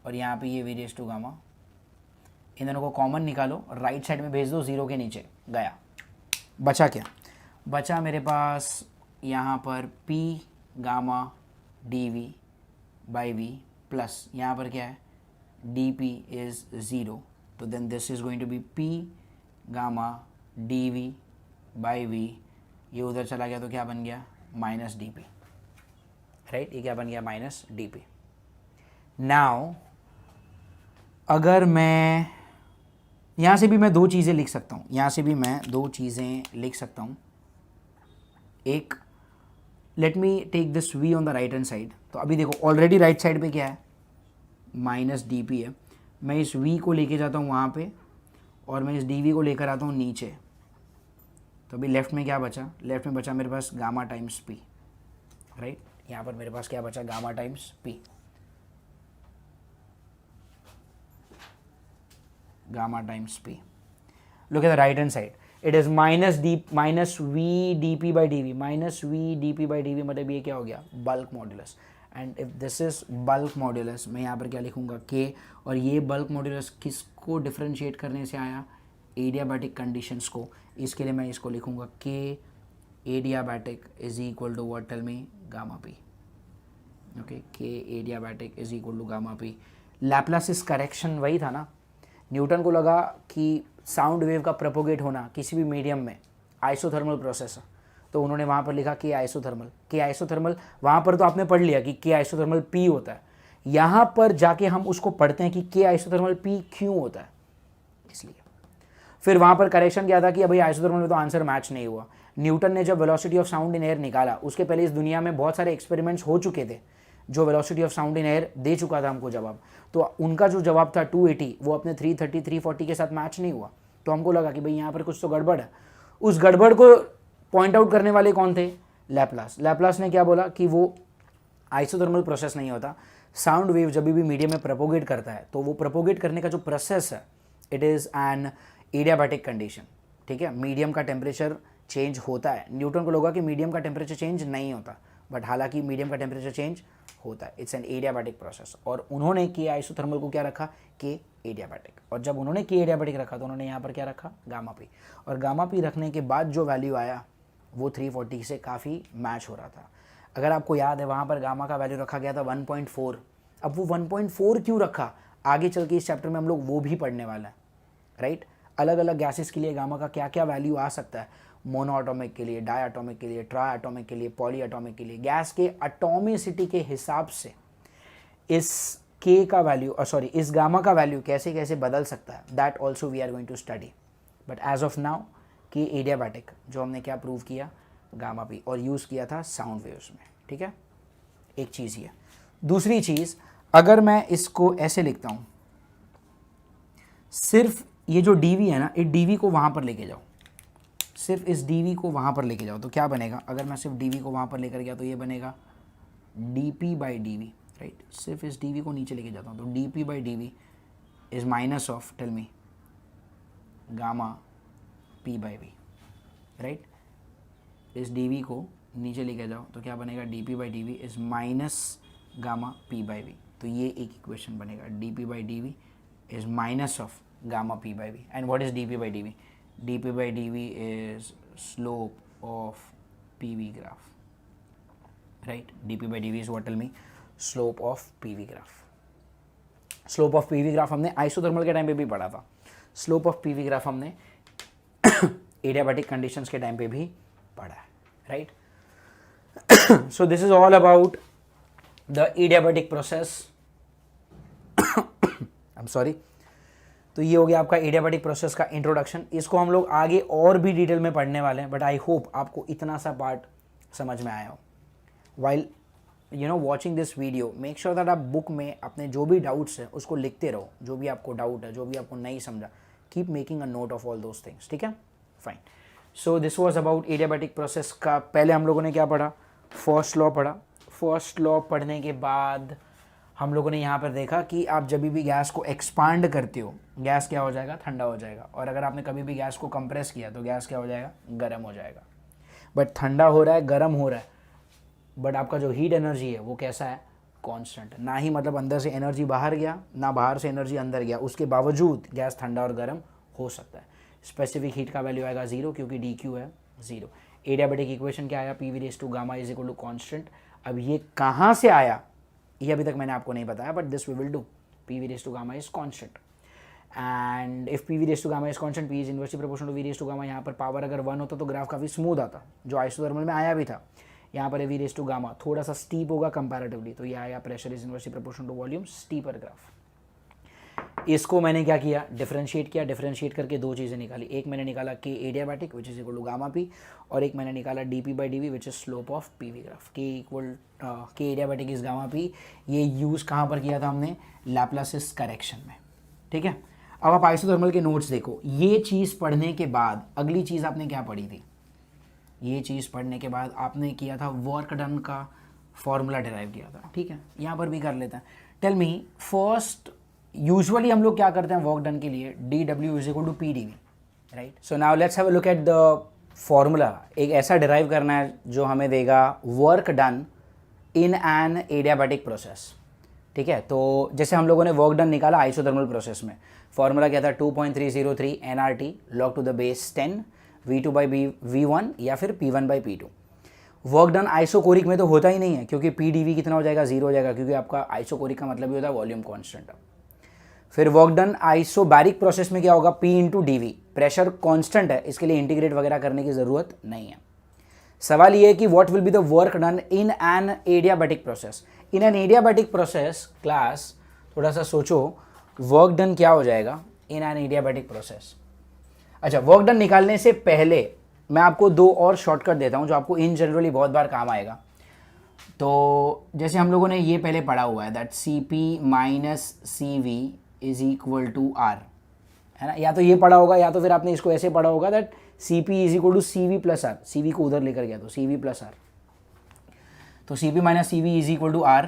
और यहाँ पे ये V रेज़ टू गामा, इन दोनों को कॉमन निकालो, राइट साइड में भेज दो 0 के नीचे, गया। बचा क्या, बचा मेरे पास यहाँ पर P gamma dV by V plus यहाँ पर क्या है, dP इज 0, तो then this is going to be P gamma dV by V, ये उधर चला गया तो क्या बन गया, माइनस dP, राइट, ये क्या बन गया, माइनस dP। नाउ अगर मैं यहाँ से भी मैं दो चीज़ें लिख सकता हूँ, यहाँ से भी मैं दो चीज़ें लिख सकता हूँ। एक, let me take this V on the right hand side, तो अभी देखो ऑलरेडी राइट साइड पे क्या है, माइनस dP है, मैं इस V को लेके जाता हूँ वहाँ पे और मैं इस dV को लेकर आता हूँ नीचे, तो अभी लेफ्ट में क्या बचा, लेफ्ट में बचा मेरे पास गामा टाइम्स P, राइट, यहाँ पर मेरे पास क्या बचा, gamma times P, gamma times P। Look at the right hand side, it is minus V D P by D V, minus V D P by D V, मतलब ये क्या हो गया, bulk modulus. And if this is bulk modulus, मैं यहाँ पर क्या लिखूंगा, के, और ये बल्क मॉड्यूलस किसको डिफ्रेंशिएट करने से आया, एडियाबैटिक कंडीशंस को। इसके लिए मैं इसको लिखूंगा K adiabatic is equal to what, tell me, gamma P. Okay, K adiabatic is equal to gamma P. Laplace's correction वही था ना, न्यूटन को लगा कि साउंड वेव का प्रोपोगेट होना किसी भी मीडियम में आइसोथर्मल प्रोसेस है, तो उन्होंने वहाँ पर लिखा के आइसोथर्मल। वहाँ पर तो आपने पढ़ लिया कि के आइसोथर्मल पी होता है, यहाँ पर जाके हम उसको पढ़ते हैं कि के आइसोथर्मल पी क्यों होता है, इसलिए। फिर वहाँ पर करेक्शन क्या था कि भाई आइसोथर्मल में तो आंसर मैच नहीं हुआ। न्यूटन ने जब velocity of sound in air निकाला, उसके पहले इस दुनिया में बहुत सारे एक्सपेरिमेंट्स हो चुके थे जो velocity of sound in air दे चुका था हमको जवाब, तो उनका जो जवाब था 280 वो अपने 330 340 के साथ मैच नहीं हुआ। तो हमको लगा कि भाई यहाँ पर कुछ तो गड़बड़ है। उस गड़बड़ को पॉइंट आउट करने वाले कौन थे, लैप्लास ने क्या बोला कि वो आइसोथर्मल प्रोसेस नहीं होता, साउंड वेव जब भी मीडियम में प्रोपोगेट करता है तो वो प्रोपोगेट करने का जो प्रोसेस है it is an adiabatic condition. ठीक है, मीडियम का टेम्परेचर चेंज होता है। न्यूटन को लगा कि मीडियम का टेम्परेचर चेंज नहीं होता, बट हालांकि मीडियम का टेम्परेचर चेंज होता है, इट्स एन एडियाबैटिक प्रोसेस। और उन्होंने के आइसोथर्मल को क्या रखा, के एडियाबैटिक। और जब उन्होंने के एडियाबैटिक रखा तो उन्होंने यहाँ पर क्या रखा, गामा पी। और गामा पी रखने के बाद जो वैल्यू आया वो 340 से काफ़ी मैच हो रहा था। अगर आपको याद है वहाँ पर गामा का वैल्यू रखा गया था 1.4। अब वो 1.4 क्यों रखा, आगे चल के इस चैप्टर में हम लोग वो भी पढ़ने वाले हैं, राइट। अलग अलग गैसेस के लिए गामा का क्या क्या वैल्यू आ सकता है, मोनोएटॉमिक के लिए, डायएटॉमिक के लिए, ट्राइएटॉमिक के लिए, पॉलीएटॉमिक के लिए, गैस के एटॉमिसिटी के हिसाब से इस के का वैल्यू इस गामा का वैल्यू कैसे कैसे बदल सकता है, that also we are going to study. But as of now कि एडियाबैटिक जो हमने क्या प्रूव किया, गामा पी, और यूज़ किया था साउंड वेव्स में। ठीक है, एक चीज़ ये। दूसरी चीज़, अगर मैं इसको ऐसे लिखता हूँ, सिर्फ ये जो डी वी है ना, इस डी वी को वहाँ पर लेके जाओ, सिर्फ इस डी वी को वहाँ पर लेके जाओ तो क्या बनेगा, अगर मैं सिर्फ डी वी को वहाँ पर लेकर गया तो ये बनेगा D P by D V, right. सिर्फ इस डी वी को नीचे लेके जाता हूँ तो D P by D V is minus of, tell me, gamma P by V, right. इस डी वी को नीचे लेके जाओ तो क्या बनेगा, D P by D V is minus gamma P by V. तो ये एक इक्वेशन बनेगा, D P by D V is minus of gamma p by v. And what is dp by dv? dp by dv is slope of pv graph, right? dp by dv is what, tell me, slope of pv graph. slope of pv graph हमने isothermal के time पे भी पढ़ा था, slope of pv graph हमने adiabatic conditions के time पे भी पढ़ा है, right. So this is all about the adiabatic process. I am sorry. तो ये हो गया आपका एडियाबैटिक प्रोसेस का इंट्रोडक्शन। इसको हम लोग आगे और भी डिटेल में पढ़ने वाले हैं, बट आई होप आपको इतना सा पार्ट समझ में आया हो। While watching this video, make sure that आप बुक में अपने जो भी डाउट्स हैं उसको लिखते रहो, जो भी आपको डाउट है, जो भी आपको नहीं समझा, keep making a note of all those things. ठीक है, fine. So this was about adiabatic process का। पहले हम लोगों ने क्या पढ़ा, फर्स्ट लॉ पढ़ा। फर्स्ट लॉ पढ़ने के बाद हम लोगों ने यहाँ पर देखा कि आप जब भी गैस को एक्सपांड करते हो, गैस क्या हो जाएगा, ठंडा हो जाएगा। और अगर आपने कभी भी गैस को कंप्रेस किया तो गैस क्या हो जाएगा, गर्म हो जाएगा। बट ठंडा हो रहा है, गर्म हो रहा है, बट आपका जो हीट एनर्जी है वो कैसा है, कांस्टेंट। ना ही मतलब अंदर से एनर्जी बाहर गया, ना बाहर से एनर्जी अंदर गया, उसके बावजूद गैस ठंडा और गर्म हो सकता है। स्पेसिफिक हीट का वैल्यू आएगा 0, क्योंकि डी क्यू है 0। एडियाबैटिक इक्वेशन क्या आया, P V raise to gamma is equal to constant. अब ये कहाँ से आया ये अभी तक मैंने आपको नहीं बताया, but this we will do. P V raise to gamma is constant, and if P V raise to gamma is constant, P is inversely proportional to V raise to gamma. यहाँ पर पावर अगर 1 होता तो graph काफ़ी smooth आता, जो isothermal में आया भी था। यहाँ पर वी रेज़ टू गामा थोड़ा सा स्टीप होगा कंपैरेटिवली, तो ये आया pressure is inversely proportional to volume, steeper graph. इसको मैंने क्या किया, डिफरेंशिएट किया। डिफरेंशिएट करके दो चीज़ें निकाली, एक मैंने निकाला K adiabatic which is equal to gamma P, और एक मैंने निकाला D P by D V which is slope of P V graph. K adiabatic is gamma P. ये यूज़ कहाँ पर किया था हमने, लैप्लासिस करेक्शन में। ठीक है, अब आप आइसोथर्मल के नोट्स देखो। ये चीज़ पढ़ने के बाद अगली चीज़ आपने क्या पढ़ी थी, ये चीज़ पढ़ने के बाद आपने किया था वर्क डन का फॉर्मूला डिराइव किया था। ठीक है, यहाँ पर भी कर लेते हैं। टेल मी फर्स्ट, यूजुअली हम लोग क्या करते हैं वर्क डन के लिए, D W is equal to P D V, right. So now let's have a look at the formula. एक ऐसा डिराइव करना है जो हमें देगा work done in an adiabatic process. ठीक है, तो जैसे हम लोगों ने वर्क डन निकाला आइसोथर्मल प्रोसेस में, फॉर्मूला क्या था 2.303 NRT log to the base 10 V2 by V1 या फिर P1 by P2. Work done isochoric में तो होता ही नहीं है क्योंकि PdV कितना हो जाएगा, 0 हो जाएगा, क्योंकि आपका आइसोकोरिक का मतलब ही होता है वॉल्यूम कॉन्स्टेंट. फिर वर्क डन आइसोबैरिक प्रोसेस में क्या होगा, P into D. Pressure constant है, इसके लिए इंटीग्रेट वगैरह करने की ज़रूरत नहीं है. सवाल ये है कि what will be the work done in an adiabatic process. In an adiabatic process class, थोड़ा सा सोचो, वर्क डन क्या हो जाएगा इन एन एडियाबैटिक प्रोसेस. अच्छा, वर्क डन निकालने से पहले मैं आपको दो और शॉर्टकट देता हूं जो आपको इन जनरली बहुत बार काम आएगा. तो जैसे हम लोगों ने ये पहले पढ़ा हुआ है that CP minus CV is equal to R, है ना. या तो ये पढ़ा होगा या तो फिर आपने इसको ऐसे पढ़ा होगा that CP is equal to CV plus R. CV को उधर लेकर गया तो CV प्लस R. तो CP minus CV is equal to R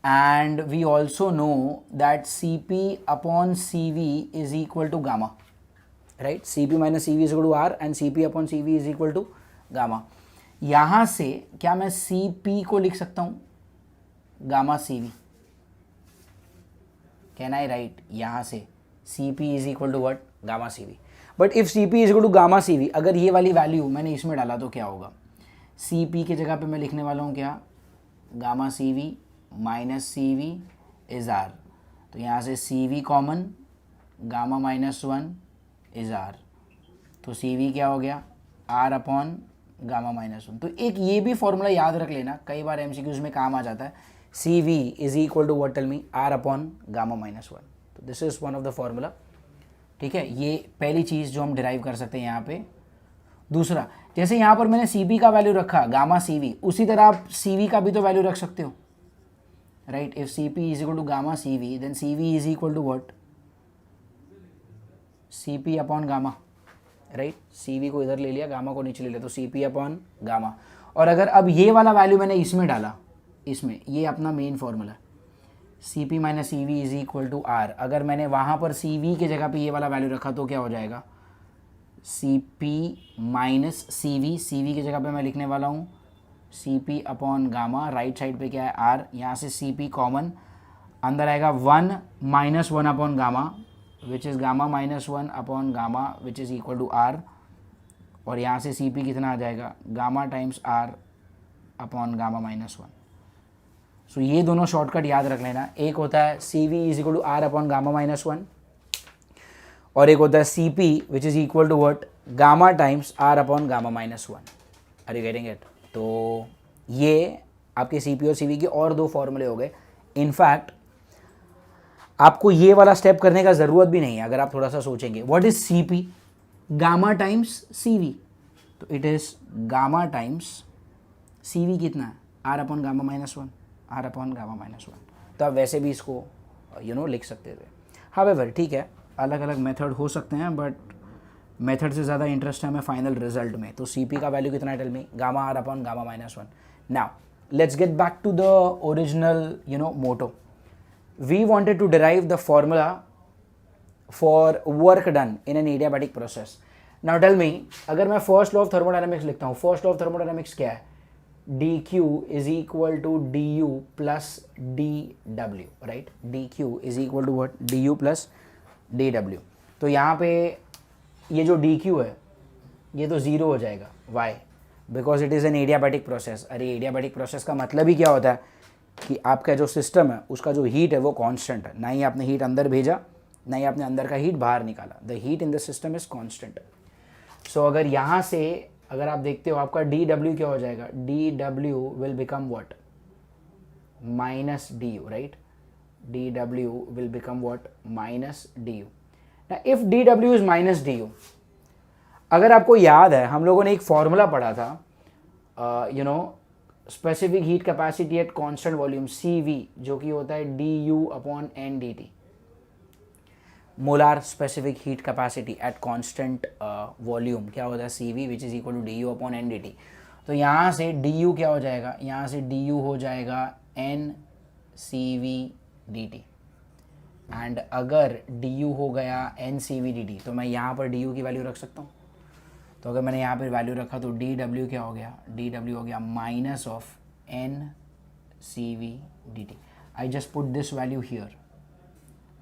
and we also know that CP upon CV is equal to gamma, right. CP minus CV is equal to R and CP upon CV is equal to gamma. यहाँ से क्या मैं CP को लिख सकता हूँ gamma CV? Can I right यहाँ से CP is equal to what? Gamma CV. But if CP is equal to gamma CV, अगर ये वाली वैल्यू मैंने इसमें डाला तो क्या होगा? CP के जगह पे मैं लिखने वाला हूँ क्या, gamma CV minus CV is R. तो यहाँ से CV common, gamma minus 1 is R. तो CV क्या हो गया, R अपॉन गामा माइनस 1. तो एक ये भी फॉर्मूला याद रख लेना, कई बार MCQs में काम आ जाता है. CV is equal to what, tell me, R upon gamma minus 1. तो this is one of the formula. ठीक है, ये पहली चीज़ जो हम डिराइव कर सकते हैं यहाँ पे. दूसरा, जैसे यहाँ पर मैंने CP का वैल्यू रखा गामा CV, उसी तरह आप CV का भी तो वैल्यू रख सकते हो, right. If CP is equal to gamma CV, then CV is equal to what? CP upon gamma, right. CV को इधर ले लिया, गामा को नीचे ले लिया, तो CP upon gamma. और अगर अब ये वाला वैल्यू मैंने इसमें डाला, इसमें ये अपना main formula CP minus CV is equal to R. अगर मैंने वहाँ पर CV के जगह पे ये वाला वैल्यू रखा तो क्या हो जाएगा, CP माइनस CV की जगह पे मैं लिखने वाला हूँ CP upon gamma. Right side पे क्या है R, यहाँ से CP कॉमन, अंदर आएगा 1 minus 1 upon gamma which is gamma minus 1 upon gamma which is equal to R. और यहाँ से CP कितना आ जाएगा, gamma times R upon gamma minus 1. So ये दोनों शॉर्टकट याद रख लेना. एक होता है CV is equal to R upon gamma minus 1 और एक होता है CP which is equal to what, gamma times R upon gamma minus 1. Are you getting it? तो ये आपके CP और CV के और दो फॉर्मूले हो गए. इनफैक्ट आपको ये वाला स्टेप करने का ज़रूरत भी नहीं है अगर आप थोड़ा सा सोचेंगे. What is CP? Gamma times CV. तो it is gamma times CV कितना है, R upon gamma minus 1, R upon gamma minus 1. तो आप वैसे भी इसको लिख सकते थे. हावेवर ठीक है, अलग अलग मेथड हो सकते हैं बट मेथड से ज़्यादा इंटरेस्ट है हमें फाइनल रिजल्ट में. तो CP का वैल्यू कितना है, tell me, gamma R upon gamma minus 1. Now let's get back to the original motto. We wanted to derive the formula for work done in an adiabatic process. Now tell me, अगर मैं first law of thermodynamics लिखता हूँ, first law of thermodynamics क्या है, dq is equal to du plus dw, right. dq is equal to what, du plus dw. तो यहाँ पे ये जो dq है ये तो ज़ीरो हो जाएगा. Why? Because it is an adiabatic process. अरे एडियाबैटिक प्रोसेस का मतलब ही क्या होता है कि आपका जो सिस्टम है उसका जो हीट है वो कांस्टेंट है. ना ही आपने हीट अंदर भेजा, ना ही आपने अंदर का हीट बाहर निकाला. The heat in the system is constant. So अगर यहाँ से अगर आप देखते हो आपका dw क्या हो जाएगा, dw will become what, minus du, right. dw will become what, minus du. Now, if dw is minus du, अगर आपको याद है हम लोगों ने एक फॉर्मूला पढ़ा था specific heat capacity at constant volume CV, जो कि होता है du upon n dt. Molar specific heat capacity at constant volume क्या होता है, CV which is equal to du upon n dt. तो यहाँ से du क्या हो जाएगा, यहाँ से du हो जाएगा n CV dt. एंड अगर डी हो गया N C V D T, तो मैं यहाँ पर डी की वैल्यू रख सकता हूँ। तो अगर मैंने यहाँ पर वैल्यू रखा तो डी डब्ल्यू क्या हो गया, डी डब्ल्यू हो गया minus of N C V D T. I just put this value here,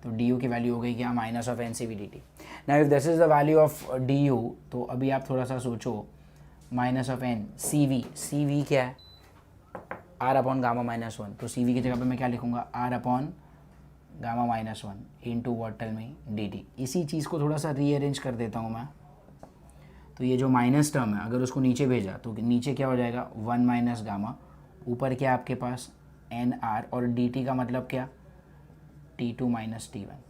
तो डी यू की वैल्यू हो गई क्या, minus of N C V D T. Now if this is the value of D U, तो अभी आप थोड़ा सा सोचो, minus of N C V क्या है, R upon gamma minus one. तो सी वी की जगह पे मैं क्या लिखूंगा, R upon gamma minus one into what tell me D T. इसी चीज़ को थोड़ा सा रीअरेंज कर देता हूँ मैं। तो ये जो माइनस टर्म है अगर उसको नीचे भेजा तो नीचे क्या हो जाएगा, वन माइनस गामा, ऊपर क्या आपके पास एन आर, और डी टी का मतलब क्या, T two minus T one.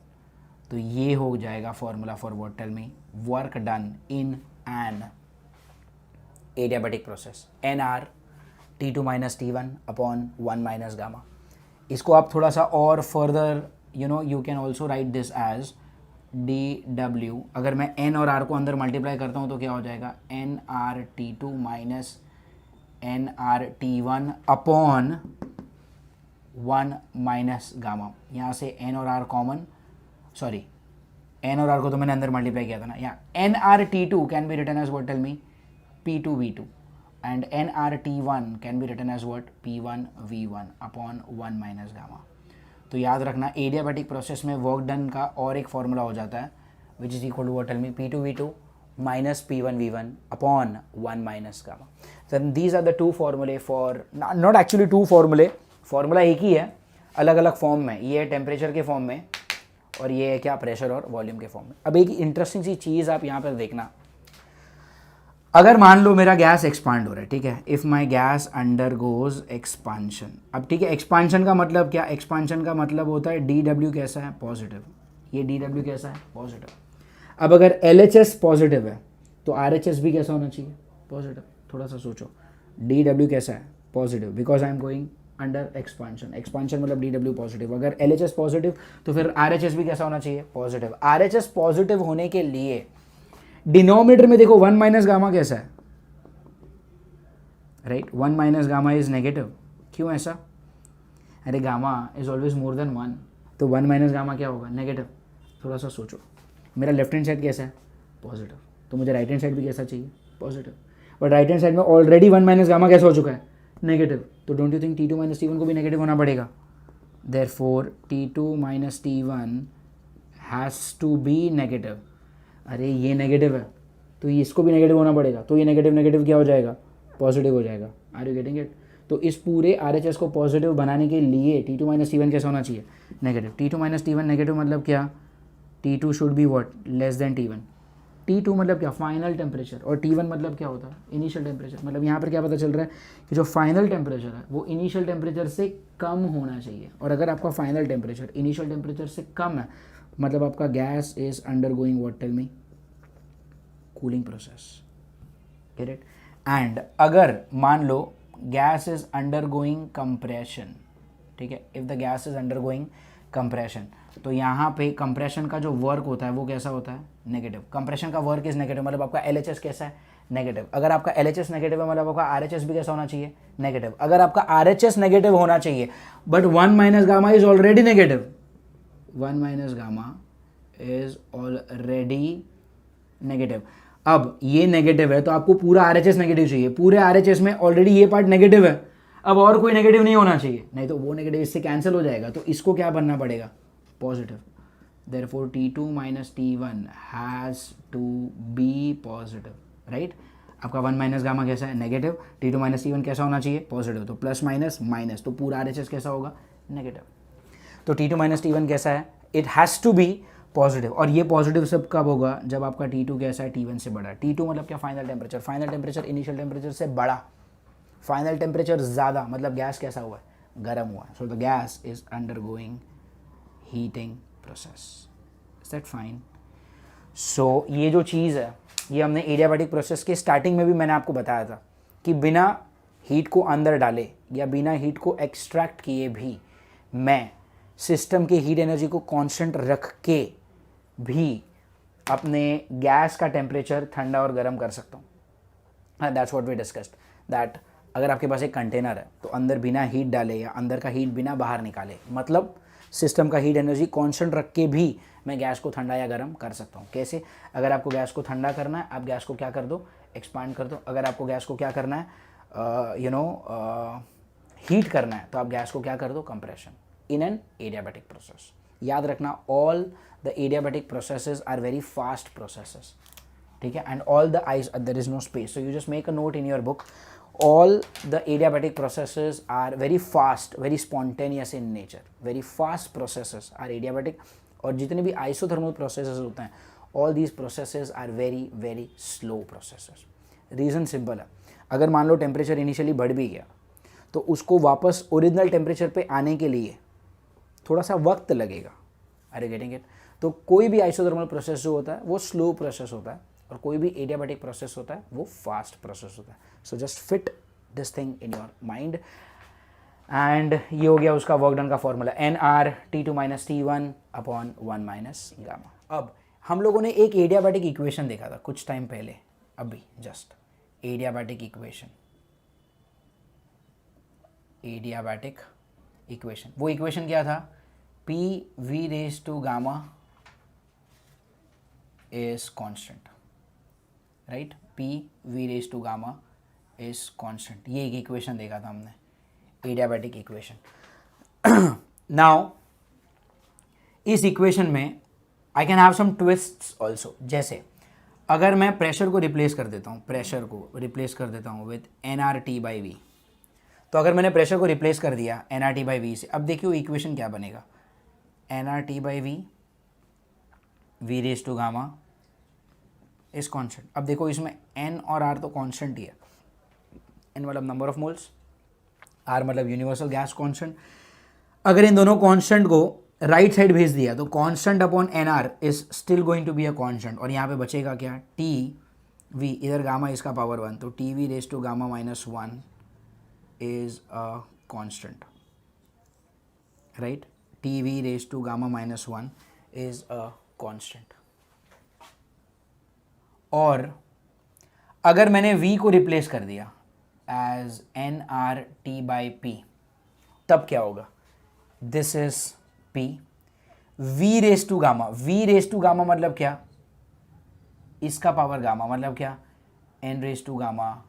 तो ये हो जाएगा formula for what, tell me, work done in an adiabatic process, N are T two minus T one upon one minus gamma. इसको आप थोड़ा सा और further you can also write this as D W. अगर मैं N और R को अंदर मल्टीप्लाई करता हूँ तो क्या हो जाएगा, N are T two minus N are T one upon one minus gamma. यहाँ से एन और आर कॉमन, सॉरी एन और आर को तो मैंने अंदर मल्टीप्लाई किया था ना, यहाँ N are T two can be written as what, tell me, P two V two, and N are T one can be written as what, P one V one upon one minus gamma. तो याद रखना adiabatic process में work done का और एक formula हो जाता है which is equal to what, tell me, P two V two minus P one V one upon one minus gamma. So these are the two फॉर्मूले फॉर, नॉट एक्चुअली टू फॉर्मूले, formula एक ही है, अलग अलग फॉर्म में। ये है टेम्परेचर के फॉर्म में और ये है क्या, प्रेशर और वॉल्यूम के फॉर्म में। अब एक इंटरेस्टिंग सी चीज़ आप यहाँ पर देखना, अगर मान लो मेरा गैस एक्सपांड हो रहा है, ठीक है, if my gas under goes expansion. अब ठीक है, एक्सपांशन का मतलब क्या, एक्सपांशन का मतलब होता है डी डब्ल्यू कैसा है, पॉजिटिव, ये डी डब्ल्यू कैसा है, पॉजिटिव। अब अगर एल एच एस पॉजिटिव है तो आर एच एस भी कैसा होना चाहिए, पॉजिटिव। थोड़ा सा सोचो, डी डब्ल्यू कैसा है, positive, because I am going under expansion, expansion मतलब डी डब्ल्यू पॉजिटिव। अगर एल एच एस पॉजिटिव तो फिर आर एच एस भी कैसा होना चाहिए, positive. Are H S positive होने के लिए डिनोमिनेटर में देखो वन माइनस गामा कैसा है, right, one minus gamma is negative. क्यों ऐसा, अरे gamma is always more then one, तो वन माइनस गामा क्या होगा, नेगेटिव। थोड़ा सा सोचो, मेरा लेफ्ट हैंड साइड कैसा है, पॉजिटिव, तो मुझे राइट हैंड साइड भी कैसा चाहिए, positive. But right hand side में ऑलरेडी वन माइनस गामा कैसा हो चुका है, नेगेटिव। तो don't you think T two minus T one को भी नेगेटिव होना पड़ेगा, therefore T two minus T one has to be negative. अरे ये नेगेटिव है तो इसको भी नेगेटिव होना पड़ेगा, तो ये नेगेटिव नेगेटिव क्या हो जाएगा, पॉजिटिव हो जाएगा। Are you getting it. तो इस पूरे आर एच एस को पॉजिटिव बनाने के लिए T two minus T one कैसा होना चाहिए, negative. T two minus T one negative मतलब क्या, T two should be what, less than T one. T two मतलब क्या, फाइनल टेम्परेचर, और टी वन मतलब क्या होता है, इनिशियल टेम्परेचर। मतलब यहाँ पर क्या पता चल रहा है कि जो फाइनल टेम्परेचर है वो इनिशियल टेम्परेचर से कम होना चाहिए। और अगर आपका फाइनल टेम्परेचर इनिशियल टेम्परेचर से कम है मतलब आपका gas is undergoing what, tell me, cooling process, get it. And अगर मान लो gas is undergoing compression, ठीक है, if the gas is undergoing compression, तो यहाँ पे कंप्रेशन का जो वर्क होता है वो कैसा होता है, नेगेटिव। कंप्रेशन का वर्क इज नेगेटिव, मतलब आपका एल एच एस कैसा है, नेगेटिव। अगर आपका एल एच एस नेगेटिव है मतलब आपका आर एच एस भी कैसा होना चाहिए, नेगेटिव। अगर आपका आर एच एस नेगेटिव होना चाहिए but one minus gamma is already negative, one minus gamma is already negative. अब ये नेगेटिव है तो आपको पूरा आर एच एस नेगेटिव चाहिए, पूरे आर एच एस में ऑलरेडी ये पार्ट नेगेटिव है, अब और कोई नेगेटिव नहीं होना चाहिए, नहीं तो वो नेगेटिव इससे कैंसिल हो जाएगा। तो इसको क्या बनना पड़ेगा, positive. Therefore T2 minus T1 has to be positive, right. आपका वन माइनस गामा कैसा है, नेगेटिव। T2 माइनस T1 कैसा होना चाहिए, पॉजिटिव। तो प्लस माइनस माइनस, तो पूरा आर एच एस कैसा होगा, नेगेटिव। तो T2 माइनस T1 कैसा है, it has to be positive. और ये पॉजिटिव सब कब होगा, जब आपका T2 कैसा है, T1 से बड़ा। T2 मतलब क्या, final temperature. Final temperature initial temperature से बड़ा, फाइनल टेम्परेचर ज़्यादा, मतलब गैस कैसा हुआ है, गर्म हुआ है। So the gas is undergoing heating process, is that fine. So ये जो चीज़ है ये हमने एडियाबैटिक प्रोसेस के स्टार्टिंग में भी मैंने आपको बताया था कि बिना हीट को अंदर डाले या बिना हीट को एक्सट्रैक्ट किए भी मैं सिस्टम की हीट एनर्जी को कांस्टेंट रख के भी अपने गैस का टेम्परेचर ठंडा और गर्म कर सकता हूँ। That's what we discussed, that अगर आपके पास एक कंटेनर है तो अंदर बिना हीट डाले या अंदर का हीट बिना बाहर निकाले, मतलब सिस्टम का हीट एनर्जी कांस्टेंट रख के भी मैं गैस को ठंडा या गर्म कर सकता हूँ। कैसे? अगर आपको गैस को ठंडा करना है, आप गैस को क्या कर दो, एक्सपांड कर दो। अगर आपको गैस को क्या करना है, हीट करना है, तो आप गैस को क्या कर दो, compression, in an adiabatic process. याद रखना, all the adiabatic processes are very fast processes, ठीक है, and all the ice, there is no space, so you just make a note in your book, all the adiabatic processes are very fast, very spontaneous in nature, very fast processes are adiabatic, और जितने भी isothermal processes होते हैं, all these processes are very very slow processes। Reason simple है, अगर मान low temperature initially बढ़ भी गया तो उसको वापस ओरिजिनल टेम्परेचर पे आने के लिए थोड़ा सा वक्त लगेगा। अरे गेटिंग इट? तो कोई भी आइसोथर्मल प्रोसेस जो होता है वो स्लो प्रोसेस होता है, और कोई भी एडियाबैटिक प्रोसेस होता है वो फास्ट प्रोसेस होता है। So just fit this thing in your mind. And ये हो गया उसका वर्क डन का formula, nR T2 - T1/1 - gamma. अब हम लोगों ने एक एडियाबैटिक इक्वेशन देखा था कुछ टाइम पहले, अभी जस्ट एडियाबैटिक इक्वेशन, वो इक्वेशन क्या था, PV⁻γ is constant, right, PV⁻γ is constant, ये एक इक्वेशन देखा था हमने, एडियाबैटिक इक्वेशन। नाउ इस इक्वेशन में I can have some twists also, जैसे अगर मैं प्रेशर को रिप्लेस कर देता हूँ विथ nRT/V, तो अगर मैंने प्रेशर को रिप्लेस कर दिया nRT/V से, अब देखियो इक्वेशन क्या बनेगा, nRT/V V⁻γ इज कॉन्स्टेंट। अब देखो इसमें n और r तो कॉन्स्टेंट ही है, n मतलब नंबर ऑफ मोल्स, r मतलब यूनिवर्सल गैस कॉन्स्टेंट। अगर इन दोनों कॉन्स्टेंट को राइट साइड भेज दिया तो constant upon nr is still going to be a constant, और यहाँ पे बचेगा क्या, Tv, इधर गामा इसका पावर 1, तो Tv⁻γ-1 is a constant, right, Tv⁻γ-1 is a constant। और अगर मैंने v को रिप्लेस कर दिया एज nRT/P, तब क्या होगा, दिस इज P, V⁻γ मतलब क्या, इसका पावर गामा मतलब क्या, n⁻γ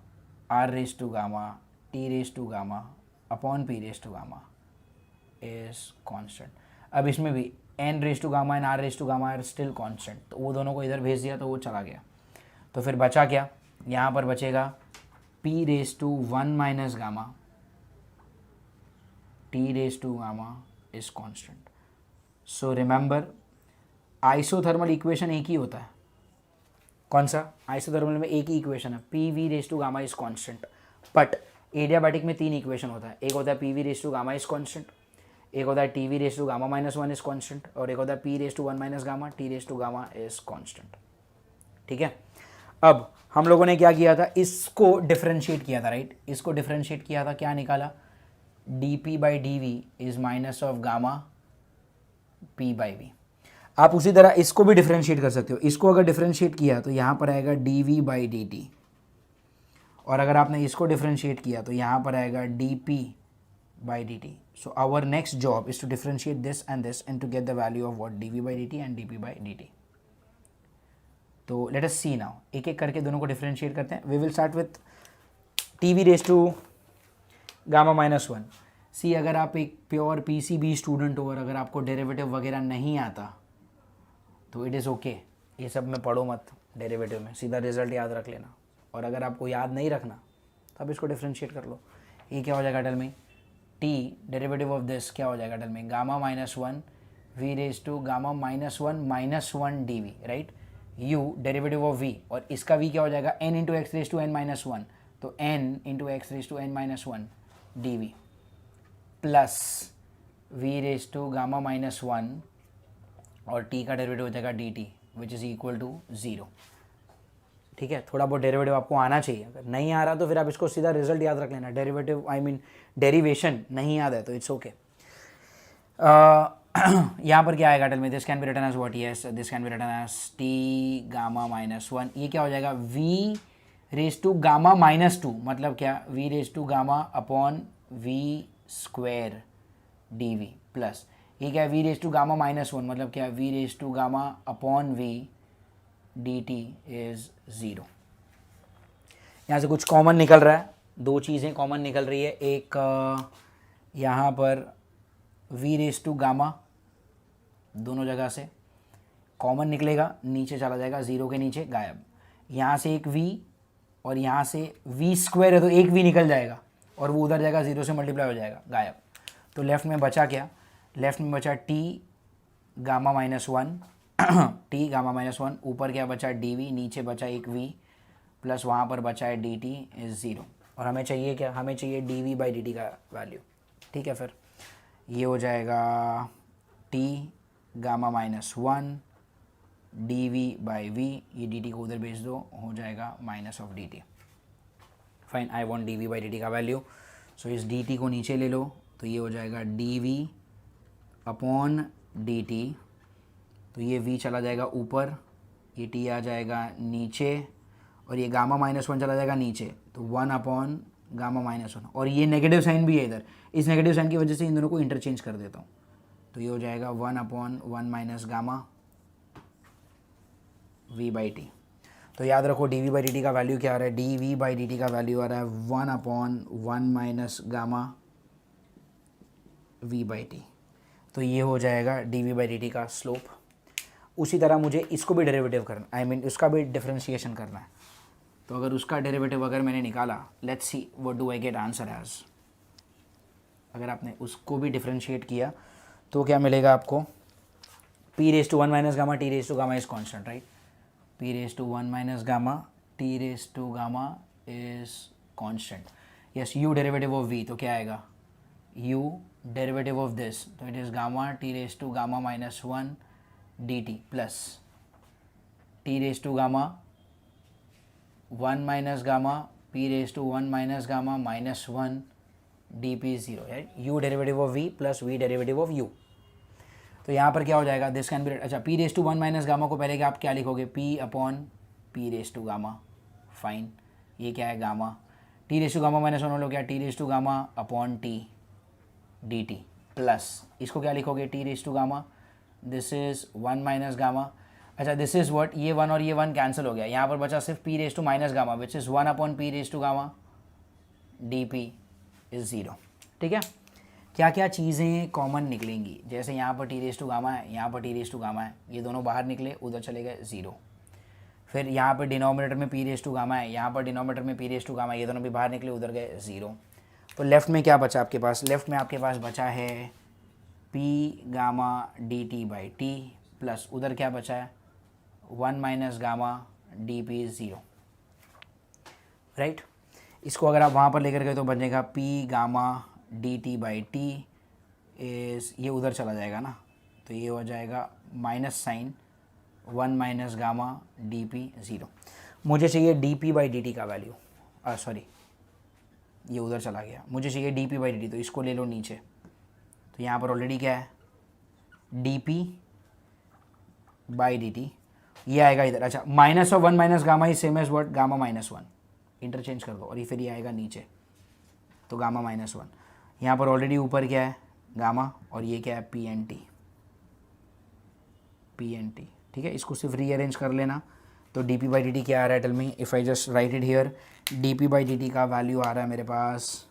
r⁻γ T⁻γ upon P⁻γ is constant. अब इसमें भी n⁻γ and r⁻γ are still constant, तो वो दोनों को इधर भेज दिया तो वो चला गया, तो फिर बचा क्या, यहाँ पर बचेगा P⁻1 - γ T⁻γ is constant. So remember, isothermal equation एक ही होता है, कौन सा, आइसोथर्मल में एक ही इक्वेशन है, PV⁻γ is constant, but adiabatic में 3 इक्वेशन होता है, एक होता है PV⁻γ इज कॉन्स्टेंट, एक होता है Tv⁻γ-1 इज कॉन्स्टेंट, और एक होता है P⁻1 - γ T⁻γ इज कॉन्स्टेंट, ठीक है। अब हम लोगों ने क्या किया था, इसको डिफरेंशिएट किया था, राइट, इसको डिफरेंशिएट किया था, क्या निकाला, dP/dV is minus of gamma P/V। आप उसी तरह इसको भी डिफरेंशिएट कर सकते हो, इसको अगर डिफरेंशिएट किया तो यहाँ पर आएगा dV/dt, और अगर आपने इसको डिफरेंशिएट किया तो यहाँ पर आएगा dP/dt। So our next job is to differentiate this and this and to get the value of what dV/dt and dP/dt। तो लेट अस सी नाउ, एक एक करके दोनों को डिफरेंशिएट करते हैं। We will start with Tv⁻γ-1। See, अगर आप एक प्योर PCB स्टूडेंट हो और अगर आपको डेरिवेटिव वगैरह नहीं आता तो इट इज़ ओके, ये सब में पढ़ो मत, डेरिवेटिव में सीधा रिजल्ट याद रख लेना, और अगर आपको याद नहीं रखना तो आप इसको डिफरेंशिएट कर लो। ये क्या हो जाएगा अटल में, T डेरिवेटिव ऑफ दिस क्या हो जाएगा अटल में, γ-1 V⁻γ-1 dV, right, U derivative of V, और इसका V क्या हो जाएगा, n × x⁻n-1, तो n × x⁻n-1 dV plus V⁻γ-1 और t का डेरिवेटिव हो जाएगा dt which is equal to 0, ठीक है। थोड़ा बहुत डेरिवेटिव आपको आना चाहिए, अगर नहीं आ रहा तो फिर आप इसको सीधा रिजल्ट याद रख लेना, डेरिवेटिव आई मीन डेरिवेशन नहीं याद है तो इट्स ओके। यहाँ पर क्या आएगा अटल में, this can be written as what, yes this can be written as T⁻⁻1, ये क्या हो जाएगा V⁻γ-2, मतलब क्या, V⁻γ/V² dV प्लस ये क्या है, वी रेज टू गामा -1 मतलब क्या है, V raise to gamma upon V D T is 0। यहाँ से कुछ कॉमन निकल रहा है, दो चीज़ें कॉमन निकल रही है। एक यहाँ पर वी रेज टू गामा दोनों जगह से कॉमन निकलेगा, नीचे चला जाएगा, 0 के नीचे गायब। यहाँ से एक v और यहाँ से v स्क्वायर है तो एक v निकल जाएगा और वो उधर जाएगा, 0 से मल्टीप्लाई हो जाएगा, गायब। तो लेफ़्ट में बचा क्या, लेफ़्ट में बचा t गामा -1 t गामा -1, ऊपर क्या बचा dv, नीचे बचा एक v प्लस वहाँ पर बचा है dt इज़ 0। और हमें चाहिए क्या, हमें चाहिए dv बाई dt का वैल्यू। ठीक है, फिर ये हो जाएगा t gamma -1 dv by v, ये dt को उधर भेज दो, हो जाएगा minus of dt। Fine, I want dv by dt का वैल्यू, सो इस dt को नीचे ले लो, तो ये हो जाएगा dv अपॉन dt, तो ये v चला जाएगा ऊपर, ये t आ जाएगा नीचे, और ये गामा -1 चला जाएगा नीचे, तो 1 अपॉन गामा -1, और ये नेगेटिव साइन भी है इधर, इस नेगेटिव साइन की वजह से इन दोनों को इंटरचेंज कर देता हूँ, तो ये हो जाएगा 1 upon 1 minus gamma v by T. तो याद रखो dv बाई dt का वैल्यू क्या आ रहा है, dv बाई dt का वैल्यू आ रहा है 1 upon 1 minus gamma v by T. तो ये हो जाएगा dv बाई dt का स्लोप। उसी तरह मुझे इसको भी डेरिवेटिव करना, आई मीन उसका भी डिफरेंशिएशन करना है। तो अगर उसका डेरिवेटिव अगर मैंने निकाला, let's see what do I get answer as. अगर आपने उसको भी डिफरेंशिएट किया तो क्या मिलेगा आपको, p raise to 1 minus gamma t raise to gamma is constant, right. p raise to 1 minus gamma t raise to gamma is constant. Yes, u derivative of v, तो क्या आएगा, u डेरिवेटिव ऑफ दिस, तो it is gamma t raise to gamma -1 dt plus t raise to gamma 1 minus gamma p raise to 1 minus gamma -1 dp 0, right. u derivative of v plus v derivative of u। तो यहाँ पर क्या हो जाएगा, this can be, अच्छा p raise to 1 minus gamma को पहले आप क्या लिखोगे, p upon p raise to gamma, fine, ये क्या है gamma, t raise to gamma -1 वालों क्या, t raise to gamma upon t dt plus इसको क्या लिखोगे, t raise to gamma, this is 1 minus gamma, अच्छा दिस इज़ व्हाट, ये 1 और ये 1 कैंसिल हो गया, यहाँ पर बचा सिर्फ p raise to minus gamma which is 1 upon p raise to gamma dp is 0। ठीक है, क्या क्या चीज़ें कॉमन निकलेंगी, जैसे यहाँ पर टी रेज टू गामा है, यहाँ पर टी रेज टू गामा है, ये दोनों बाहर निकले, उधर चले गए 0। फिर यहाँ पर डिनोमिनेटर में पी रेज टू गामा है, यहाँ पर डिनोमिनेटर में पी रेज टू गामा है, ये दोनों भी बाहर निकले, उधर गए 0। तो लेफ़्ट में क्या बचा आपके पास, लेफ़्ट में आपके पास बचा है P gamma D T by T plus उधर क्या बचा है 1 minus gamma D P 0, right. इसको अगर आप वहाँ पर लेकर गए तो बनेगा P gamma D T by T is, ये उधर चला जाएगा ना, तो ये हो जाएगा minus sign 1 minus gamma D P 0। मुझे चाहिए D P by D T का वैल्यू, सॉरी ये उधर चला गया, मुझे चाहिए D P by D T, तो इसको ले लो नीचे, तो यहाँ पर ऑलरेडी क्या है D P by D T, ये आएगा इधर, अच्छा माइनस ऑफ 1 माइनस गामा ही same as what gamma -1, interchange कर दो और ये फिर ये आएगा नीचे, तो गामा -1, यहाँ पर ऑलरेडी ऊपर क्या है गामा और ये क्या है पी एन टी, ठीक है। इसको सिर्फ रीअरेंज कर लेना, तो D P by D T क्या आ रहा है, tell me if I just write it here, D P by D T का वैल्यू आ रहा है मेरे पास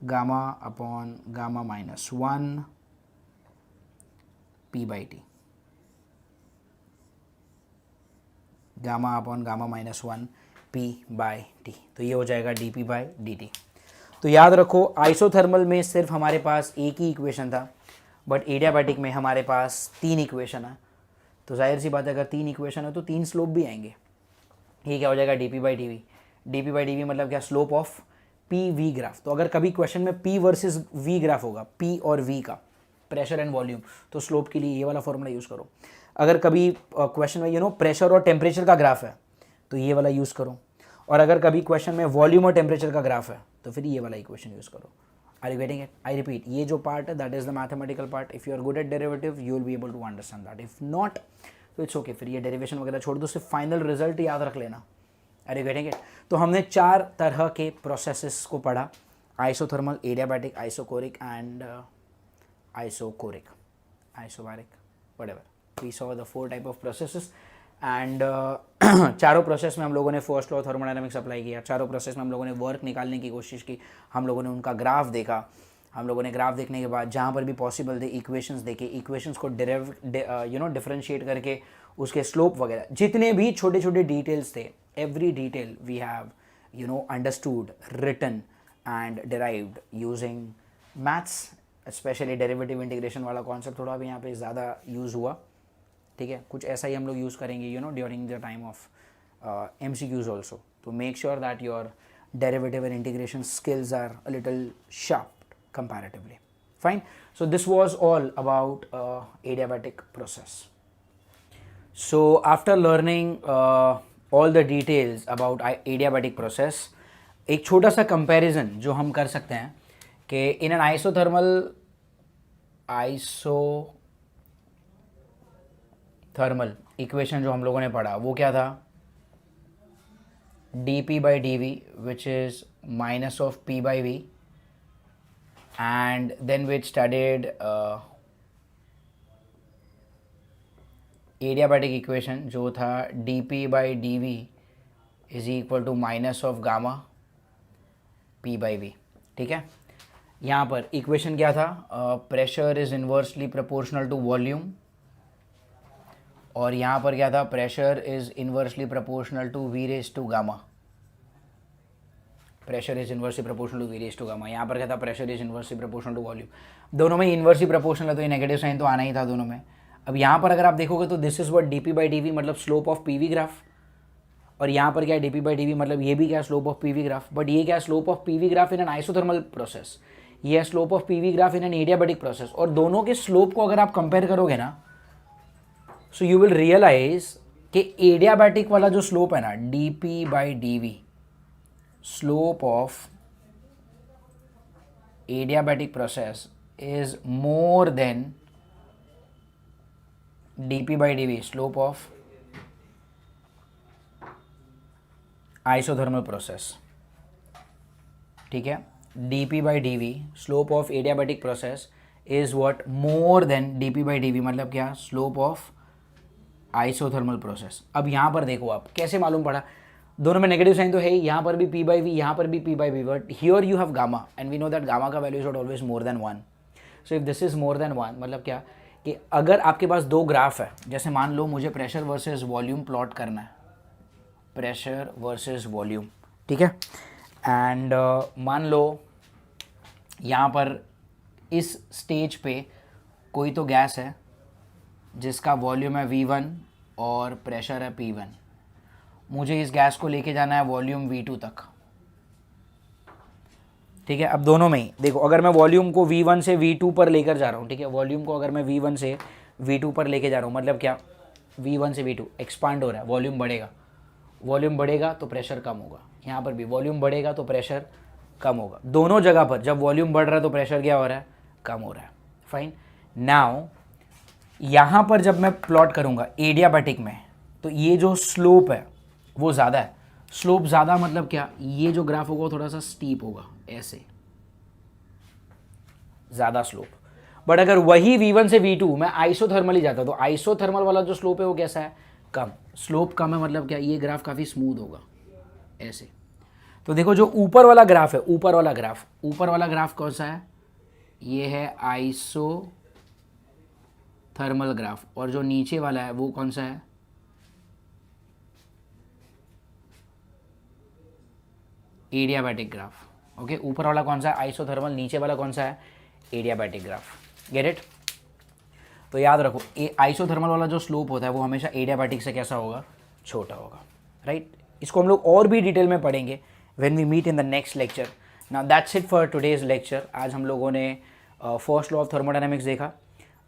gamma upon gamma -1 P by T, gamma upon gamma -1 P by T, तो ये हो जाएगा D P by D T. तो याद रखो आइसोथर्मल में सिर्फ हमारे पास एक ही इक्वेशन था, बट एडियाबैटिक में हमारे पास 3 इक्वेशन है, तो जाहिर सी बात है अगर 3 इक्वेशन है तो 3 स्लोप भी आएंगे। ये क्या हो जाएगा D P by D V, D P by D V मतलब क्या, slope of P V graph. तो अगर कभी क्वेश्चन में पी वर्सेस वी ग्राफ होगा, पी और वी का प्रेशर एंड वॉल्यूम, तो स्लोप के लिए ये वाला फॉर्मूला यूज़ करो। अगर कभी क्वेश्चन में प्रेशर और टेम्परेचर का ग्राफ है तो ये वाला यूज़ करो, और अगर कभी क्वेश्चन में वॉल्यूम और टेम्परेचर का ग्राफ है तो फिर ये वाला इक्वेशन यूज़ करो। Are you getting it? I repeat, ये जो पार्ट है that is the mathematical part. If you are good at derivative you will be able to understand that, if not तो इट्स ओके, फिर ये derivation वगैरह छोड़ दो, सिर्फ फाइनल रिजल्ट याद रख लेना। Are you getting it? तो हमने 4 तरह के प्रोसेसेस को पढ़ा, isothermal, adiabatic, isochoric and isochoric. isobaric, whatever. We saw the 4 type of processes and चारों प्रोसेस में हम लोगों ने फर्स्ट लॉ थर्मोडायनामिक्स अप्लाई किया, चारों प्रोसेस में हम लोगों ने वर्क निकालने की कोशिश की, हम लोगों ने उनका ग्राफ देखा, हम लोगों ने ग्राफ देखने के बाद जहाँ पर भी पॉसिबल थे इक्वेशंस देखे, इक्वेशंस को डिफरेंशिएट करके उसके स्लोप वगैरह जितने भी छोटे छोटे डिटेल्स थे, every detail we have understood, written and derived using maths, specially derivative integration वाला कॉन्सेप्ट थोड़ा भी यहाँ पे ज़्यादा यूज़ हुआ, ठीक है. कुछ ऐसा ही हम लोग यूज़ करेंगे during the time of MCQs also, to make sure that your derivative and integration skills are a little sharp comparatively. Fine. So this was all about adiabatic process. So after learning all the details about adiabatic process, एक छोटा सा comparison जो हम कर सकते हैं कि in an isothermal equation जो हम लोगों ने पढ़ा वो क्या था, dp by dv which is minus of p by v, and then we studied adiabatic equation जो था dp by dv is equal to minus of gamma p by v. ठीक है, यहाँ पर इक्वेशन क्या था, pressure is inversely proportional to volume, और यहाँ पर क्या था, pressure is inversely proportional to V raise to gamma, pressure is inversely proportional to V raise to gamma. यहाँ पर क्या था, pressure is inversely proportional to volume. दोनों में इन्वर्सली प्रोपोर्शनल है तो ये नेगेटिव साइन तो आना ही था दोनों में. अब यहाँ पर अगर आप देखोगे तो this is what dp by dv मतलब स्लोप ऑफ पीवी ग्राफ, और यहाँ पर क्या है dp by dv मतलब ये भी क्या slope of PV graph, but ये क्या slope of PV graph in an isothermal process, ये है slope of PV graph in an adiabatic process. और दोनों के स्लोप को अगर आप कंपेयर करोगे ना, सो यू विल रियलाइज कि एडियाबैटिक वाला जो स्लोप है ना, dp by dv, slope of adiabatic process is more then dp by dv slope of isothermal process. ठीक है, dp by dv slope of adiabatic process is what more then dp by dv मतलब क्या, slope of isothermal process. अब यहाँ पर देखो आप कैसे मालूम पड़ा, दोनों में नेगेटिव साइन तो है, यहाँ पर भी p by v, यहाँ पर भी p by v, but here you have gamma and we know that gamma का value is not always more than 1. So if this is more than 1 मतलब क्या कि अगर आपके पास दो ग्राफ है, जैसे मान लो मुझे प्रेशर वर्सेस वॉल्यूम प्लॉट करना है, प्रेशर वर्सेस वॉल्यूम, ठीक है, एंड मान लो यहाँ पर इस स्टेज पे कोई तो गैस है जिसका वॉल्यूम है V1 और प्रेशर है P1. मुझे इस गैस को लेके जाना है वॉल्यूम V2 तक. ठीक है, अब दोनों में ही देखो, अगर मैं वॉल्यूम को V1 से V2 पर लेकर जा रहा हूँ, ठीक है, वॉल्यूम को अगर मैं V1 से V2 पर लेके जा रहा हूँ मतलब क्या, V1 से V2 एक्सपांड हो रहा है, वॉल्यूम बढ़ेगा, वॉल्यूम बढ़ेगा तो प्रेशर कम होगा, यहाँ पर भी वॉल्यूम बढ़ेगा तो प्रेशर कम होगा. दोनों जगह पर जब वॉल्यूम बढ़ रहा है तो प्रेशर क्या हो रहा है, कम हो रहा है. फाइन. नाउ यहाँ पर जब मैं प्लॉट करूँगा एडियाबैटिक में, तो ये जो स्लोप है वो ज़्यादा है. स्लोप ज़्यादा मतलब क्या, ये जो ग्राफ होगा थोड़ा सा स्टीप होगा, ऐसे ज़्यादा स्लोप. बट अगर वही V1 से V2 मैं आइसोथर्मल ही जाता, तो आइसोथर्मल वाला जो स्लोप है वो कैसा है, कम. स्लोप कम है मतलब क्या, ये ग्राफ काफ़ी स्मूथ होगा ऐसे. तो देखो जो ऊपर वाला ग्राफ है, ऊपर वाला ग्राफ कौन सा है, ये है आइसोथर्मल ग्राफ, और जो नीचे वाला है वो कौन सा है, एडियाबैटिक ग्राफ. ओके, ऊपर वाला कौन सा है, आइसोथर्मल, नीचे वाला कौन सा है, एडियाबैटिक ग्राफ. Gate it. तो याद रखो, आइसोथर्मल वाला जो स्लोप होता है वो हमेशा एडियाबैटिक से कैसा होगा, छोटा होगा. राइट. इसको हम लोग और भी डिटेल में पढ़ेंगे when we meet in the next lecture. Now that's it for today's lecture. आज हम लोगों ने फर्स्ट लॉ ऑफ थर्मोडायनामिक्स देखा,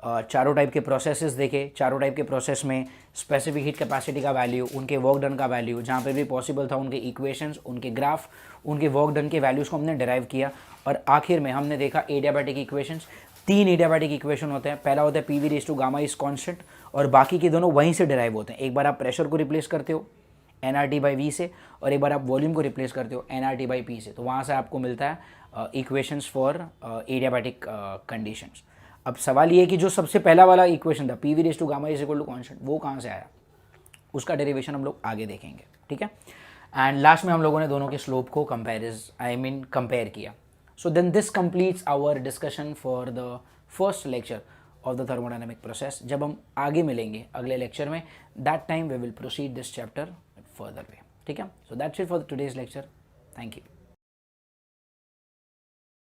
चारों टाइप के प्रोसेसेस देखे, चारों टाइप के प्रोसेस में स्पेसिफिक हीट कैपेसिटी का वैल्यू, उनके वर्क डन का वैल्यू, जहाँ पे भी पॉसिबल था उनके इक्वेशंस, उनके ग्राफ, उनके वर्क डन के वैल्यूज़ को हमने डिराइव किया. और आखिर में हमने देखा एडियाबैटिक इक्वेशंस. 3 एडियाबैटिक इक्वेशन होते हैं. पहला होता है P V raise to gamma is constant, और बाकी के दोनों वहीं से डिराइव होते हैं. एक बार आप प्रेशर को रिप्लेस करते हो nRT बाई वी से, और एक बार आप वॉल्यूम को रिप्लेस करते हो nRT बाई पी से, तो वहाँ से आपको मिलता है इक्वेशंस फॉर एडियाबैटिक कंडीशंस. अब सवाल ये है कि जो सबसे पहला वाला इक्वेशन था P V raise to gamma is equal to constant, वो कहाँ से आया, उसका डेरिवेशन हम लोग आगे देखेंगे, ठीक है। एंड लास्ट में हम लोगों ने दोनों के स्लोप को कंपेयर किया। So then this completes our discussion for the first lecture of the thermodynamic process. जब हम आगे मिलेंगे अगले लेक्चर में, that time we will proceed this chapter further way, ठीक है। So that's it for today's lecture. Thank you.